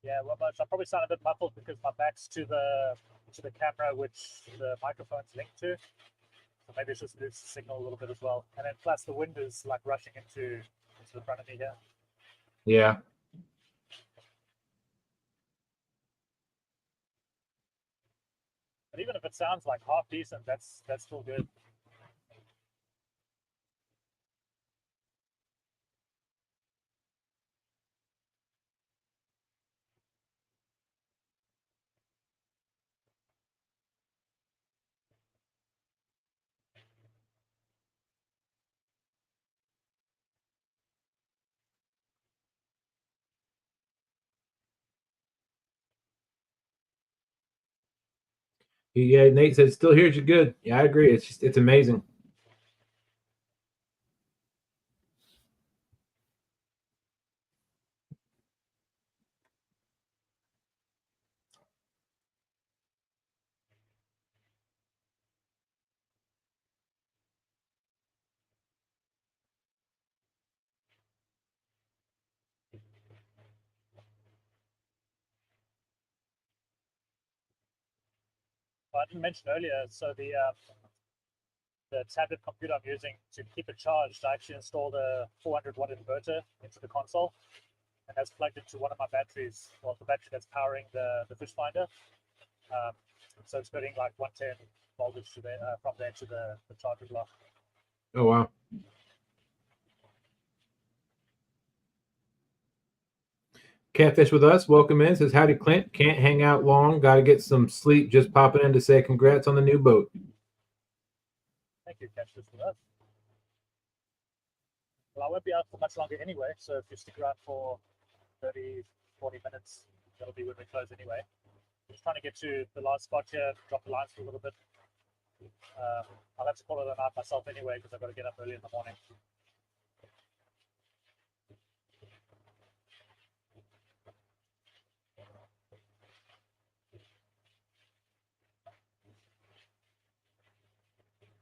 Yeah, well, much. I probably sound a bit muffled because my back's to the camera, which the microphone's linked to. So maybe it's just lose the signal a little bit as well. And then plus the wind is like rushing into the front of me here. Yeah. But even if it sounds like half decent, that's still good. Yeah, Nate said still hears you good. Yeah, I agree. It's amazing. I didn't mention earlier, so the tablet computer I'm using to keep it charged, I actually installed a 400-watt inverter into the console, and that's plugged into one of my batteries, well, the battery that's powering the fish finder. So it's getting like 110 voltage from there to the charger block. Oh wow. Catfish with us, welcome in. Says howdy, Clint. Can't hang out long. Got to get some sleep. Just popping in to say congrats on the new boat. Thank you, catch this with us. Well, I won't be out for much longer anyway, so if you stick around for 30, 40 minutes, that'll be when we close anyway. Just trying to get to the last spot here, drop the lines for a little bit. I'll have to call it a night myself anyway because I've got to get up early in the morning.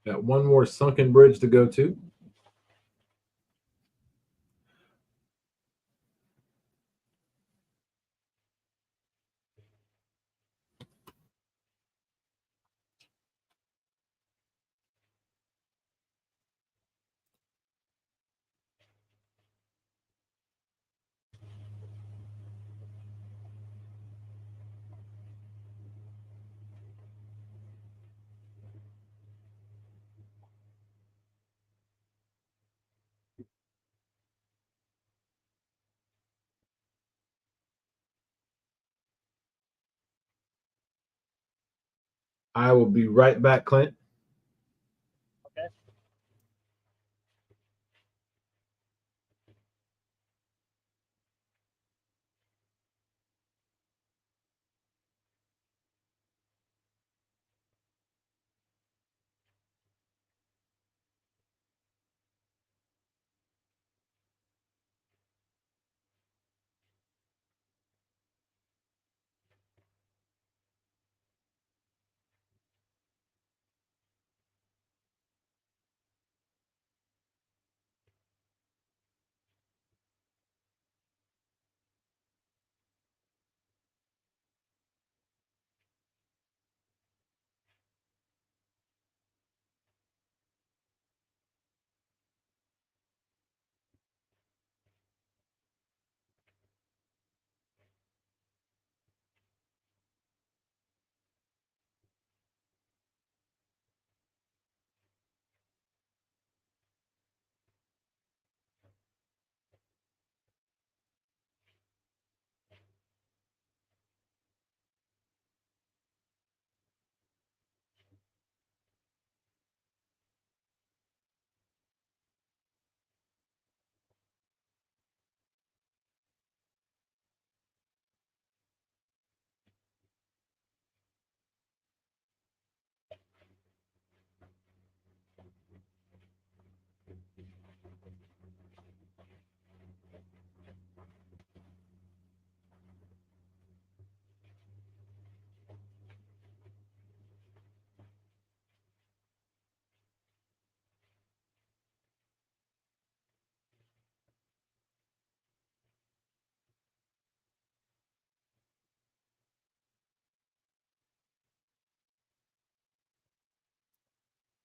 Got one more sunken bridge to go to. I will be right back, Clint. Okay.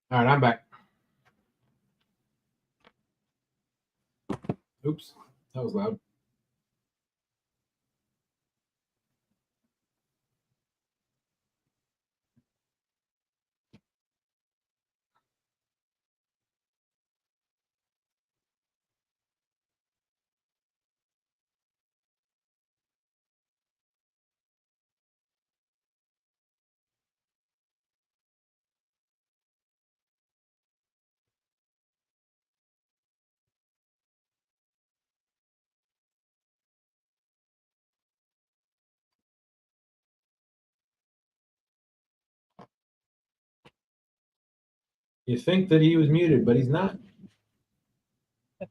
All right, I'm back. Oops, that was loud. You think that he was muted, but he's not. I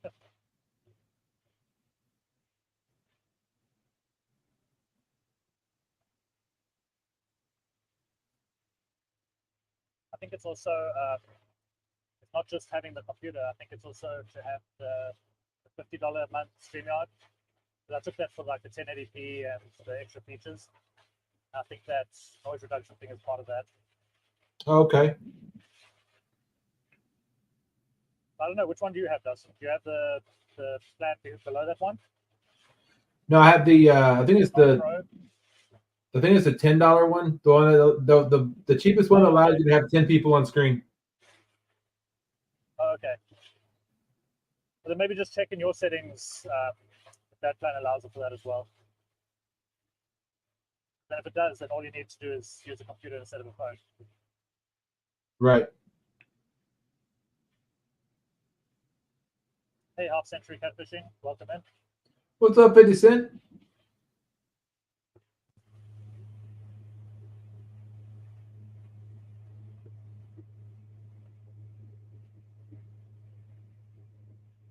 think it's also it's not just having the computer. I think it's also to have the $50 a month StreamYard. I took that for like the 1080p and the extra features. I think that noise reduction thing is part of that. Okay. I don't know, which one do you have, Dustin? Do you have the plan below that one? No, I have the. I think it's the. Pro? I think it's the $10 one. The one, the cheapest one that allows you to have 10 people on screen. Oh, okay. Well, then maybe just check in your settings if that plan allows it for that as well. And if it does, then all you need to do is use a computer instead of a phone. Right. Hey, Half Century Catfishing, welcome in. What's up, 50 Cent?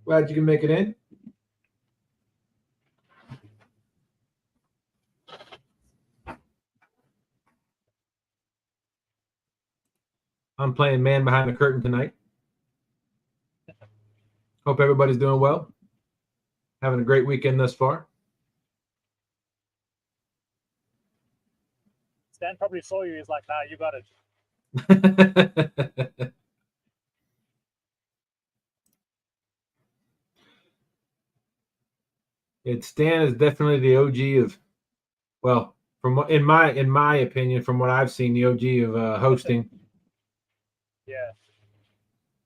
Glad you can make it in. I'm playing Man Behind the Curtain tonight. Hope everybody's doing well. Having a great weekend thus far. Stan probably saw you. He's like, nah, you got it. Stan is definitely the OG of, well, from in my opinion, from what I've seen, the OG of hosting. Yeah.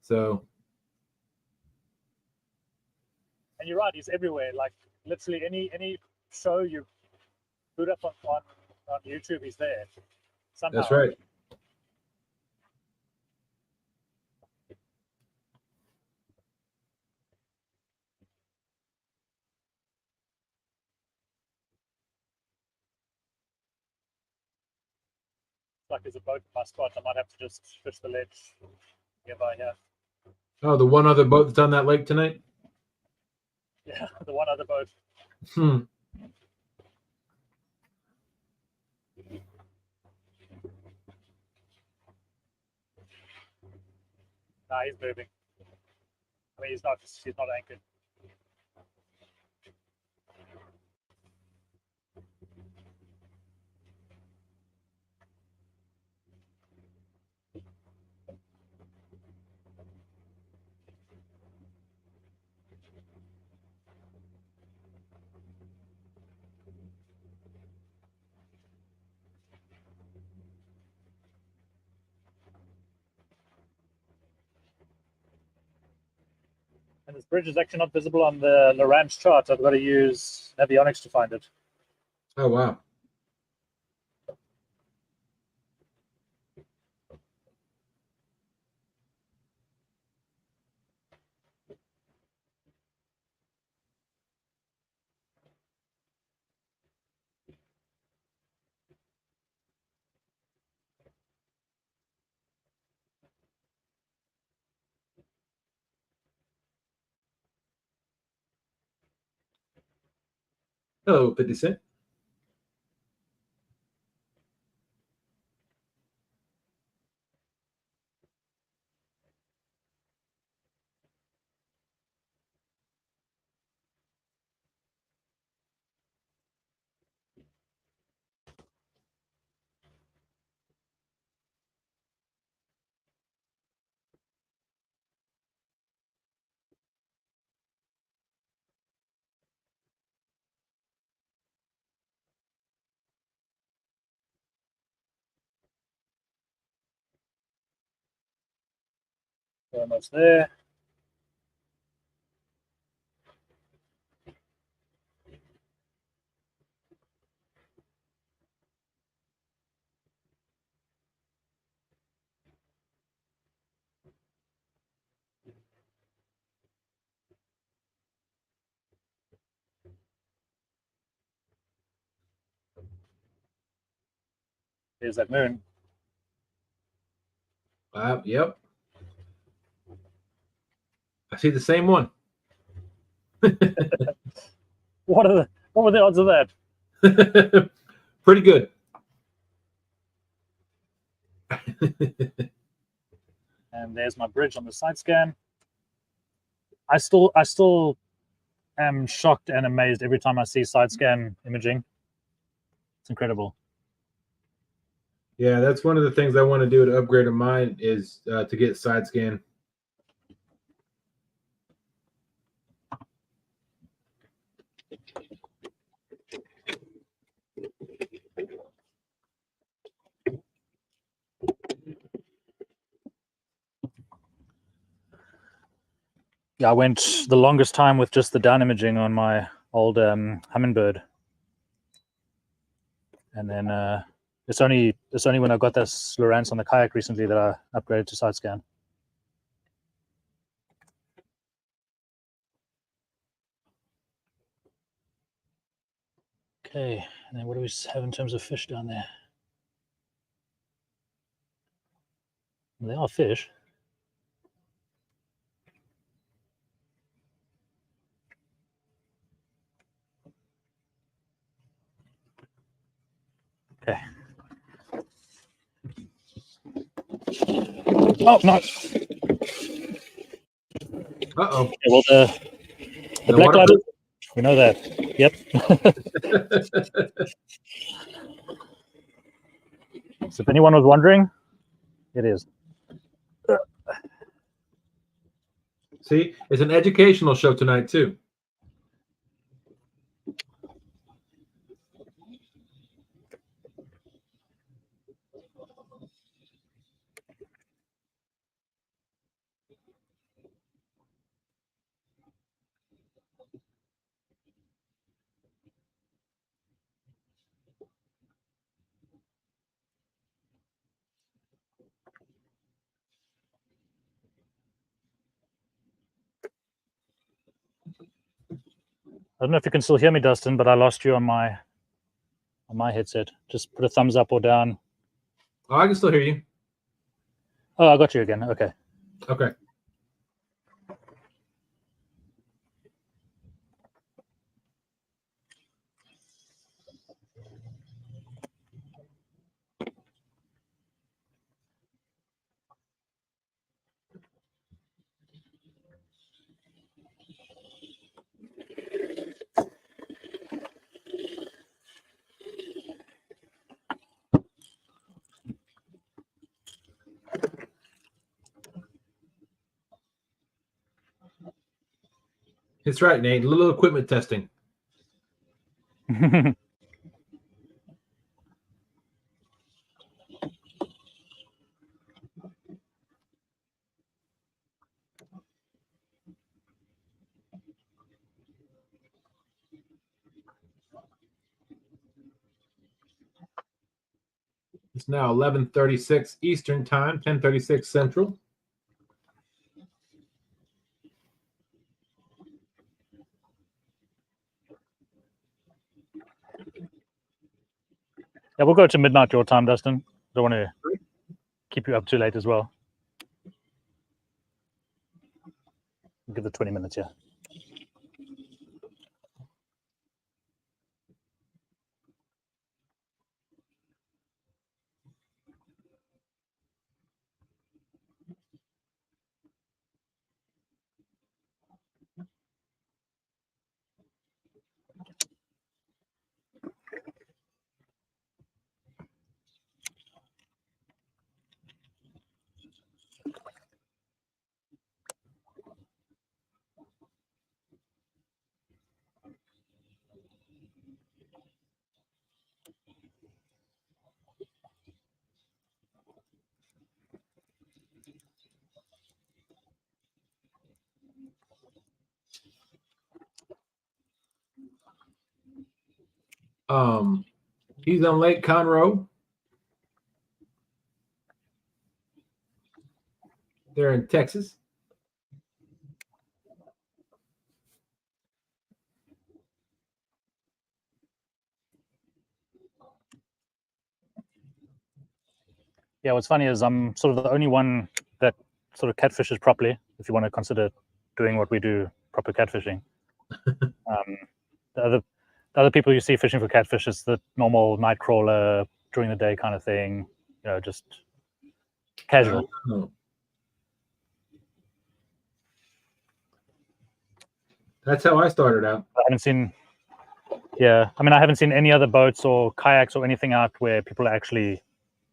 So. And you're right, he's everywhere. Like literally any show you boot up on YouTube, he's there somehow. That's right. Like there's a boat in my spot. I might have to just fish the ledge nearby here. Oh, the one other boat that's on that lake tonight? Yeah, the one other boat. Hmm. Nah, he's moving. I mean, he's not anchored. And this bridge is actually not visible on the Lorentz chart. I've got to use avionics to find it. Oh, wow. Hello, 50 Cent. Almost there. There's that moon. Yep. I see the same one. What were the odds of that? Pretty good. And there's my bridge on the side scan. I still am shocked and amazed every time I see side scan imaging. It's incredible. Yeah, that's one of the things I want to do to upgrade mine is to get side scan. Yeah, I went the longest time with just the down imaging on my old Humminbird, and then it's only when I got this Lowrance on the kayak recently that I upgraded to side scan. Okay, and then what do we have in terms of fish down there? Well, they are fish. Okay. Oh no! Uh-oh. Okay, well, the black light. We know that. Yep. So if anyone was wondering, it is. See, it's an educational show tonight too. I don't know if you can still hear me, Dustin, but I lost you on my headset. Just put a thumbs up or down. Oh, I can still hear you. Oh, I got you again. Okay. Okay. It's right, Nate. A little equipment testing. It's now 11:36 Eastern Time, 10:36 Central. Yeah, we'll go to midnight your time, Dustin. Don't want to keep you up too late as well. Give it 20 minutes, yeah. He's on Lake Conroe. They're in Texas. Yeah, what's funny is I'm sort of the only one that sort of catfishes properly, if you want to consider doing what we do, proper catfishing. The other people you see fishing for catfish is the normal night crawler during the day kind of thing, just casual. That's how I started out. I haven't seen any other boats or kayaks or anything out where people are actually,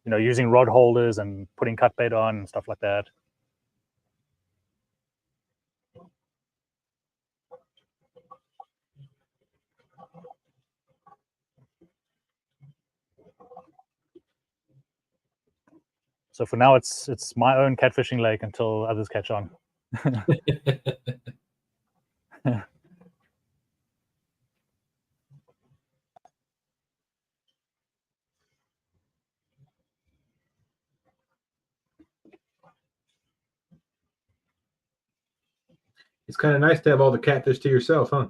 using rod holders and putting cut bait on and stuff like that. So for now, it's my own catfishing lake until others catch on. It's kind of nice to have all the catfish to yourself, huh?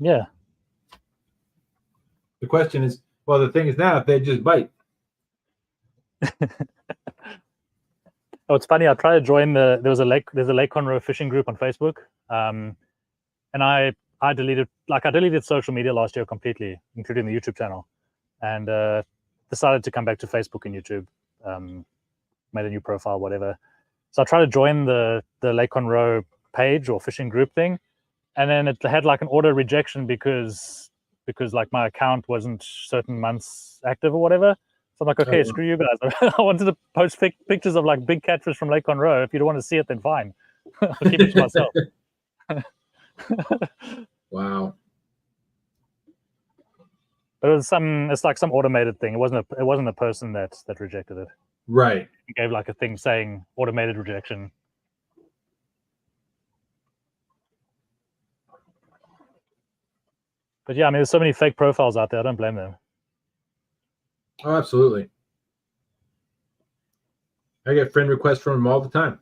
Yeah. The question is, well, the thing is now, if they just bite. Oh, it's funny. I tried to join there's a Lake Conroe fishing group on Facebook, and I deleted social media last year completely, including the YouTube channel, and decided to come back to Facebook and YouTube. Made a new profile, whatever. So I tried to join the Lake Conroe page or fishing group thing, and then it had like an auto rejection because like my account wasn't certain months active or whatever. So I'm like, okay, screw you guys. I wanted to post pictures of like big catfish from Lake Conroe. If you don't want to see it, then fine. I'll keep it to myself. Wow. But it's like some automated thing. It wasn't a person that rejected it. Right. It gave like a thing saying automated rejection. But yeah, I mean, there's so many fake profiles out there. I don't blame them. Oh, absolutely. I get friend requests from them all the time.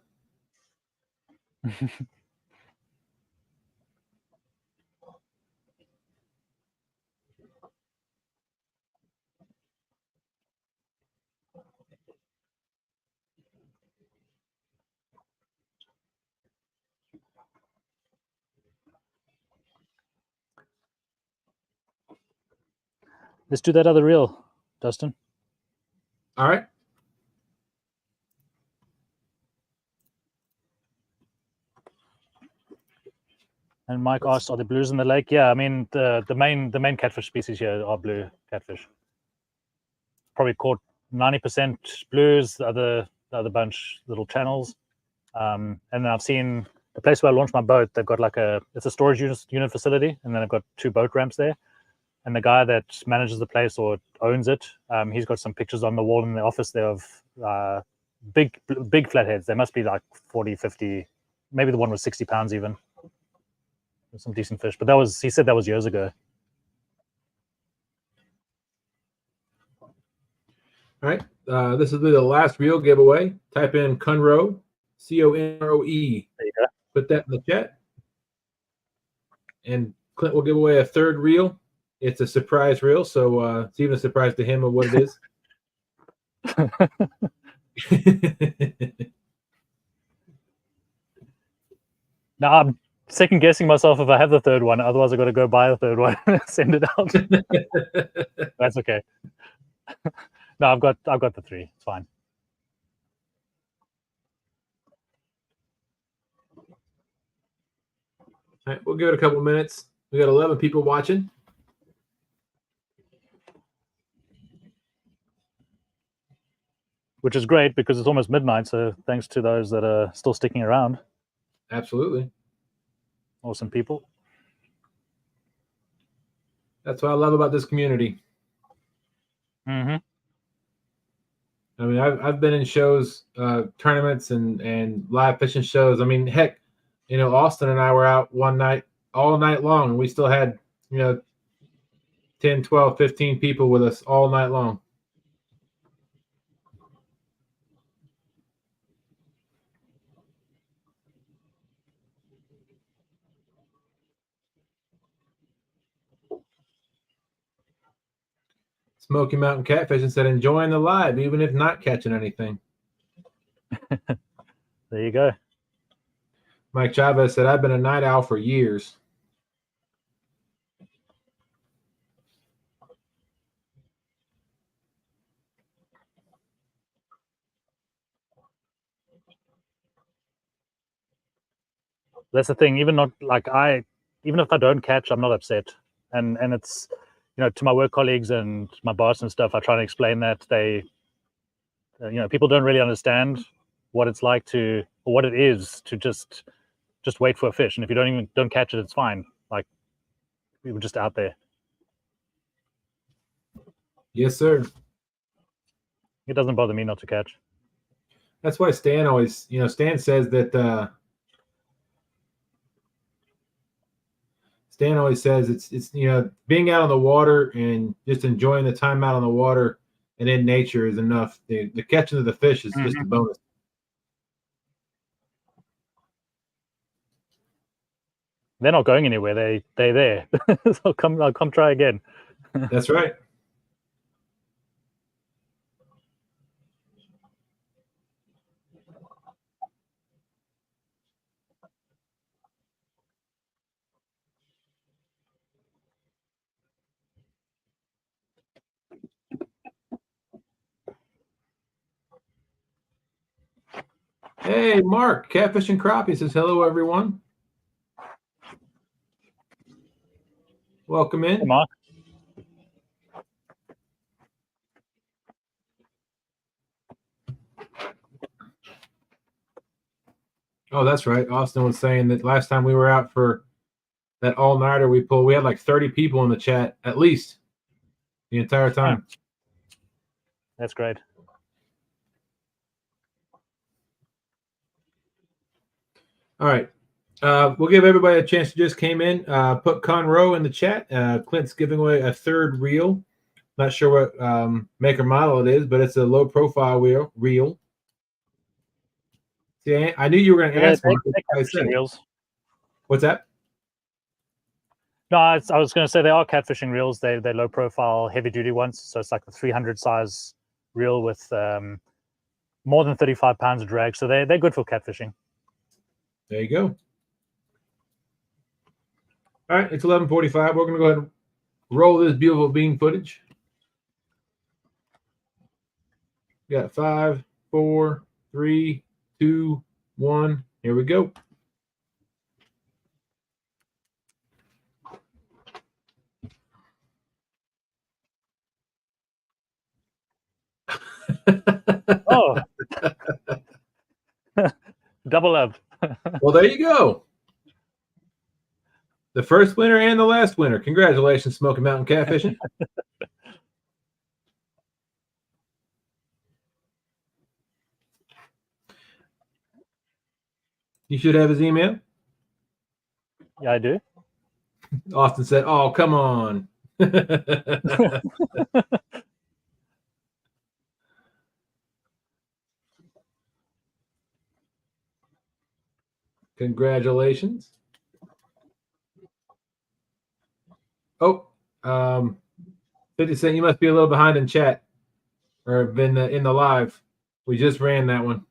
Let's do that other reel, Dustin. All right. And Mike asked, "Are there blues in the lake?" Yeah, I mean the main catfish species here are blue catfish. Probably caught 90% blues. The other bunch little channels. And then I've seen the place where I launched my boat. They've got like it's a storage unit facility, and then they've got 2 boat ramps there. And the guy that manages the place or owns it, he's got some pictures on the wall in the office there of big flatheads. They must be like 40, 50, maybe the one was 60 pounds even. Some decent fish, but he said that was years ago. All right. This will be the last reel giveaway. Type in Conroe, CONROE. There you go. Put that in the chat. And Clint will give away a third reel. It's a surprise reel, so it's even a surprise to him of what it is. Now I'm second guessing myself if I have the third one. Otherwise, I got to go buy the third one and send it out. That's okay. No, I've got the 3. It's fine. All right, we'll give it a couple minutes. We got 11 people watching. Which is great because it's almost midnight. So thanks to those that are still sticking around. Absolutely. Awesome people. That's what I love about this community. Mm-hmm. I mean, I've been in shows, tournaments, and live fishing shows. I mean, heck, Austin and I were out one night, all night long, and we still had, 10, 12, 15 people with us all night long. Smoky Mountain Catfish said, enjoying the live, even if not catching anything. There you go. Mike Chavez said, I've been a night owl for years. That's the thing. Even if I don't catch, I'm not upset. And it's, to my work colleagues and my boss and stuff, I try to explain that people don't really understand what it's like or what it is to just wait for a fish. And if you don't catch it, it's fine. Like, we were just out there. Yes, sir. It doesn't bother me not to catch. That's why Stan always, Stan says that. Stan always says it's being out on the water and just enjoying the time out on the water and in nature is enough. The catching of the fish is just a bonus. They're not going anywhere. They're there. So I'll come try again. That's right. Hey, Mark, Catfish and Crappie says, hello, everyone. Welcome in. Hey, Mark. Oh, that's right. Austin was saying that last time we were out for that all-nighter we pulled, we had like 30 people in the chat, at least, the entire time. That's great. All right. We'll give everybody a chance to just came in. Put Conroe in the chat. Clint's giving away a third reel. Not sure what make or model it is, but it's a low-profile reel. See, I knew you were going to ask. Catfishing reels. What's that? No, I was going to say they are catfishing reels. They're low-profile, heavy-duty ones. So it's like the 300 size reel with more than 35 pounds of drag. So they're good for catfishing. There you go. All right, it's 11:45. We're going to go ahead and roll this beautiful bean footage. We got 5, 4, 3, 2, 1. Here we go. Oh, double up. Well, there you go. The first winner and the last winner. Congratulations, Smoky Mountain Catfishing. You should have his email. Yeah, I do. Austin said, oh, come on. Congratulations. Oh, 50 Cent, you must be a little behind in chat or been in the live. We just ran that one.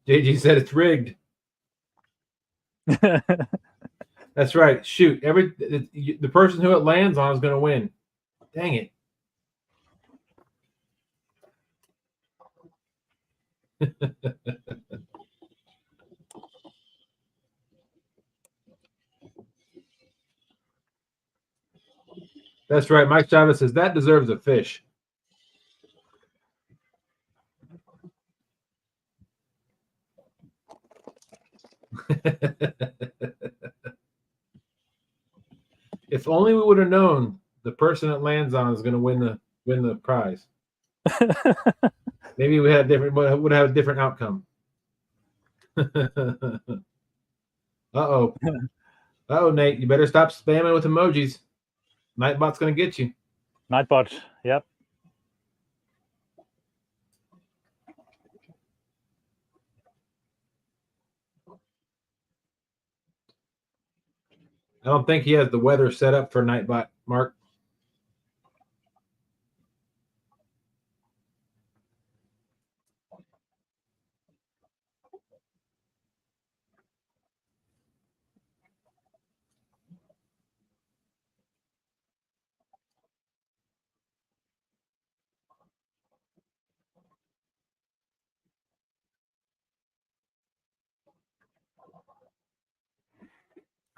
JG said it's rigged. That's right. Shoot. The person who it lands on is going to win. Dang it. That's right. Mike Chavez says that deserves a fish. If only we would have known the person it lands on is going to win the prize. Maybe we would have a different outcome. Uh-oh. Uh-oh, Nate. You better stop spamming with emojis. Nightbot's going to get you. Nightbot, yep. I don't think he has the weather set up for Nightbot, Mark.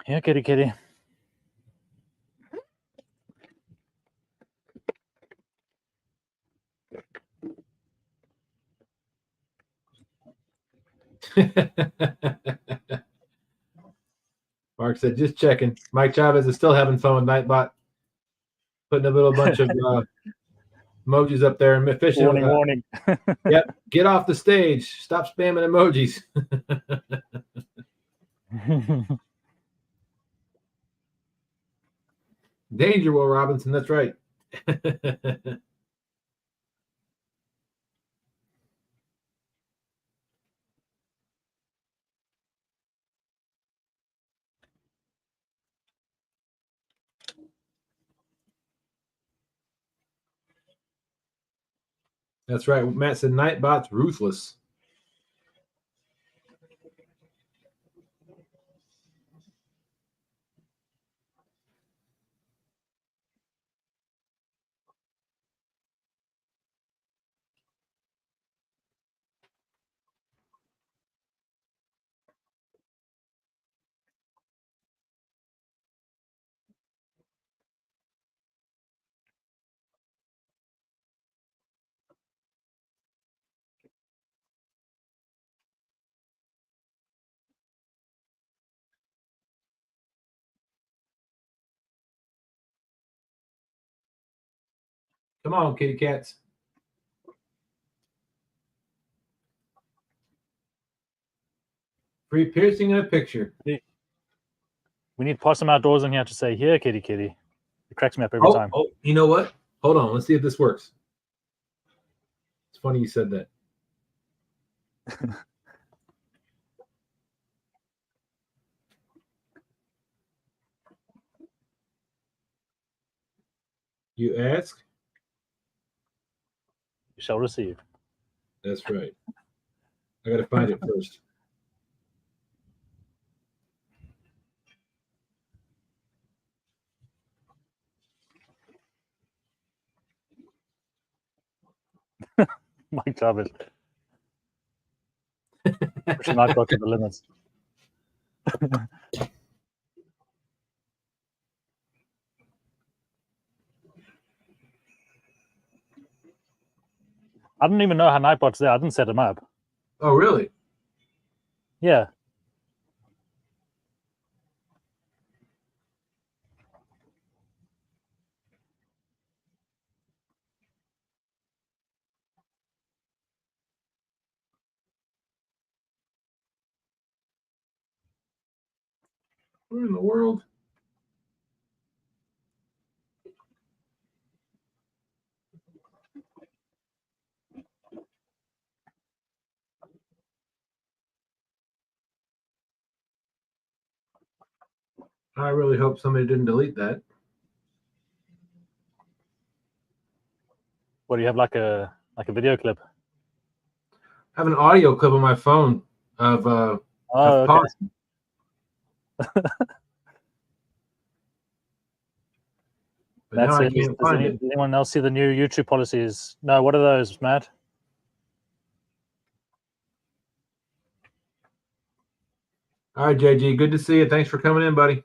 Yeah, kitty. Mark said, just checking. Mike Chavez is still having fun with Nightbot, putting a little bunch of emojis up there and fishing. Warning. Yep. Get off the stage. Stop spamming emojis. Danger, Will Robinson. That's right. That's right. Matt said Nightbot's ruthless. Come on, kitty cats. Free piercing in a picture. We need Possum Outdoors in here to say, here, kitty. It cracks me up every time. Oh, you know what? Hold on. Let's see if this works. It's funny you said that. You ask, You shall receive. that's right. I got to find it first. Mike Chavez. Pushing Nightbot to the limits. I don't even know how Nightbot's there. I didn't set him up. Oh, really? Yeah. Where in the world? I really hope somebody didn't delete that. What do you have, like a video clip? I have an audio clip on my phone of Oh, okay. Possum. But Matt now I says, can't find it. Does anyone else see the new YouTube policies? No, what are those, Matt? All right, JG, good to see you. Thanks for coming in, buddy.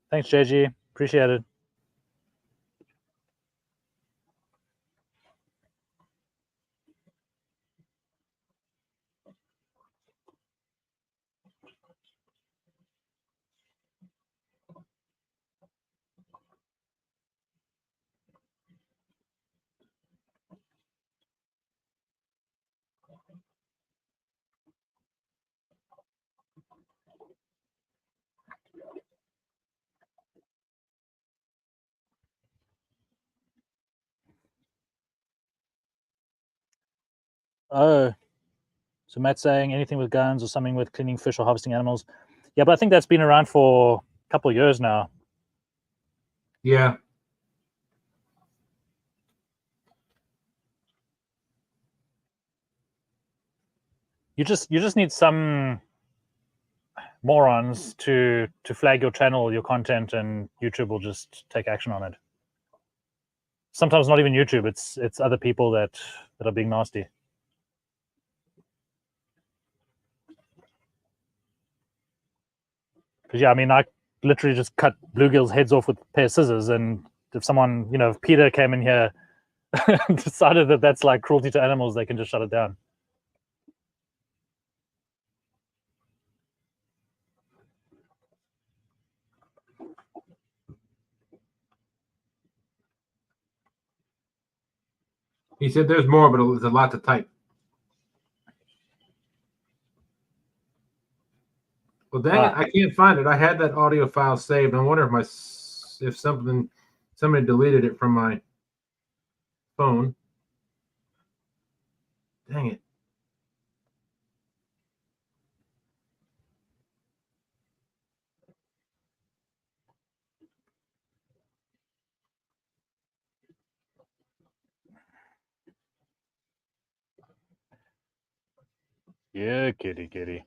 Thanks, JG. Appreciate it. Oh, so Matt's saying anything with guns or something with cleaning fish or harvesting animals. Yeah, but I think that's been around for a couple of years now. Yeah. You just need some morons to flag your channel, your content, and YouTube will just take action on it. Sometimes not even YouTube; it's other people that are being nasty. Because yeah, I mean, I literally just cut bluegills' heads off with a pair of scissors, and if someone, if Peter came in here and decided that that's like cruelty to animals, they can just shut it down. He said there's more, but it's a lot to type. Well, dang it, I can't find it. I had that audio file saved. I wonder if somebody deleted it from my phone. Dang it. Yeah, kitty.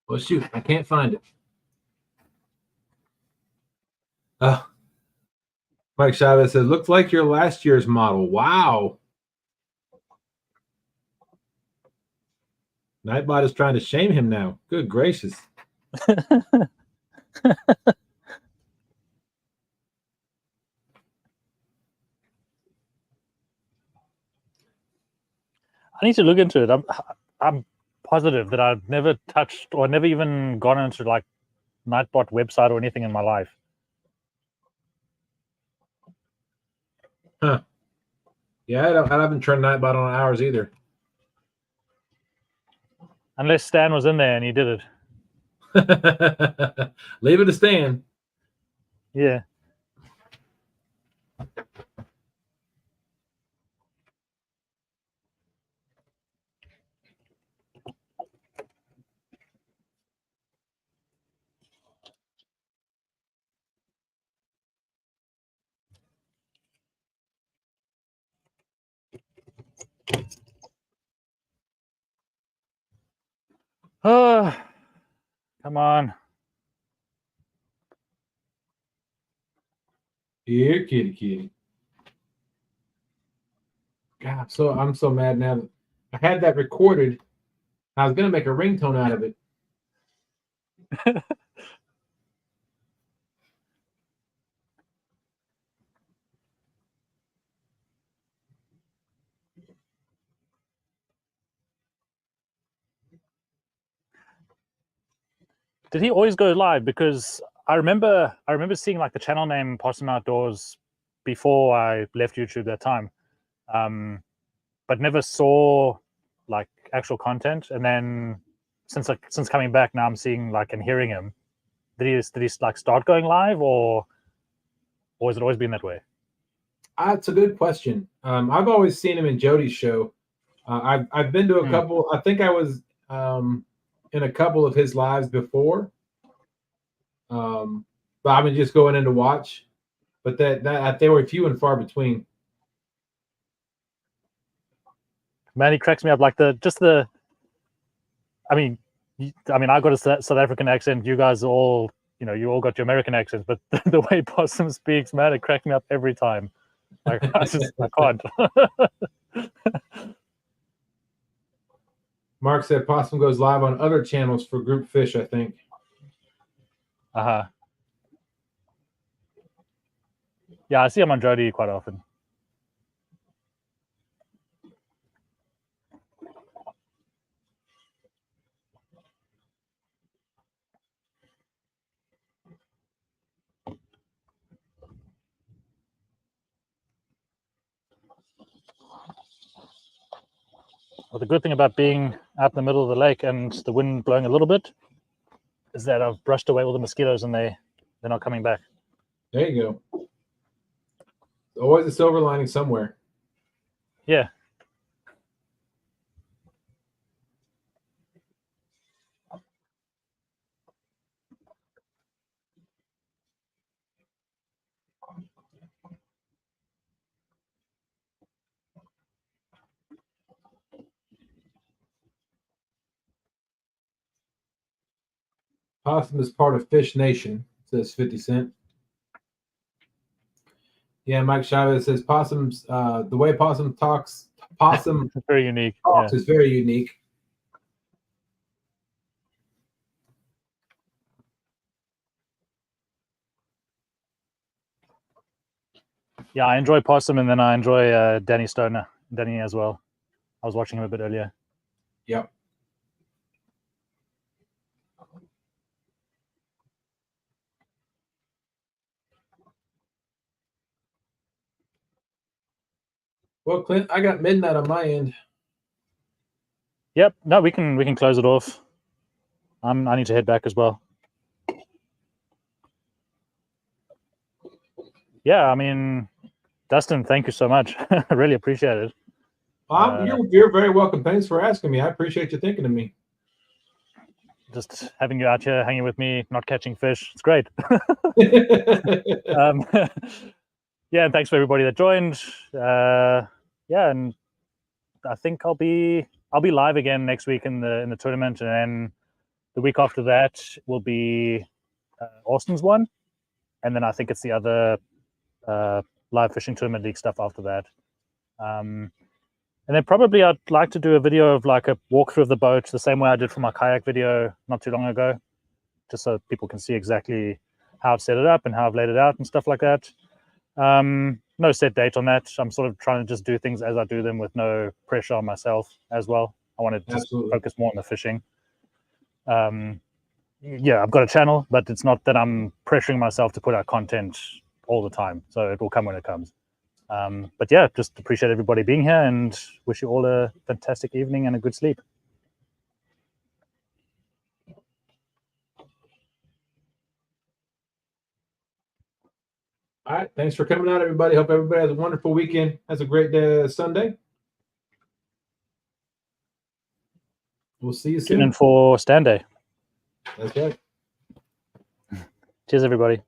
Well, shoot, I can't find it. Mike Chavez says, looks like your last year's model. Wow. Nightbot is trying to shame him now. Good gracious. I need to look into it. I'm positive that I've never touched or never even gone into like Nightbot website or anything in my life. Huh. Yeah, I haven't turned Nightbot on ours either. Unless Stan was in there and he did it. Leave it to Stan. Yeah. Oh, come on. Here, kitty. God, I'm so mad now. I had that recorded. I was gonna make a ringtone out of it. Did he always go live? Because I remember seeing like the channel name Possum Outdoors before I left YouTube that time, but never saw like actual content. And then since coming back now, I'm seeing like and hearing him. Did he like start going live, or has it always been that way? It's a good question. I've always seen him in Jody's show. I've been to a couple. I think I was in a couple of his lives before. But I've been just going in to watch. But that they were few and far between. Man, he cracks me up. Like I mean, I got a South African accent. You guys all, you all got your American accents, but the way Possum speaks, man, it cracks me up every time. Like I can't. Mark said Possum goes live on other channels for group fish, I think. Yeah, I see him on Jody quite often. Well, the good thing about being out in the middle of the lake and the wind blowing a little bit is that I've brushed away all the mosquitoes and they're not coming back. There you go. Always a silver lining somewhere. Yeah. Possum is part of Fish Nation, says 50 Cent. Yeah, Mike Chavez says Possum's the way Possum talks. Possum it's very unique. Talks is very unique. Yeah, I enjoy Possum, and then I enjoy Danny as well. I was watching him a bit earlier. Yep. Well, Clint, I got midnight on my end. Yep. No, we can close it off. I need to head back as well. Yeah, I mean, Dustin, thank you so much. I really appreciate it. You're very welcome. Thanks for asking me. I appreciate you thinking of me. Just having you out here hanging with me, not catching fish. It's great. Yeah, and thanks for everybody that joined. Yeah, and I think I'll be live again next week in the tournament, and then the week after that will be Austin's one, and then I think it's the other live fishing tournament league stuff after that. And then probably I'd like to do a video of like a walkthrough of the boat, the same way I did for my kayak video not too long ago, just so people can see exactly how I've set it up and how I've laid it out and stuff like that. No set date on that. I'm sort of trying to just do things as I do them with no pressure on myself as well. I want to just focus more on the fishing. Yeah, I've got a channel, but it's not that I'm pressuring myself to put out content all the time. So it will come when it comes. But yeah, just appreciate everybody being here and wish you all a fantastic evening and a good sleep. All right. Thanks for coming out, everybody. Hope everybody has a wonderful weekend. Has a great day Sunday. We'll see you soon. Tune in for Stand Day. That's right. Cheers, everybody.